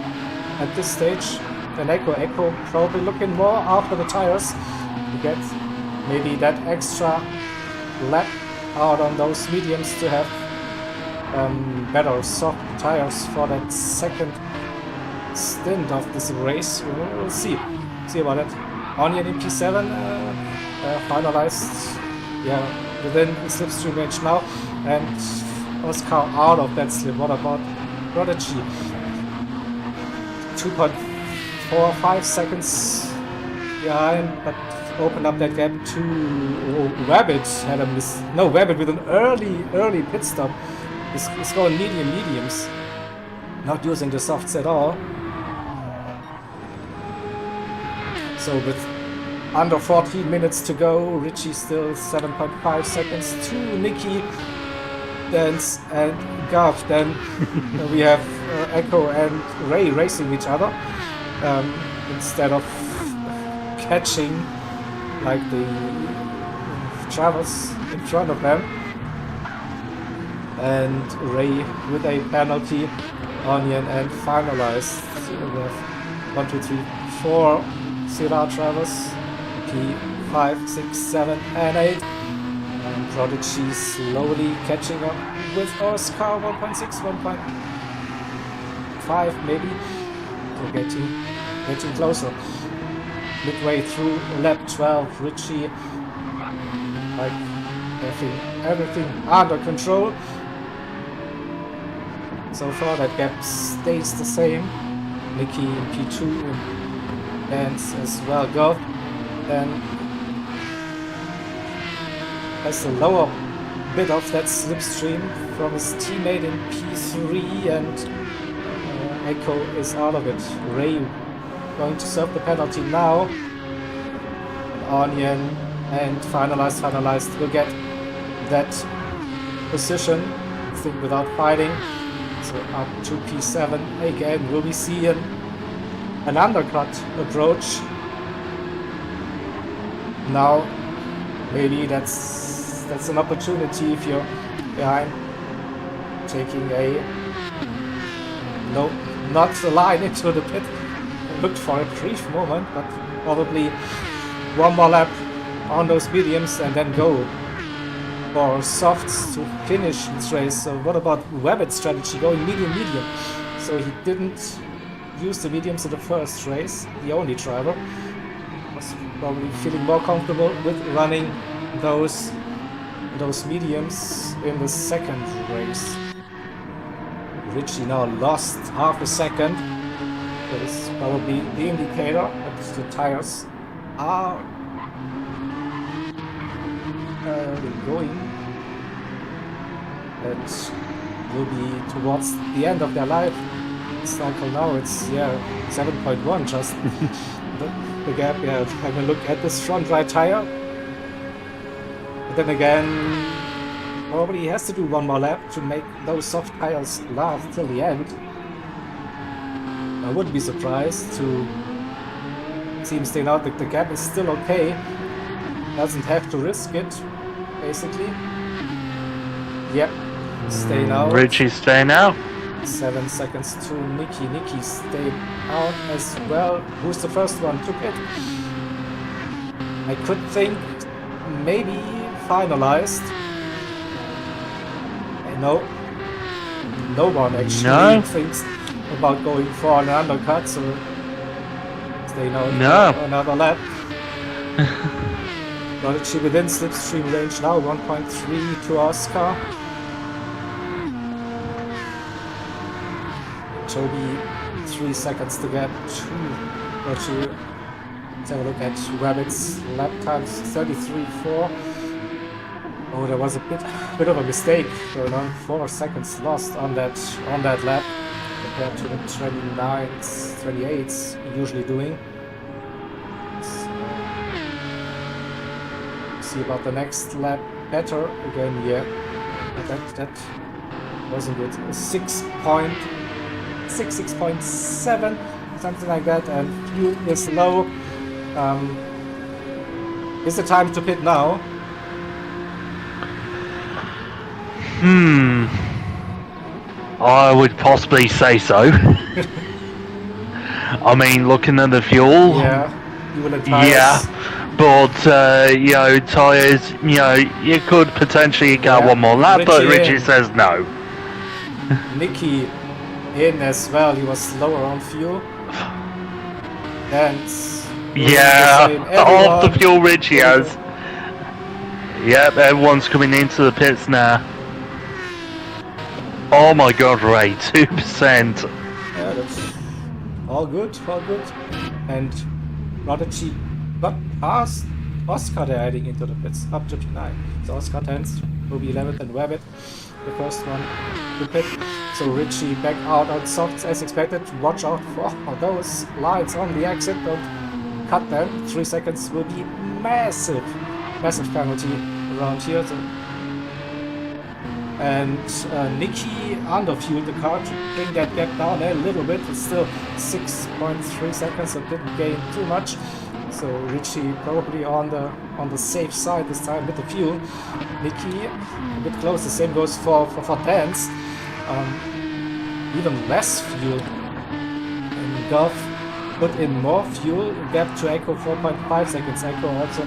at this stage than Echo. Echo probably looking more after the tires to get maybe that extra lap out on those mediums to have better soft tires for that second stint of this race. We'll see about it. Onion in P7 finalized, within the slipstream range now, and Oscar out of that slip. What about Prodigy? 2.45 seconds behind, but open up that gap to Rabbit. Had a miss. No, Rabbit with an early pit stop. Is going mediums, not using the softs at all. So with under 14 minutes to go, Richie still 7.5 seconds to Nicky, Dance, and Gav. Then we have Echo and Ray racing each other instead of catching like the Travers in front of them. And Ray with a penalty, Onion, and finalized with 1, 2, 3, 4 CLR Travers, P5, 6, 7, and 8. And Prodigy slowly catching up with Oscar, 1.6, 1.5 maybe. So getting closer. Midway through lap 12, Richie like everything under control. So far that gap stays the same. Nicky in P2 and as well Gov. Then has the lower bit of that slipstream from his teammate in P3, and Echo is out of it. Ray going to serve the penalty now. Onion and finalized will get that position, I think, without fighting. So up to P7 again. Will we see an undercut approach? Now maybe that's an opportunity if you're behind, taking a not the line into the pit. Looked for a brief moment, but probably one more lap on those mediums and then go for softs to finish this race. So what about Rabbit's strategy, going medium? So he didn't use the mediums in the first race. The only driver was probably feeling more comfortable with running those mediums in the second race. Richie now lost half a second. That is probably the indicator that the tires are going. That will be towards the end of their life cycle now. It's 7.1 just the gap. Have a look at this front right tire. But then again, probably he has to do one more lap to make those soft tires last till the end. I wouldn't be surprised to see him stay out. The gap is still okay. Doesn't have to risk it, basically. Yep, staying out. Richie staying out. 7 seconds to Nicky. Nicky stayed out as well. Who's the first one to pit? I could think maybe finalized. No one actually thinks about going for an undercut, so staying out for another lap. Prodigy within slipstream range now, 1.3 to Oscar. Toby 3 seconds to get to. Let's have a look at Rabbit's lap times, 33.4. Oh, there was a bit of a mistake going on. 4 seconds lost on that lap compared to the 29s, 28s usually doing. So, see about the next lap better again. Yeah, that wasn't good. 6.7, something like that, and fuel is low. Is the time to pit now? I would possibly say so. I mean, looking at the fuel. Yeah, fuel and tires. Yeah, but you know, tires. You know, you could potentially get one more lap, but Richie says no. Nicky in as well. He was slower on fuel. And yeah, half the fuel Richie has. Yep, everyone's coming into the pits now. Oh my god, Ray, 2%. Yeah, that's all good, all good. And Prodigy got past Oscar there heading into the pits, up to P9. So Oscar 10th, Ruby 11th, and Rabbit, the first one to pit. So Richie back out on softs as expected. Watch out for those lines on the exit, don't cut them. 3 seconds will be massive penalty around here. So. And Nicky underfueled the car to bring that gap down a little bit. It's still 6.3 seconds, so didn't gain too much. So Richie probably on the safe side this time with the fuel. Nicky a bit close. The same goes for Dance. Even less fuel. And Golf put in more fuel. Gap to Echo 4.5 seconds. Echo also.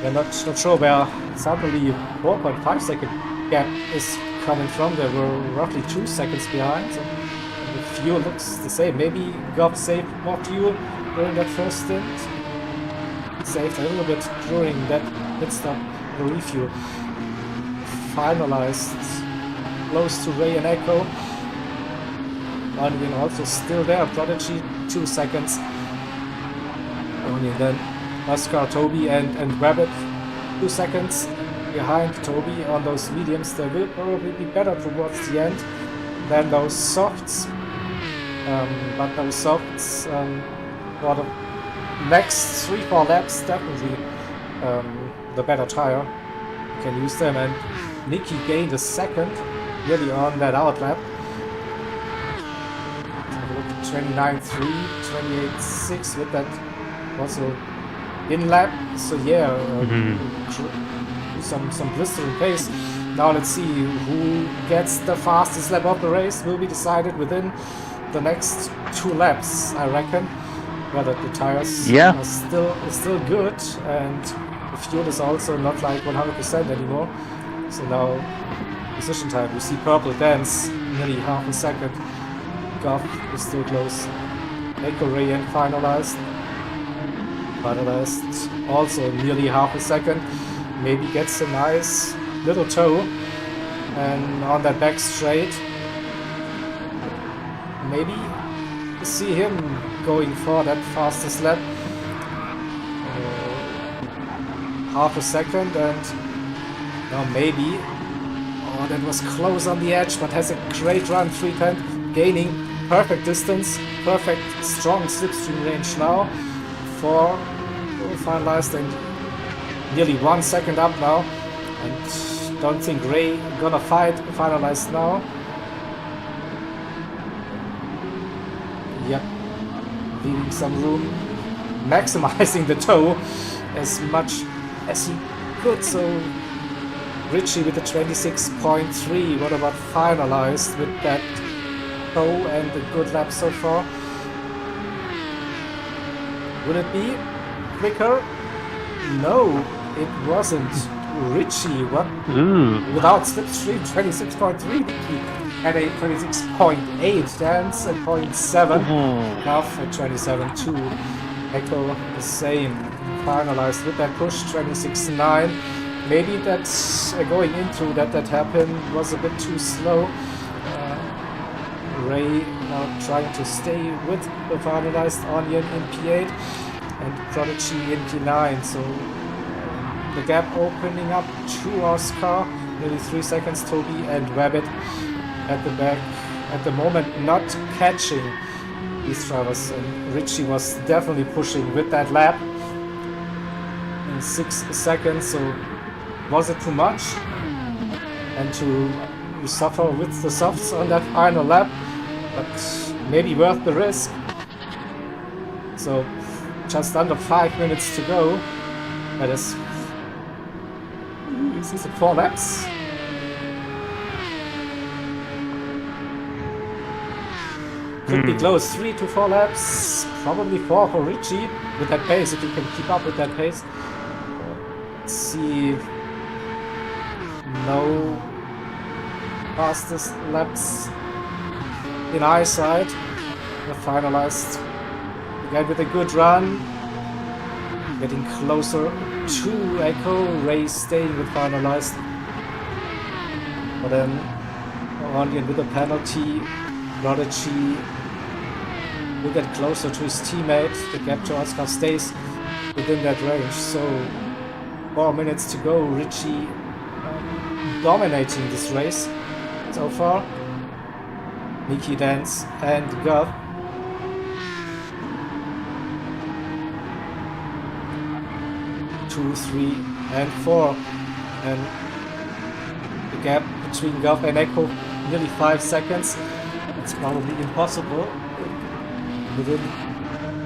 We're not sure where suddenly 4.5 second gap is coming from. They were roughly 2 seconds behind. So the fuel looks the same. Maybe Gob saved more fuel during that first stint. Saved a little bit during that pit stop, the refuel. Finalized close to Ray and Echo. Unwin also still there. Prodigy 2 seconds. Only then Oscar, Toby and Rabbit 2 seconds behind Toby on those mediums. They will probably be better towards the end than those softs. But those softs for the next 3-4 laps definitely the better tire. You can use them, and Nicky gained a second really on that out lap. 29.3, 28.6 with that also in lap. So yeah, some blistering pace. Now let's see who gets the fastest lap of the race. Will be decided within the next 2 laps, I reckon. Well, the tires are still good, and the fuel is also not like 100% anymore. So now position time. We see Purple Dance nearly half a second. Goff is still close. Echo Ray and finalized also nearly half a second. Maybe gets a nice little toe, and on that back straight maybe see him going for that fastest lap. Half a second, and now maybe, oh, that was close on the edge, but has a great run, 310, gaining perfect distance, perfect strong slipstream range now for finalized, and nearly 1 second up now, and don't think Ray gonna finalize now. Yep, leaving some room, maximizing the toe as much as he could. So Richie with the 26.3, what about finalized with that toe and a good lap so far? Would it be quicker? No, it wasn't. Richie, what? Without slipstream, 26.3. At a 26.8, Dance at 0.7. Enough at 27.2. Echo the same. Finalized with that push, 26.9. Maybe that's going into that happened was a bit too slow. Ray now trying to stay with the finalized Onion in P8 and Prodigy in P9. So the gap opening up to Oscar, nearly 3 seconds. Toby and Rabbit at the back at the moment, not catching these drivers, and Richie was definitely pushing with that lap in 6 seconds. So was it too much? And to suffer with the softs on that final lap, but maybe worth the risk. So just under 5 minutes to go. That is it 4 laps? Could be close, 3 to 4 laps, probably 4 for Richie with that pace, if he can keep up with that pace. Let's see, no fastest laps in eyesight. The finalized again with a good run, getting closer to Echo. Ray staying with finalized, but then Onion with a penalty. Prodigy will get closer to his teammate. The gap to Oscar stays within that range. So 4 minutes to go. Richie dominating this race so far. Nicky, Dance and Gov. Two, 3 and 4, and the gap between Gov and Echo nearly 5 seconds. It's probably impossible within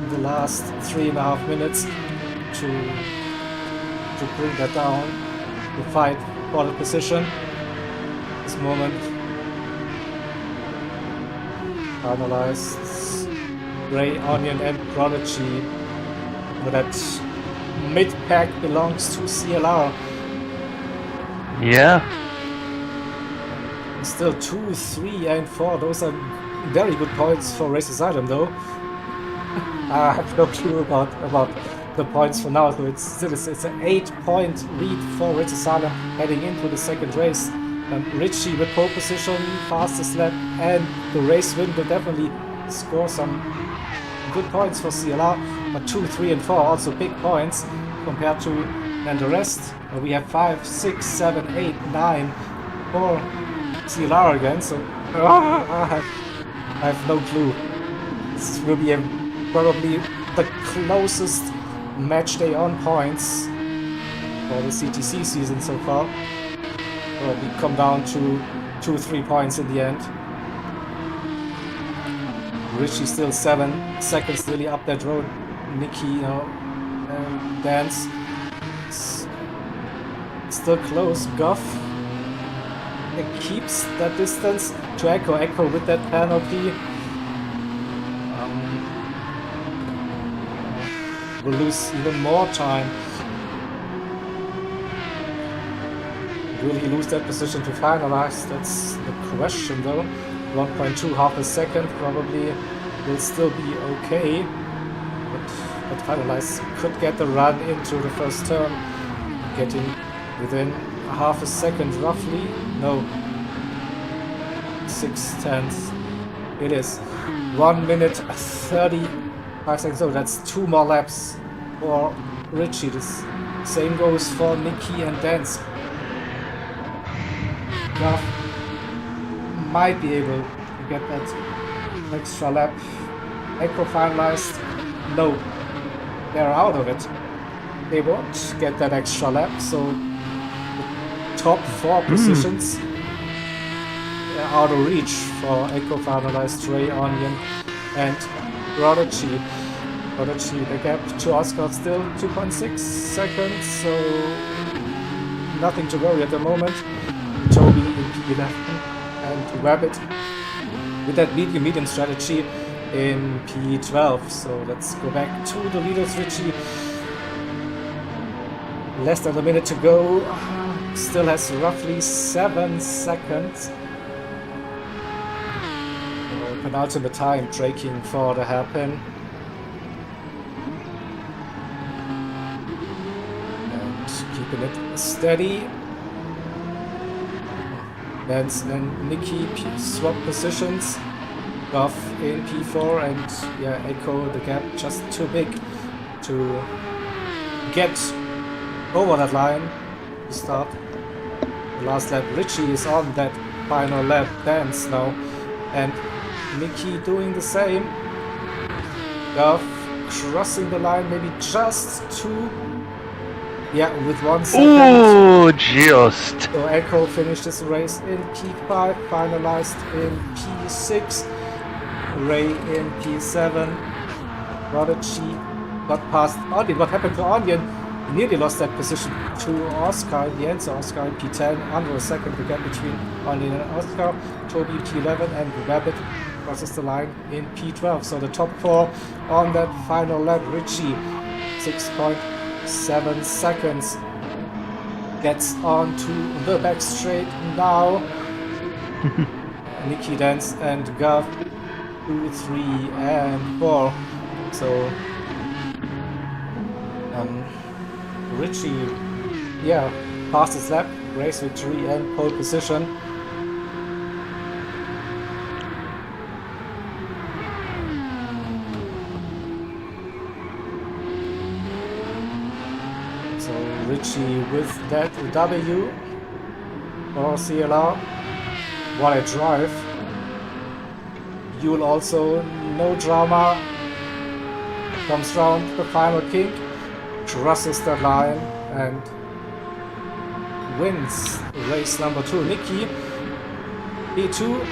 the last 3.5 minutes to bring that down, to fight for the position. This moment finalized Ray, Onion and Prodigy, but that mid-pack belongs to CLR. Yeah. Still 2, 3 and 4, those are very good points for Race Asylum though. I have no clue about the points for now, so it's an 8-point lead for Race Asylum heading into the second race. Richie with pole position, fastest lap, and the race win will definitely score some good points for CLR, but 2, 3 and 4 also big points compared to and the rest. We have 5, 6, 7, 8, 9 for CLR again, so I have no clue. This will be probably the closest match day on points for the CTC season so far. Probably come down to 2-3 points in the end. Richie still 7 seconds nearly up that road. Nicky, and Dance still close. Goff keeps that distance to Echo. Echo with that penalty will lose even more time. Will he lose that position to finalize? That's the question though. 1.2, half a second, probably will still be okay. But finalize could get the run into the first turn, getting within half a second roughly. No, 6/10. It is 1 minute 35 seconds. So that's 2 more laps for Richie. The same goes for Nicky and Dance. Duff might be able to get that extra lap. Echo finalized. No, they're out of it. They won't get that extra lap, so the top 4 positions are out of reach for Echo finalized, Ray, Onion and Prodigy. Prodigy, the gap to Oscar still 2.6 seconds, so nothing to worry at the moment. Toby in P11 and Rabbit with that medium strategy in P12. So let's go back to the leaders. Richie, less than a minute to go, still has roughly 7 seconds. Penultimate time braking for the hairpin. And keeping it steady. Dance and Nicky swap positions. Goff in P4, and yeah, Echo, the gap just too big to get over that line to start the last lap. Richie is on that final lap dance now, and Mickey doing the same. Goff crossing the line, maybe just two. Yeah, with 1 second. Oh, just. So Echo finished his race in P5, finalized in P6. Ray in P7. Prodigy got past Onion. What happened to Onion? He nearly lost that position to Oscar in the end. So Oscar in P10, under a second the gap between Onion and Oscar. Toby P11, and Rabbit crosses the line in P12. So the top four on that final lap. Richie 6.7 seconds. Gets on to the back straight now. Nicky Dance and Gav 2, 3, and 4. So Richie, yeah, passed his lap, race victory and pole position. So Richie with that W for CLR. What a drive. You'll also, no drama, comes round the final kink, crosses the line and wins race number 2. Nicky, P2,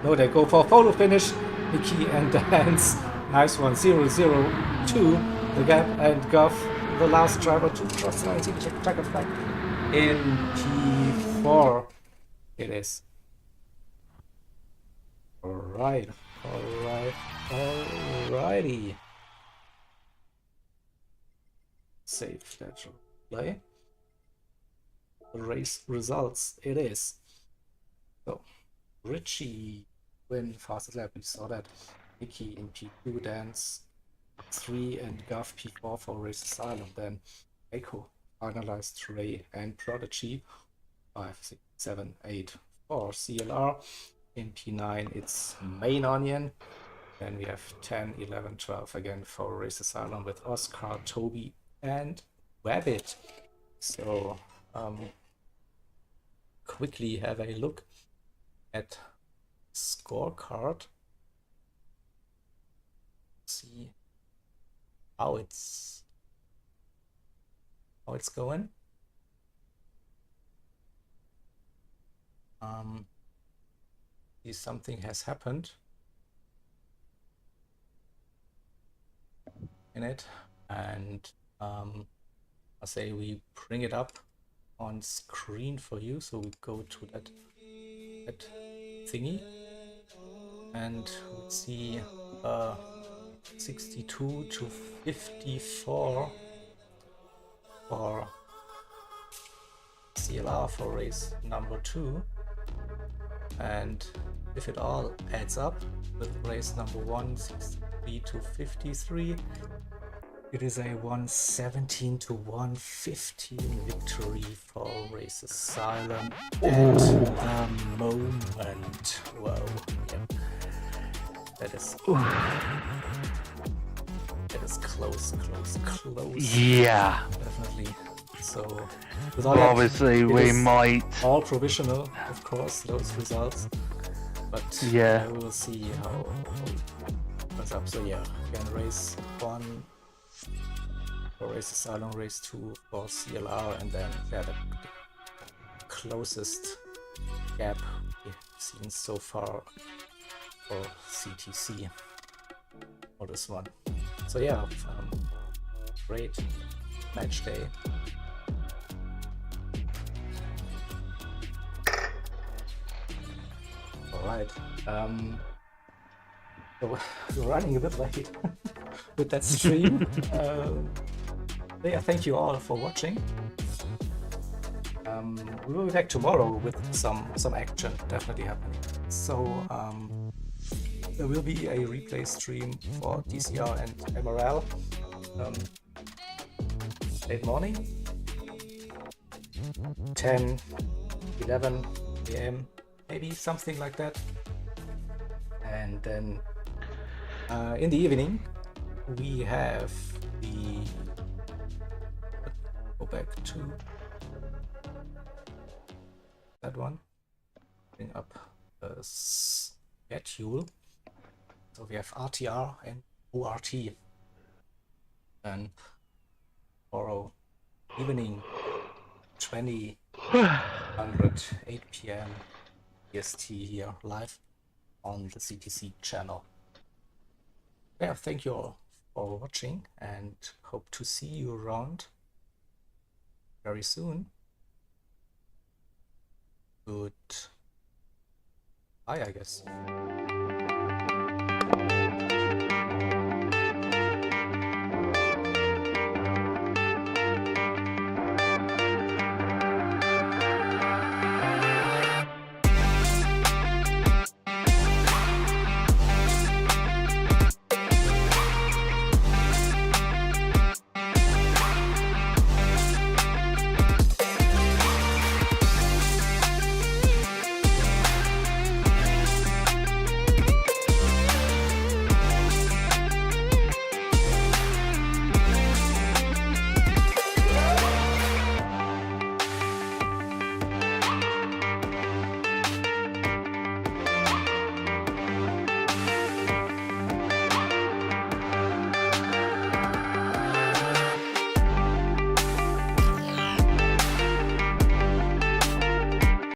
no, they go for photo finish. Nicky and Dance, nice one, 0-0-2, the gap, and Goff, the last driver to cross the line. See the checkered flag in P4 it is. Alrighty. Save that play. The race results it is. So Richie win fastest lap, we saw that. Nicky in P2, Dance 3, and Gav P4 for Race Asylum. Then Echo finalized Ray and Prodigy 5, 6, 7, 8 for CLR. In P9 it's Main Onion. Then we have 10, 11, 12 again for Race Asylum with Oscar, Toby, and Rabbit. So quickly have a look at scorecard. See how it's going. See, something has happened in it, and I say we bring it up on screen for you. So we go to that thingy, and we see 62 to 54 for CLR for race number 2, and if it all adds up with race number 1, 63 to 53, it is a 117 to 115 victory for Race Asylum at the moment. Whoa, yeah. That is close. Yeah. Definitely. So, with all obviously we might all provisional, of course, those results. But yeah, we will see how it goes up. So yeah, again, race 1 for Race Asylum, race 2 for CLR, and then yeah, the closest gap we've seen so far for CTC for this one. So yeah, great match day. Alright, so we're running a bit late with that stream. Yeah, thank you all for watching. We will be back tomorrow with some action definitely happening. So there will be a replay stream for DCR and MRL late morning, 10, 11 AM, maybe something like that. And And then in the evening, we have the... Go back to that one. Bring up the schedule. So we have RTR and ORT. And tomorrow evening, 8 p.m. EST here live on the CTC channel. Yeah, thank you all for watching and hope to see you around very soon. Goodbye, I guess.